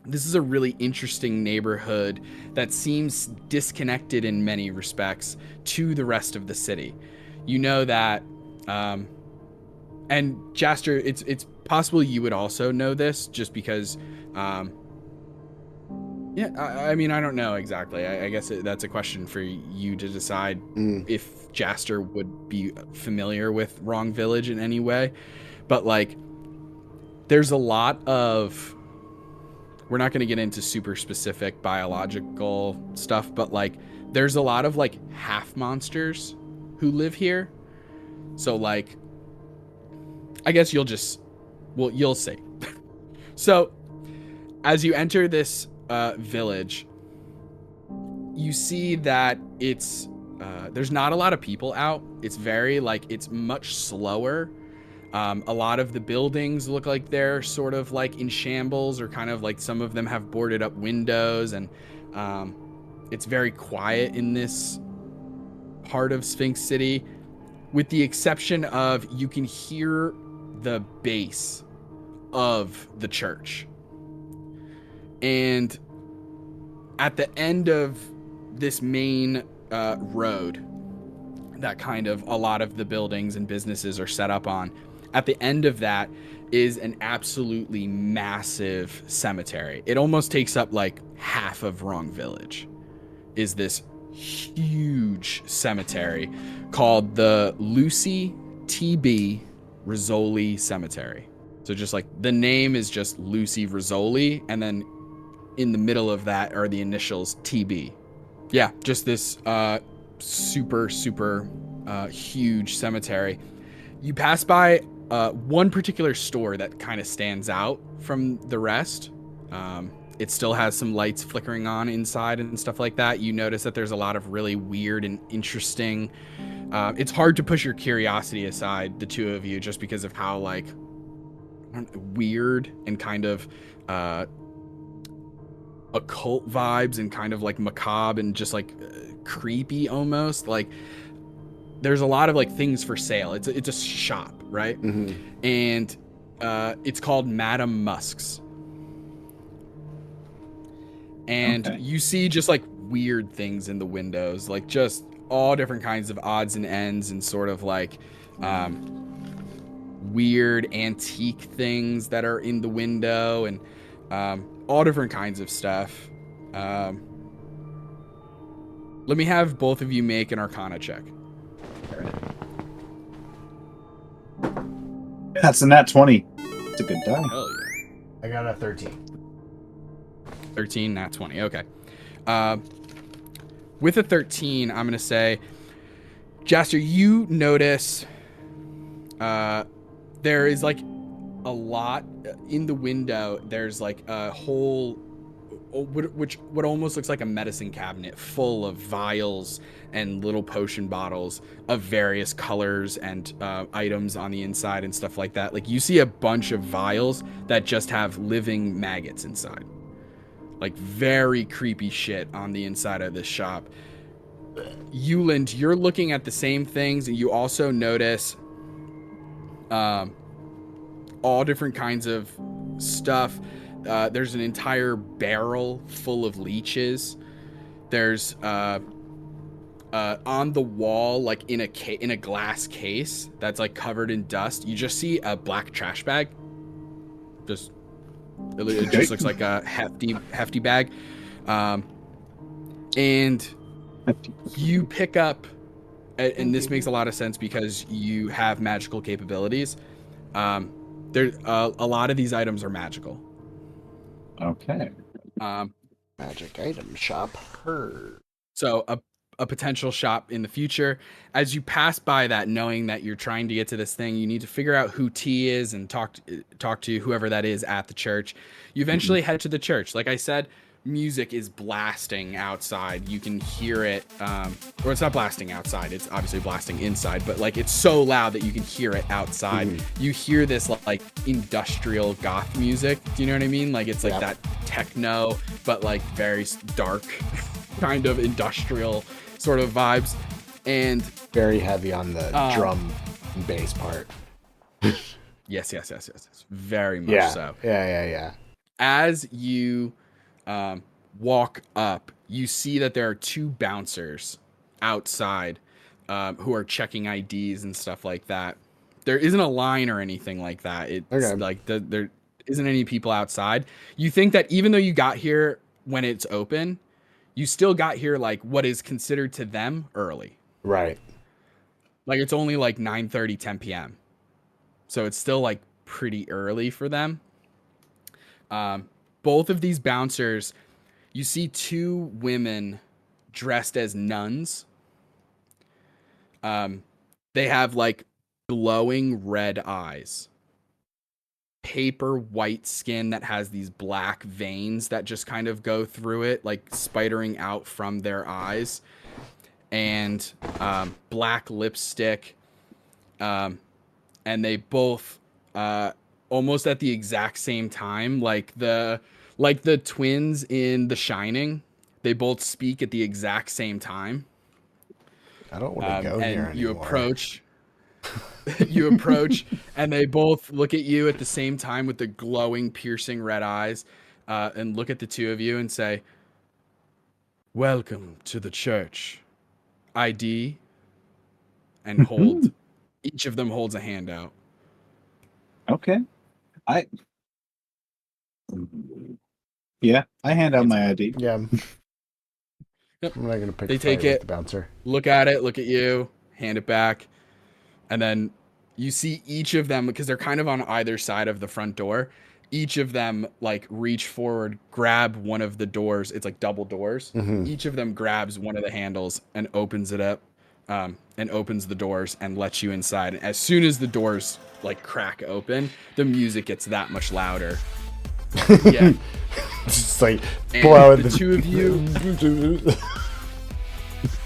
This is a really interesting neighborhood that seems disconnected in many respects to the rest of the city. You know that, and Jastor, it's possible you would also know this just because, I mean, I don't know exactly. I guess that's a question for you to decide if Jastor would be familiar with Wrong Village in any way. But like, there's a lot of, we're not going to get into super specific biological stuff, but like there's a lot of like half monsters who live here. So like, I guess you'll see. So as you enter this village, you see that it's there's not a lot of people out. It's very like, it's much slower. A lot of the buildings look like they're sort of like in shambles, or kind of like some of them have boarded up windows, and it's very quiet in this part of Sphinx City, with the exception of you can hear the bass of the church. And at the end of this main road that kind of a lot of the buildings and businesses are set up on, at the end of that is an absolutely massive cemetery. It almost takes up like half of Wrong Village, is this huge cemetery called the Lucy T.B. Rizzoli Cemetery. So just like the name is just Lucy Rizzoli, and then in the middle of that are the initials TB. Yeah, just this super huge cemetery. You pass by one particular store that kind of stands out from the rest. It still has some lights flickering on inside and stuff like that. You notice that there's a lot of really weird and interesting. It's hard to push your curiosity aside, the two of you, just because of how like weird and kind of occult vibes and kind of like macabre and just like creepy almost. Like there's a lot of like things for sale. It's a shop, right? Mm-hmm. And it's called Madame Musk's. And you see just like weird things in the windows, like just all different kinds of odds and ends, and sort of like weird antique things that are in the window, and all different kinds of stuff. Let me have both of you make an Arcana check. That's a nat 20. It's a good die. Hell yeah. I got a 13. 13, nat 20. Okay. With a 13, I'm going to say, Jastor, you notice there is like a lot in the window. There's like a whole, what almost looks like a medicine cabinet full of vials and little potion bottles of various colors and items on the inside and stuff like that. Like you see a bunch of vials that just have living maggots inside. Like very creepy shit on the inside of this shop. Uland, you're looking at the same things, and you also notice all different kinds of stuff. There's an entire barrel full of leeches. There's on the wall, like in a glass case that's like covered in dust, you just see a black trash bag. It just looks like a hefty bag. And you pick up, and this makes a lot of sense because you have magical capabilities. There, a lot of these items are magical. Okay. Magic item shop. So a potential shop in the future. As you pass by that, knowing that you're trying to get to this thing, you need to figure out who T is and talk to whoever that is at the church. You eventually head to the church. Like I said, music is blasting outside. You can hear it, or it's not blasting outside. It's obviously blasting inside, but like it's so loud that you can hear it outside. You hear this like industrial goth music. Do you know what I mean? Like it's like that techno, but like very dark kind of industrial sort of vibes, and very heavy on the drum and bass part. Yes. Very much so. Yeah. As you walk up, you see that there are two bouncers outside who are checking IDs and stuff like that. There isn't a line or anything like that. It's like there isn't any people outside. You think that even though you got here when it's open, you still got here like what is considered to them early. Right. Like it's only like 9:30, 10 p.m. So it's still like pretty early for them. Both of these bouncers, you see two women dressed as nuns. They have like glowing red eyes, paper white skin that has these black veins that just kind of go through it, like spidering out from their eyes, and black lipstick. And they both almost at the exact same time, like the twins in The Shining, they both speak at the exact same time. I don't want to go here anymore. You approach, and they both look at you at the same time with the glowing, piercing red eyes, and look at the two of you and say, "Welcome to the church. ID," and hold. Each of them holds a hand out. Okay. I hand out my ID. Yeah. Yep. I'm not going to pick They a take fight with it, the bouncer. look at it, look at you, hand it back, and then you see each of them, because they're kind of on either side of the front door, each of them like reach forward, grab one of the doors. It's like double doors. Mm-hmm. Each of them grabs one of the handles and opens it up, and opens the doors and lets you inside. And as soon as the doors like crack open, the music gets that much louder. Yeah. Just like And blowing the two of you,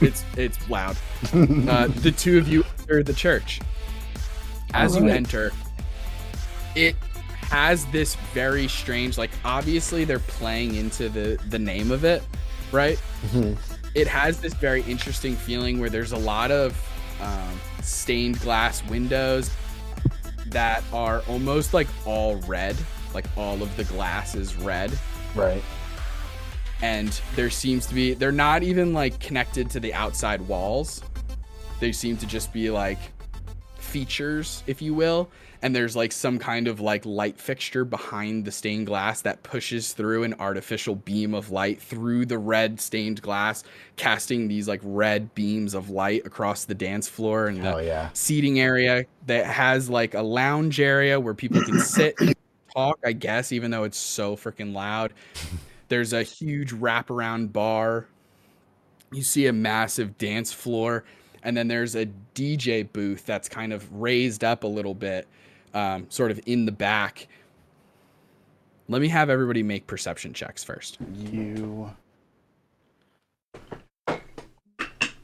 it's loud. The two of you enter the church. As you enter, it has this very strange, like, obviously they're playing into the name of it, right? Mm-hmm. It has this very interesting feeling where there's a lot of stained glass windows that are almost like all red, like all of the glass is red. Right. And there seems to be, they're not even like connected to the outside walls. They seem to just be like features, if you will. And there's like some kind of like light fixture behind the stained glass that pushes through an artificial beam of light through the red stained glass, casting these like red beams of light across the dance floor and the seating area that has like a lounge area where people can sit and talk, I guess, even though it's so freaking loud. There's a huge wraparound bar. You see a massive dance floor. And then there's a DJ booth that's kind of raised up a little bit, sort of in the back. Let me have everybody make perception checks first.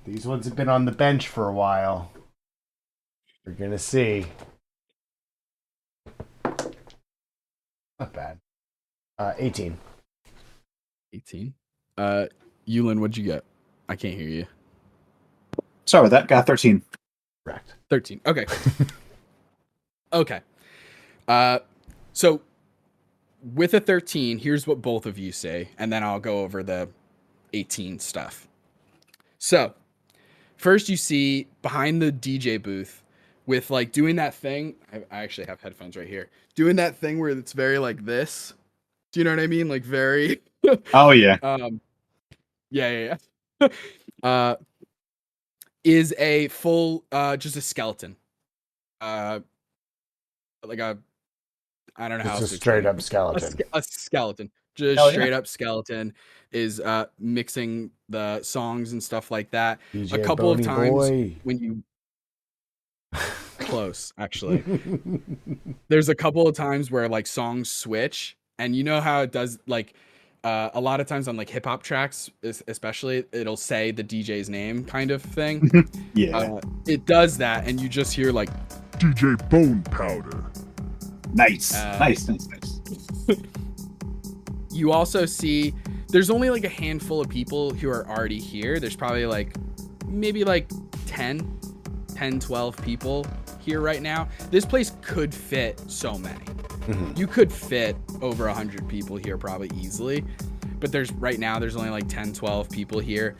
These ones have been on the bench for a while. We're going to see. Not bad. 18. 18. Uland, what'd you get? I can't hear you. Sorry about that. Got 13. Correct. 13. Okay. Okay. So with a 13, here's what both of you say, and then I'll go over the 18 stuff. So first you see behind the DJ booth with like doing that thing. I actually have headphones right here. Doing that thing where it's very like this. Do you know what I mean? Like very. Oh yeah. Yeah. Is a full, just a skeleton. Like a, I don't know how. It's a straight up skeleton. A skeleton. Just straight up skeleton is mixing the songs and stuff like that. DJ a couple Boney of times boy. when you close, actually. There's a couple of times where like songs switch, and you know how it does, like a lot of times on like hip hop tracks, especially, it'll say the DJ's name kind of thing. Yeah. It does that, and you just hear like DJ Bone Powder. Nice. Nice. You also see there's only like a handful of people who are already here. There's probably like maybe like 10, 12 people here right now. This place could fit so many. Mm-hmm. You could fit over 100 people here probably easily, but there's only like 10, 12 people here.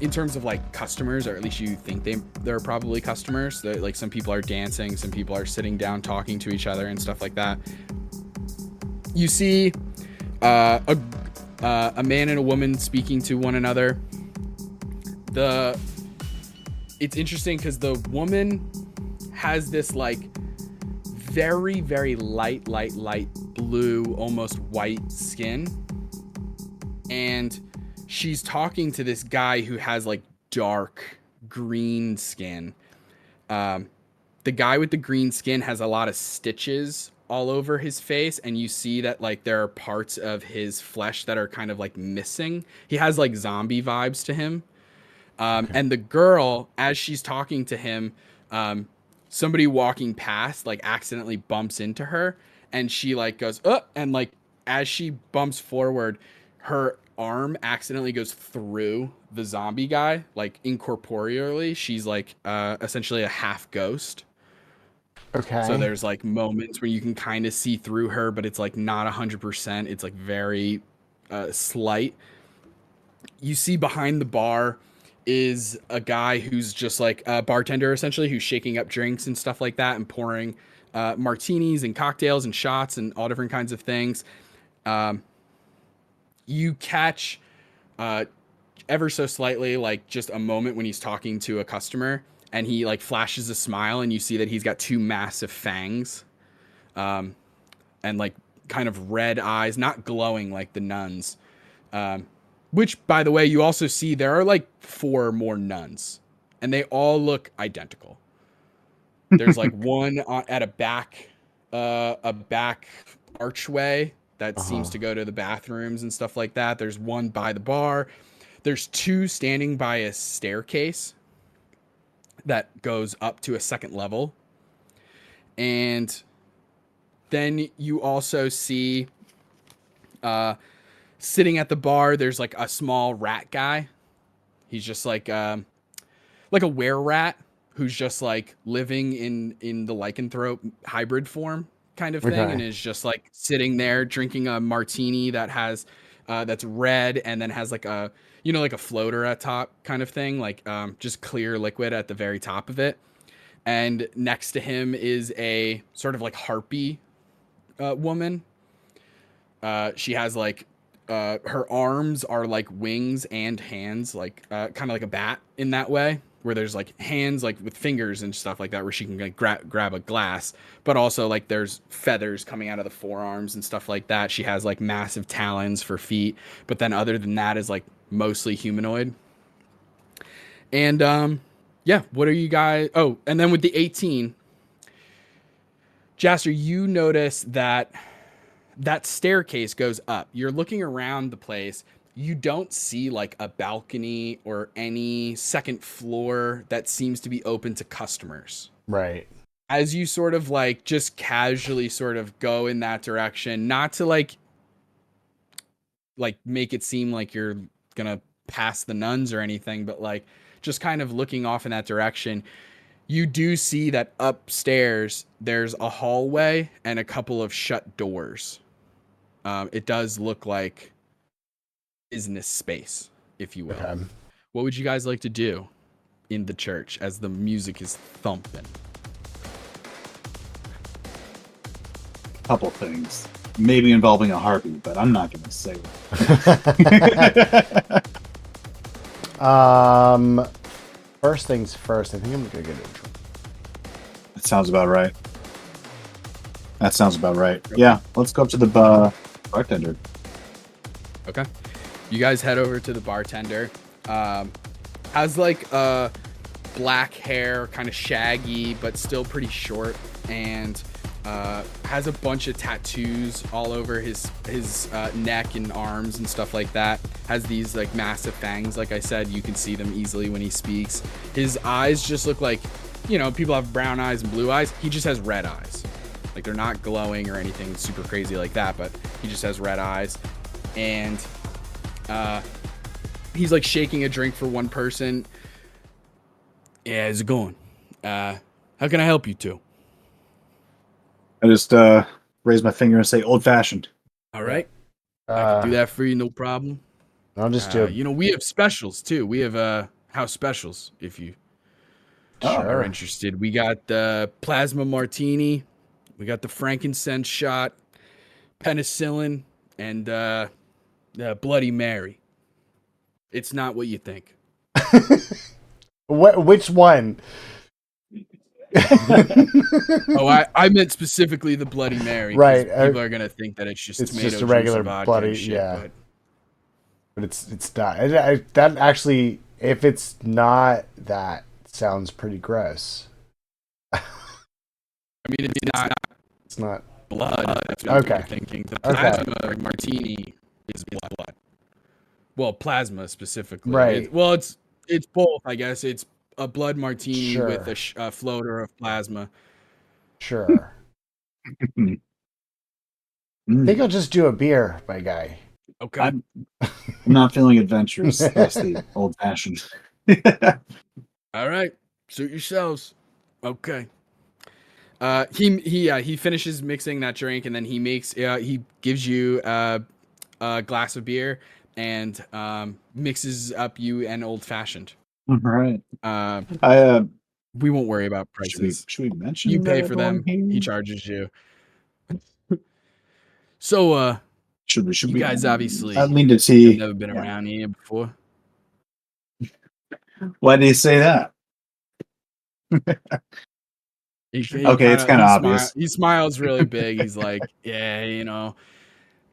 In terms of like customers, or at least you think they're probably customers. Like some people are dancing, some people are sitting down talking to each other and stuff like that. You see a man and a woman speaking to one another. It's interesting because the woman has this like very, very light blue, almost white skin. And she's talking to this guy who has like dark green skin. The guy with the green skin has a lot of stitches all over his face, and you see that like there are parts of his flesh that are kind of like missing. He has like zombie vibes to him. And the girl, as she's talking to him, somebody walking past like accidentally bumps into her, and she like goes and like as she bumps forward, her arm accidentally goes through the zombie guy, like incorporeally. She's like essentially a half ghost. Okay. So there's like moments where you can kind of see through her, but it's like not 100%. It's like very slight. You see behind the bar is a guy who's just like a bartender, essentially, who's shaking up drinks and stuff like that and pouring martinis and cocktails and shots and all different kinds of things. You catch ever so slightly, like just a moment when he's talking to a customer, and he like flashes a smile, and you see that he's got two massive fangs, and like kind of red eyes, not glowing like the nuns. Which, by the way, you also see there are like 4 more nuns, and they all look identical. There's like one at a back archway that seems to go to the bathrooms and stuff like that. There's one by the bar. There's 2 standing by a staircase that goes up to a second level. And then you also see sitting at the bar, there's like a small rat guy. He's just like a were-rat who's just like living in the lycanthrope hybrid form kind of thing, and is just like sitting there drinking a martini that has that's red and then has like a like a floater at top kind of thing, like just clear liquid at the very top of it. And next to him is a sort of like harpy woman. She has like her arms are like wings and hands, like kind of like a bat in that way, where there's like hands like with fingers and stuff like that, where she can like grab a glass, but also like there's feathers coming out of the forearms and stuff like that. She has like massive talons for feet, but then other than that is like mostly humanoid. And yeah, what are you guys? Oh, and then with the 18, Jastor, you notice that staircase goes up. You're looking around the place. You don't see like a balcony or any second floor that seems to be open to customers. Right. As you sort of like just casually sort of go in that direction, not to like make it seem like you're gonna pass the nuns or anything, but like just kind of looking off in that direction, you do see that upstairs there's a hallway and a couple of shut doors. It does look like business space, if you will. Okay. What would you guys like to do in the church as the music is thumping? Couple things. Maybe involving a harpy, but I'm not going to say that. First things first, I think I'm going to get a drink. That sounds about right. Yeah, let's go up to the bartender. Okay. You guys head over to the bartender. Has like black hair, kind of shaggy, but still pretty short, and has a bunch of tattoos all over his neck and arms and stuff like that. Has these like massive fangs, like I said. You can see them easily when he speaks. His eyes just look like, people have brown eyes and blue eyes. He just has red eyes. Like they're not glowing or anything super crazy like that, but he just has red eyes. And he's like shaking a drink for one person. Yeah, how's it going? How can I help you two? I just raise my finger and say old fashioned. All right. I can do that for you, no problem. I'll just do we have specials too. We have house specials if you are interested. We got the plasma martini, we got the frankincense shot, penicillin, and Bloody Mary. It's not what you think. Which one? Oh, I meant specifically the Bloody Mary. 'Cause Right, people are gonna think that it's just it's tomato just a juice, regular vodka, bloody- and shit, yeah. But But it's not. That actually, if it's not, that sounds pretty gross. I mean, It's not. blood. That's what Okay. you're thinking. The Okay. plasma martini is blood. Well, plasma specifically. Right. It's both, I guess. It's a blood martini with Sure. a floater of plasma. Sure. I think I'll just do a beer, my guy. Okay. I'm not feeling adventurous. That's the old fashioned. All right. Suit yourselves. Okay. He finishes mixing that drink, and then he gives you a glass of beer and mixes up you an old fashioned. All right. Uh, we won't worry about prices. Should we mention You pay that for them. everyone He here? charges you. So, Should you we? guys obviously I lean to have T. never been around here before. Why do you say that? Okay, it's kinda obvious. He smiles really big. He's like, yeah,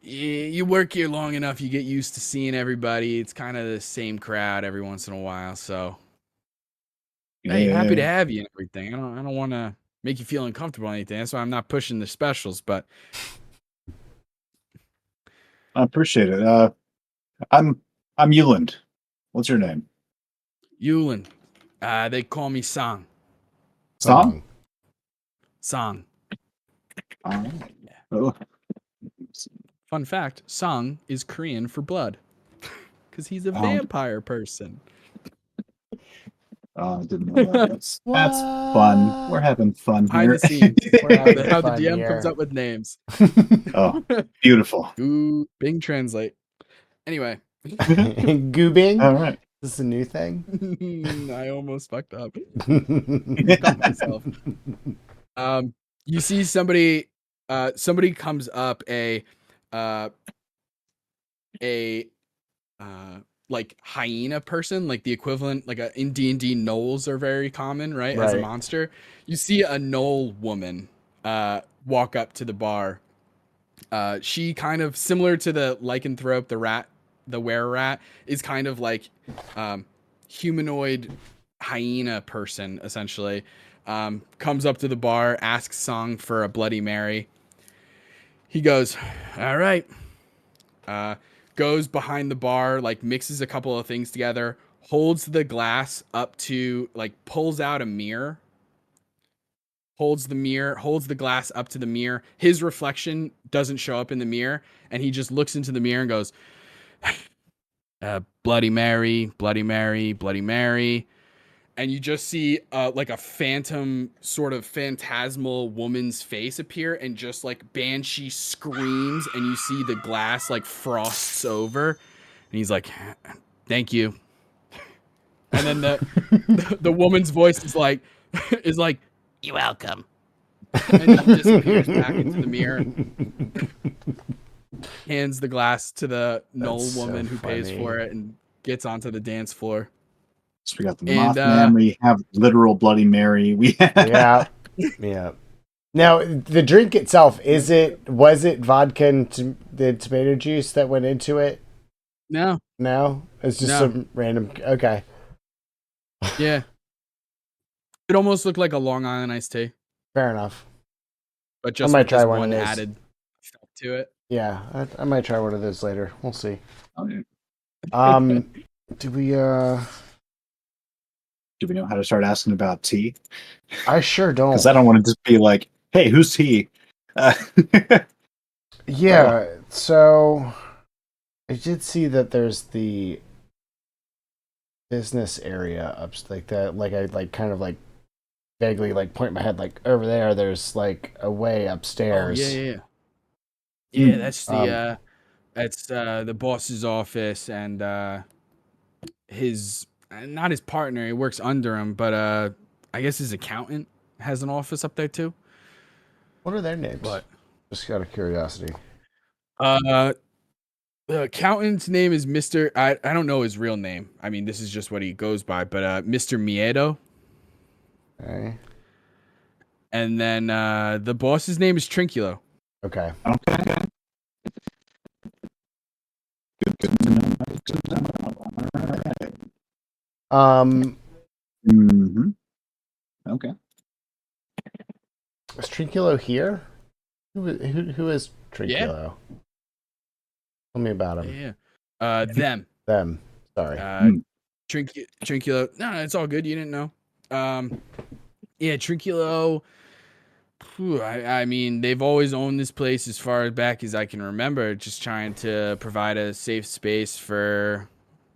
you work here long enough, you get used to seeing everybody. It's kind of the same crowd every once in a while. So, hey, happy to have you and everything. I don't want to make you feel uncomfortable or anything. That's why I'm not pushing the specials. But I appreciate it. I'm Uland. What's your name? Uland, they call me Sang. Song? Sang. Oh. Fun fact: Sang is Korean for blood, because he's a Oh. vampire person. Oh, I didn't know that. That's fun. We're having fun Behind here. the scenes, how the fun DM here. comes up with names. Oh, beautiful. Ooh, Bing translate. Anyway, Goobing? All right. Is this a new thing? I almost fucked up. Got myself. You see somebody comes up like hyena person, like the equivalent, like in D&D gnolls are very common, right? As a Right. monster. You see a gnoll woman walk up to the bar. She kind of similar to the lycanthrope, the were-rat, is kind of like humanoid hyena person, essentially. Comes up to the bar, asks Song for a Bloody Mary. He goes, all right. Goes behind the bar, like mixes a couple of things together, holds the glass up to, like pulls out a mirror, holds the glass up to the mirror. His reflection doesn't show up in the mirror, and he just looks into the mirror and goes, Bloody Mary, Bloody Mary, Bloody Mary. And you just see like a phantom, sort of phantasmal woman's face appear, and just like banshee screams, and you see the glass like frosts over, and he's like, thank you. And then the woman's voice is like you're welcome. And he disappears back into the mirror, hands the glass to the gnoll woman who pays for it, and gets onto the dance floor. So we got the Mothman. We have literal Bloody Mary. We have... yeah. Now the drink itself, was it vodka and the tomato juice that went into it? No, it's just some random. Okay. Yeah. It almost looked like a Long Island iced tea. Fair enough. But just I might with try this one one of those. added stuff to it. Yeah, I might try one of those later. We'll see. Okay. Do we Do we know how to start asking about tea? I sure don't. Because I don't want to just be like, hey, who's tea? Yeah, so I did see that there's the business area up like that. Like I like kind of like vaguely like point my head like over there. There's like a way upstairs. Oh, yeah. That's the boss's office, and his not his partner. He works under him, but I guess his accountant has an office up there too. What are their names? What? Just out of curiosity. The accountant's name is Mr. I don't know his real name. I mean, this is just what he goes by, but Mr. Miedo. Okay. And then the boss's name is Trinculo. Okay. Okay. Mm-hmm. Okay. Is Trinculo here? Who is Trinculo? Tell me about him. Yeah. Them. Them. Sorry. Trinculo. No, it's all good. You didn't know. Yeah, Trinculo. I mean, they've always owned this place as far back as I can remember, just trying to provide a safe space for,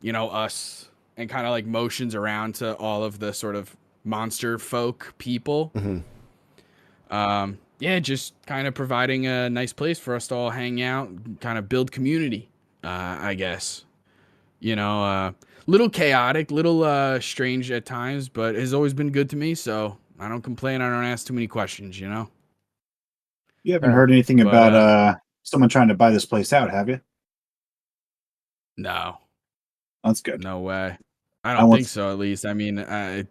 us, and kind of like motions around to all of the sort of monster folk people. Mm-hmm. Yeah, just kind of providing a nice place for us to all hang out, kind of build community, I guess. Little chaotic, little strange at times, but has always been good to me, so I don't complain. I don't ask too many questions, You haven't heard anything about someone trying to buy this place out, have you? No. That's good. No way. I don't think so, at least. I mean,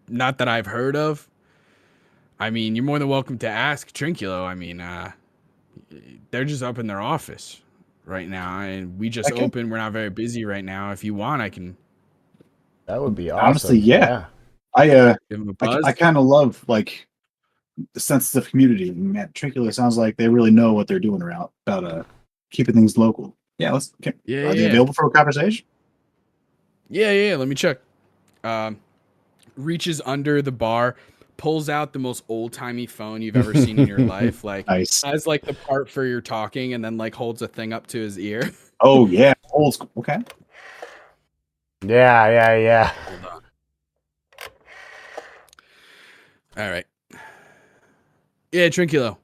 not that I've heard of. I mean, you're more than welcome to ask Trinculo. I mean, they're just up in their office right now, and we just opened. We're not very busy right now. If you want, I can. That would be awesome. Honestly, yeah. Give him a buzz. I kind of love like the sense of community. Man, Trinculo sounds like they really know what they're doing about keeping things local. Yeah, are they available for a conversation? Yeah. Let me check. Reaches under the bar, pulls out the most old-timey phone you've ever seen in your life. Like, nice. Has like the part for your talking, and then like holds a thing up to his ear. Oh yeah, old school. Okay. Yeah. Hold on. All right. Yeah, Trinculo.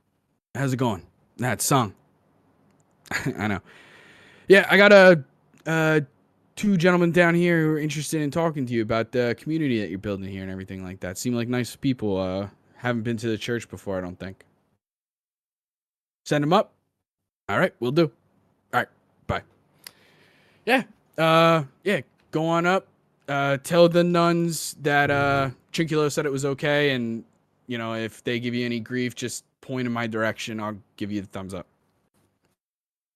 How's it going? That's Sung. I know. Yeah, I got two gentlemen down here who are interested in talking to you about the community that you're building here and everything like that. Seem like nice people. Haven't been to the church before, I don't think. Send them up. All right, we'll do. All right, bye. Yeah. Go on up. Tell the nuns that Trinculo said it was okay, and if they give you any grief, just point in my direction. I'll give you the thumbs up.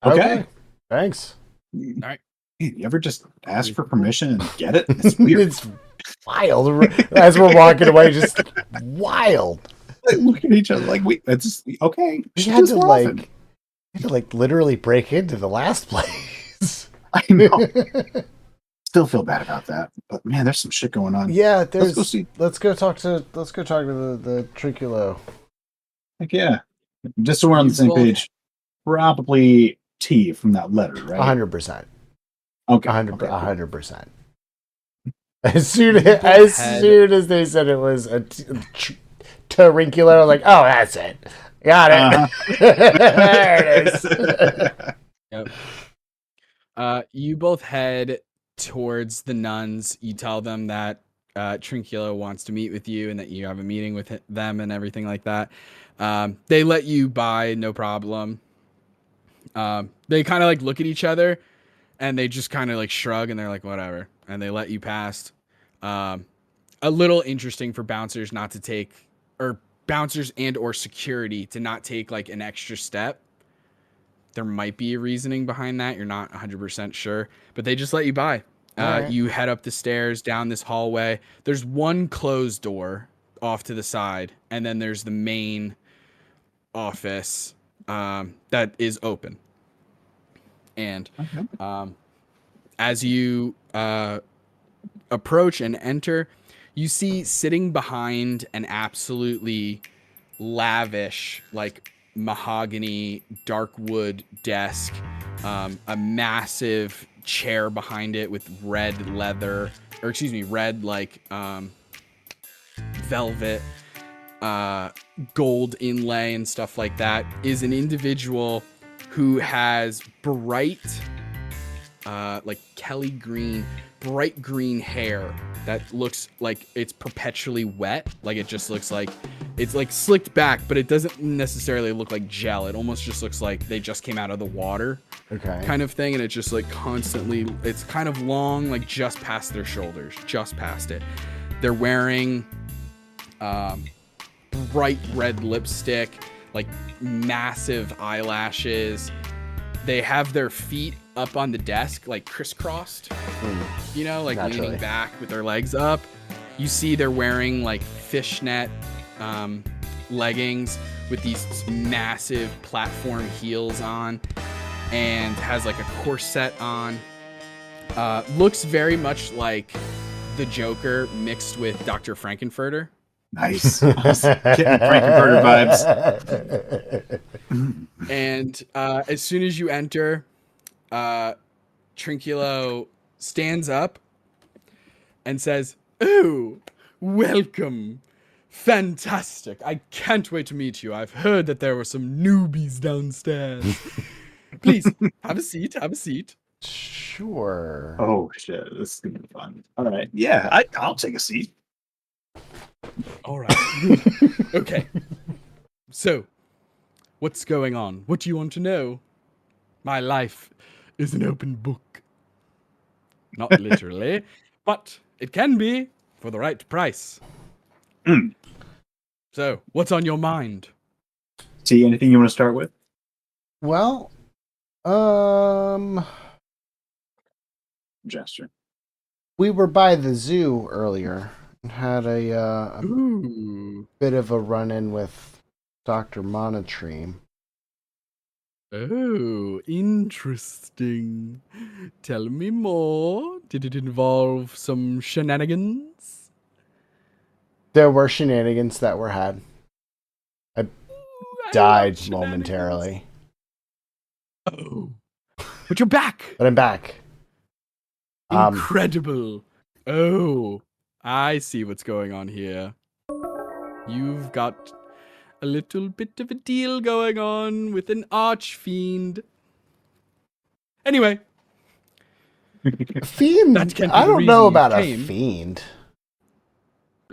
Okay. Thanks. All right. You ever just ask for permission and get it? It's weird. It's wild. As we're walking away, just wild. Like, look at each other like, it's okay. We had to literally break into the last place. I know. Still feel bad about that, but man, there's some shit going on. Yeah, Let's go talk to the Trinculo. Like, yeah, just so we're on the same page. Probably T from that letter, right? 100%. Okay, 100%. As soon as they said it was a Trinculo, I was like, oh, that's it. Got it. There it is. Yep. You both head towards the nuns. You tell them that Trinculo wants to meet with you and that you have a meeting with them and everything like that. They let you by, no problem. They kind of like look at each other and they just kind of like shrug and they're like, whatever. And they let you past. A little interesting for bouncers not to take, or bouncers and or security to not take like an extra step. There might be a reasoning behind that. You're not 100% sure, but they just let you by. Right. You head up the stairs down this hallway. There's one closed door off to the side, and then there's the main office that is open. And as you approach and enter, you see sitting behind an absolutely lavish, like mahogany, dark wood desk, a massive chair behind it with red velvet, gold inlay and stuff like that, is an individual who has bright, like Kelly green, bright green hair that looks like it's perpetually wet. Like it just looks like it's like slicked back, but it doesn't necessarily look like gel. It almost just looks like they just came out of the water, kind of thing. And it just like constantly, it's kind of long, like just past their shoulders, just past it. They're wearing bright red lipstick, like massive eyelashes. They have their feet up on the desk, like crisscrossed, you know, like Naturally. leaning back with their legs up. You see they're wearing like fishnet leggings with these massive platform heels on, and has like a corset on. Looks very much like the Joker mixed with Dr. Frankenfurter. Nice. Getting Frankenfurter vibes. And as soon as you enter, Trinculo stands up and says, "Oh, welcome. Fantastic. I can't wait to meet you. I've heard that there were some newbies downstairs. Please, have a seat. Have a seat." Sure. Oh shit, this is gonna be fun. All right, yeah, I'll take a seat. All right. Okay. So, what's going on? What do you want to know? My life is an open book. Not literally, but it can be for the right price. Mm. So, what's on your mind? See, anything you want to start with? Well, Gesture. we were by the zoo earlier and had a Ooh. bit of a run-in with Dr. Monotream. Oh, interesting. Tell me more. Did it involve some shenanigans? There were shenanigans that were had. I I died love shenanigans. momentarily, Oh. But you're back. but I'm back. Incredible. Oh, I see what's going on here. You've got a little bit of a deal going on with an archfiend. Anyway, Fiend. That can't be I the don't know reason you about a came. fiend.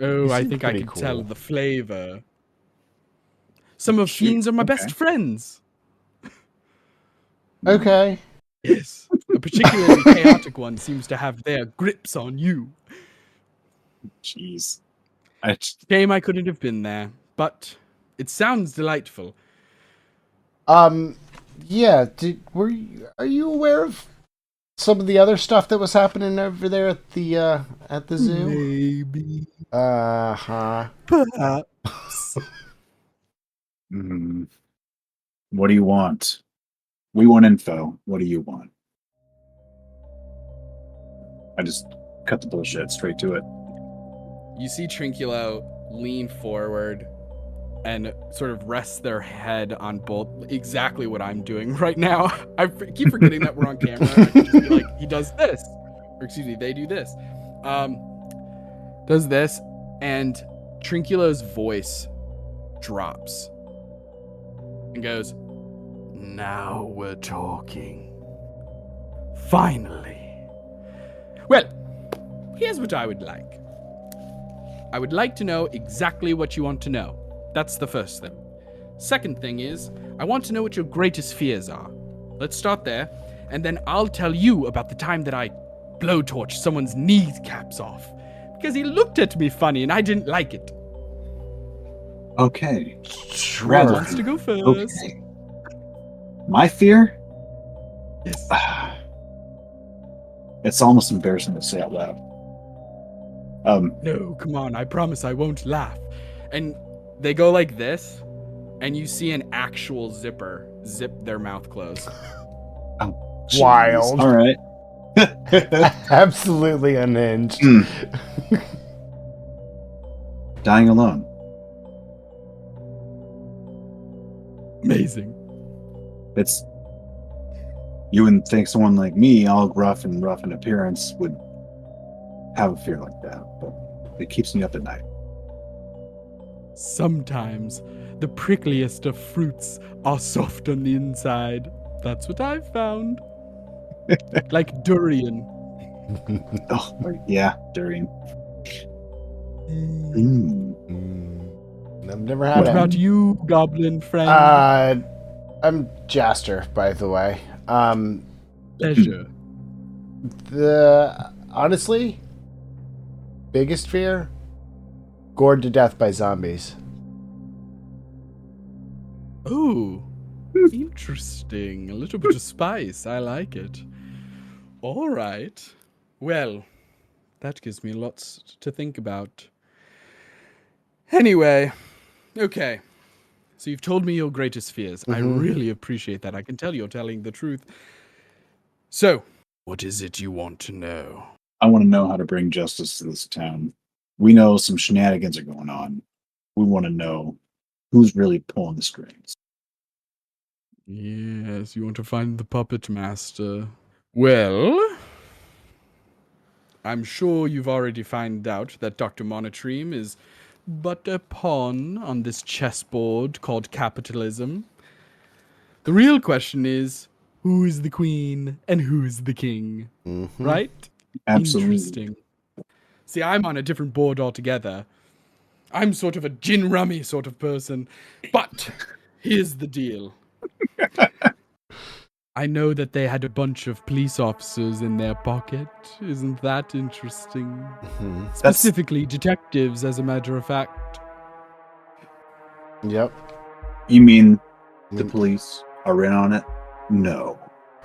oh, You I seem think I pretty can tell cool. the flavor. Some of Shoot, fiends are my okay. best friends. Okay. Yes, a particularly chaotic one seems to have their grips on you. Jeez. Shame I couldn't have been there, but it sounds delightful. Yeah. Are you aware of some of the other stuff that was happening over there at the zoo? Maybe. Uh-huh. Perhaps. What do you want? We want info. What do you want? I just cut the bullshit straight to it. You see Trinculo lean forward and sort of rest their head on both, exactly what I'm doing right now. I keep forgetting that we're on camera. I can just be like, he does this. Or excuse me, they do this. Does this, and Trinculo's voice drops and goes, "Now we're talking. Finally. Well, here's what I would like. I would like to know exactly what you want to know. That's the first thing. Second thing is, I want to know what your greatest fears are. Let's start there, and then I'll tell you about the time that I blowtorched someone's kneecaps off. Because he looked at me funny and I didn't like it. Okay. Who Rather wants to go first? Okay. My fear? Yes. It's almost embarrassing to say out loud. No, come on, I promise I won't laugh. And they go like this, and you see an actual zipper zip their mouth closed. Jeez. Wild. All right. Absolutely unhinged. Dying alone. Amazing. It's you wouldn't think someone like me, all rough in appearance, would have a fear like that, but it keeps me up at night. Sometimes the prickliest of fruits are soft on the inside. That's what I've found. Like durian. Oh, yeah, durian. I've never had What it. about you, goblin friend? I'm Jastor, by the way. Pleasure. The honestly biggest fear, gored to death by zombies. Oh, interesting. A little bit of spice. I like it. All right. Well, that gives me lots to think about. Anyway, okay. So you've told me your greatest fears. I really appreciate that. I can tell you're telling the truth. So, what is it you want to know? I want to know how to bring justice to this town. We know some shenanigans are going on. We want to know who's really pulling the strings. Yes, you want to find the puppet master. Well, I'm sure you've already found out that Dr. Monotream is but a pawn on this chessboard called capitalism. The real question is, who is the queen and who is the king? Right? Absolutely. Interesting. See, I'm on a different board altogether. I'm sort of a gin rummy sort of person. But here's the deal. I know that they had a bunch of police officers in their pocket. Isn't that interesting? Specifically detectives, as a matter of fact. Yep. You mean the police are in on it? No.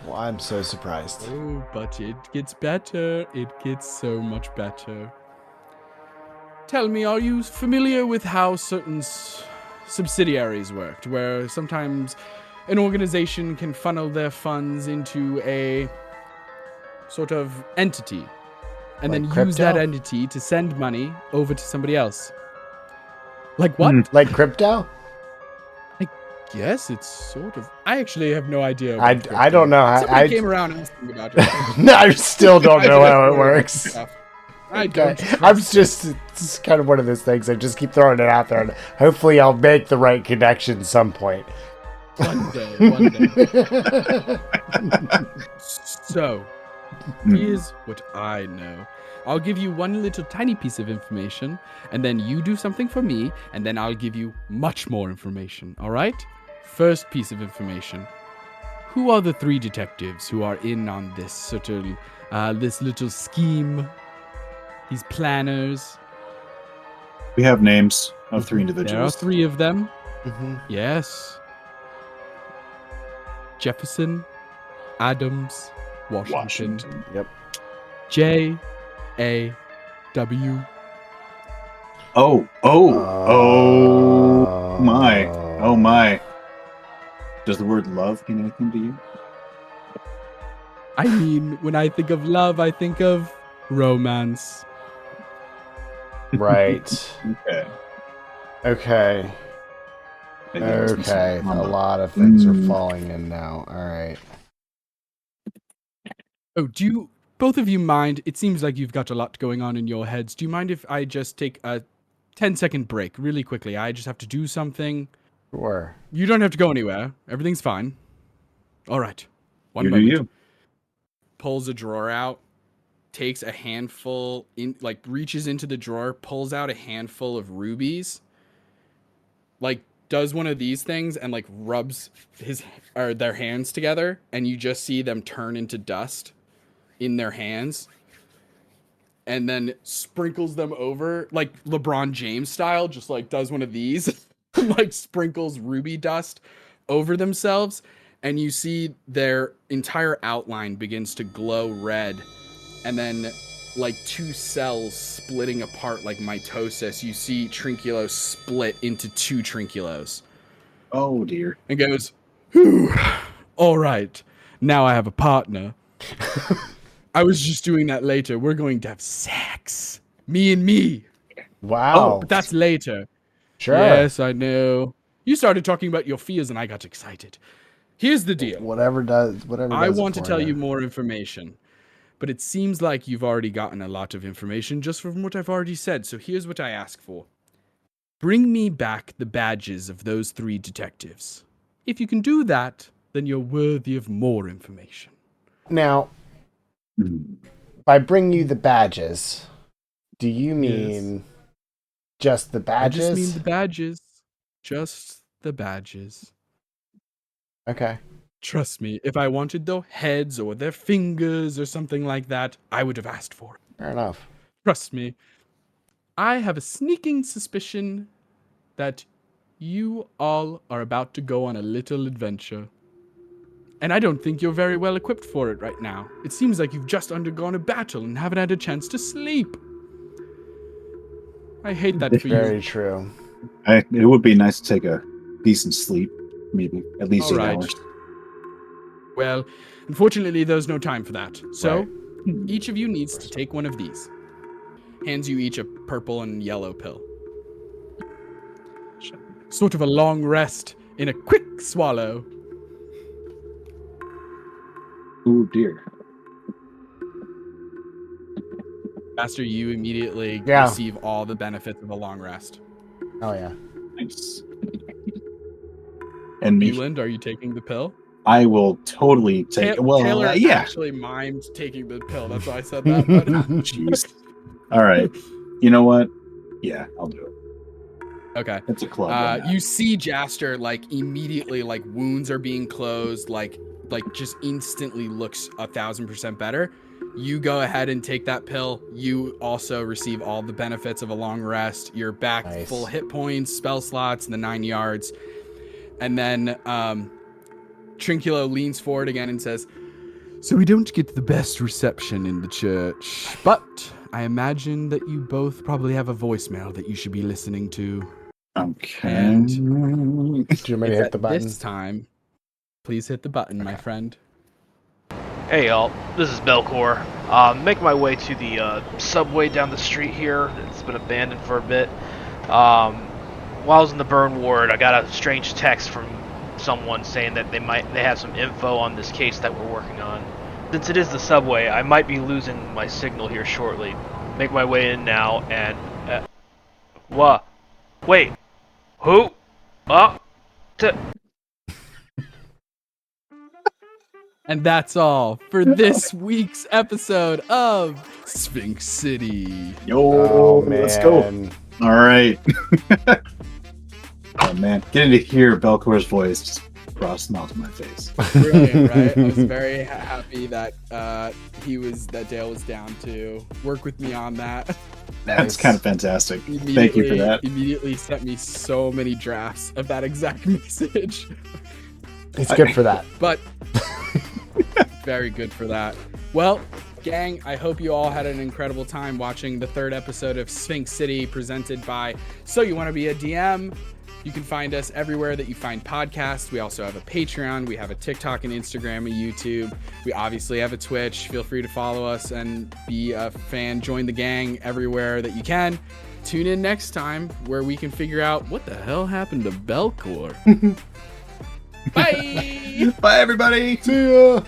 Well, I'm so surprised. Oh, but it gets better. It gets so much better. Tell me, are you familiar with how certain subsidiaries worked, where sometimes an organization can funnel their funds into a sort of entity, and Like then crypto? use that entity to send money over to somebody else? Like what? Like crypto? Yes, it's sort of. I actually have no idea. I don't know how. Somebody came around asking about it. No, I still don't know how it works. I don't. I'm just, it's kind of one of those things. I just keep throwing it out there, and hopefully I'll make the right connection some point. One day. So, here's what I know. I'll give you one little tiny piece of information, and then you do something for me, and then I'll give you much more information, all right? First piece of information. Who are the three detectives who are in on this sort of, this little scheme? These planners? We have names of three There are individuals. three of them. Yes. Jefferson, Adams, Washington. Yep. J-A-W. Oh my. Does the word love mean anything to you? I mean, when I think of love, I think of romance. Right. Okay. Okay. Maybe I was Okay. A missing lot of things are falling in now. All right. Oh, do you, both of you mind? It seems like you've got a lot going on in your heads. Do you mind if I just take a 10-second break really quickly? I just have to do something. Sure. You don't have to go anywhere. Everything's fine. All right. One You do moment. you. Pulls a drawer out, takes a handful, reaches into the drawer, pulls out a handful of rubies, does one of these things and rubs their hands together, and you just see them turn into dust in their hands, and then sprinkles them over like LeBron James style, just does one of these, sprinkles ruby dust over themselves, and you see their entire outline begins to glow red, and then two cells splitting apart like mitosis. You see Trinculo split into two Trinculos. Oh dear. And goes, whew, all right, now I have a partner. I was just doing that later. We're going to have sex. Me and me. Wow. But that's later. Sure. Yes, I know. You started talking about your fears and I got excited. Here's the deal. Whatever does I it want to for tell ya. you more information. But it seems like you've already gotten a lot of information just from what I've already said. So here's what I ask for. Bring me back the badges of those three detectives. If you can do that, then you're worthy of more information. Now, by bring you the badges, do you mean just the badges? I just mean the badges. Just the badges. Okay. Trust me, if I wanted their heads or their fingers or something like that, I would have asked for it. Fair enough. Trust me. I have a sneaking suspicion that You all are about to go on a little adventure. And I don't think you're very well equipped for it right now. It seems like you've just undergone a battle and haven't had a chance to sleep. I hate that for you. Very true. It would be nice to take a decent sleep, maybe at least All 8 right. hours. Well, unfortunately, there's no time for that. So, Right. each of you needs to take one of these. Hands you each a purple and yellow pill. Sort of a long rest in a quick swallow. Oh dear. Master, you immediately Yeah. receive all the benefits of a long rest. Oh yeah. Nice. And me, Uland, are you taking the pill? I will totally take. Taylor Yeah. actually mimed taking the pill. That's why I said that. But Jeez. All right. You know what? Yeah, I'll do it. okay. It's a club. why not? You see Jastor like immediately like wounds are being closed, like just instantly looks 1,000% better. You go ahead and take that pill. You also receive all the benefits of a long rest. You're back Nice. full hit points, spell slots, and the 9 yards. And then Trinculo leans forward again and says, "So we don't get the best reception in the church, but I imagine that you both probably have a voicemail that you should be listening to. Okay. And Do you want me to It's hit at the button? this time, please hit the button, my friend." Hey y'all, this is Belkor. Make my way to the subway down the street here. It's been abandoned for a bit. While I was in the burn ward, I got a strange text from someone saying that they have some info on this case that we're working on. Since it is the subway, I might be losing my signal here shortly. Make my way in now and what? Wait, who? And that's all for this week's episode of Sphinx City. Yo, Oh let's go. man. All right. Oh man, getting to hear Belkor's voice just brought a smile to my face. Brilliant, right? I was very happy that Dale was down to work with me on that. That's kind of fantastic. Thank you for that. Immediately sent me so many drafts of that exact message. It's good for that. But very good for that. Well, gang, I hope you all had an incredible time watching the 3rd episode of Sphinx City presented by Soyouwannabeadm. You can find us everywhere that you find podcasts. We also have a Patreon. We have a TikTok and Instagram, a YouTube. We obviously have a Twitch. Feel free to follow us and be a fan. Join the gang everywhere that you can. Tune in next time where we can figure out what the hell happened to Belkor. Bye! Bye, everybody. See ya.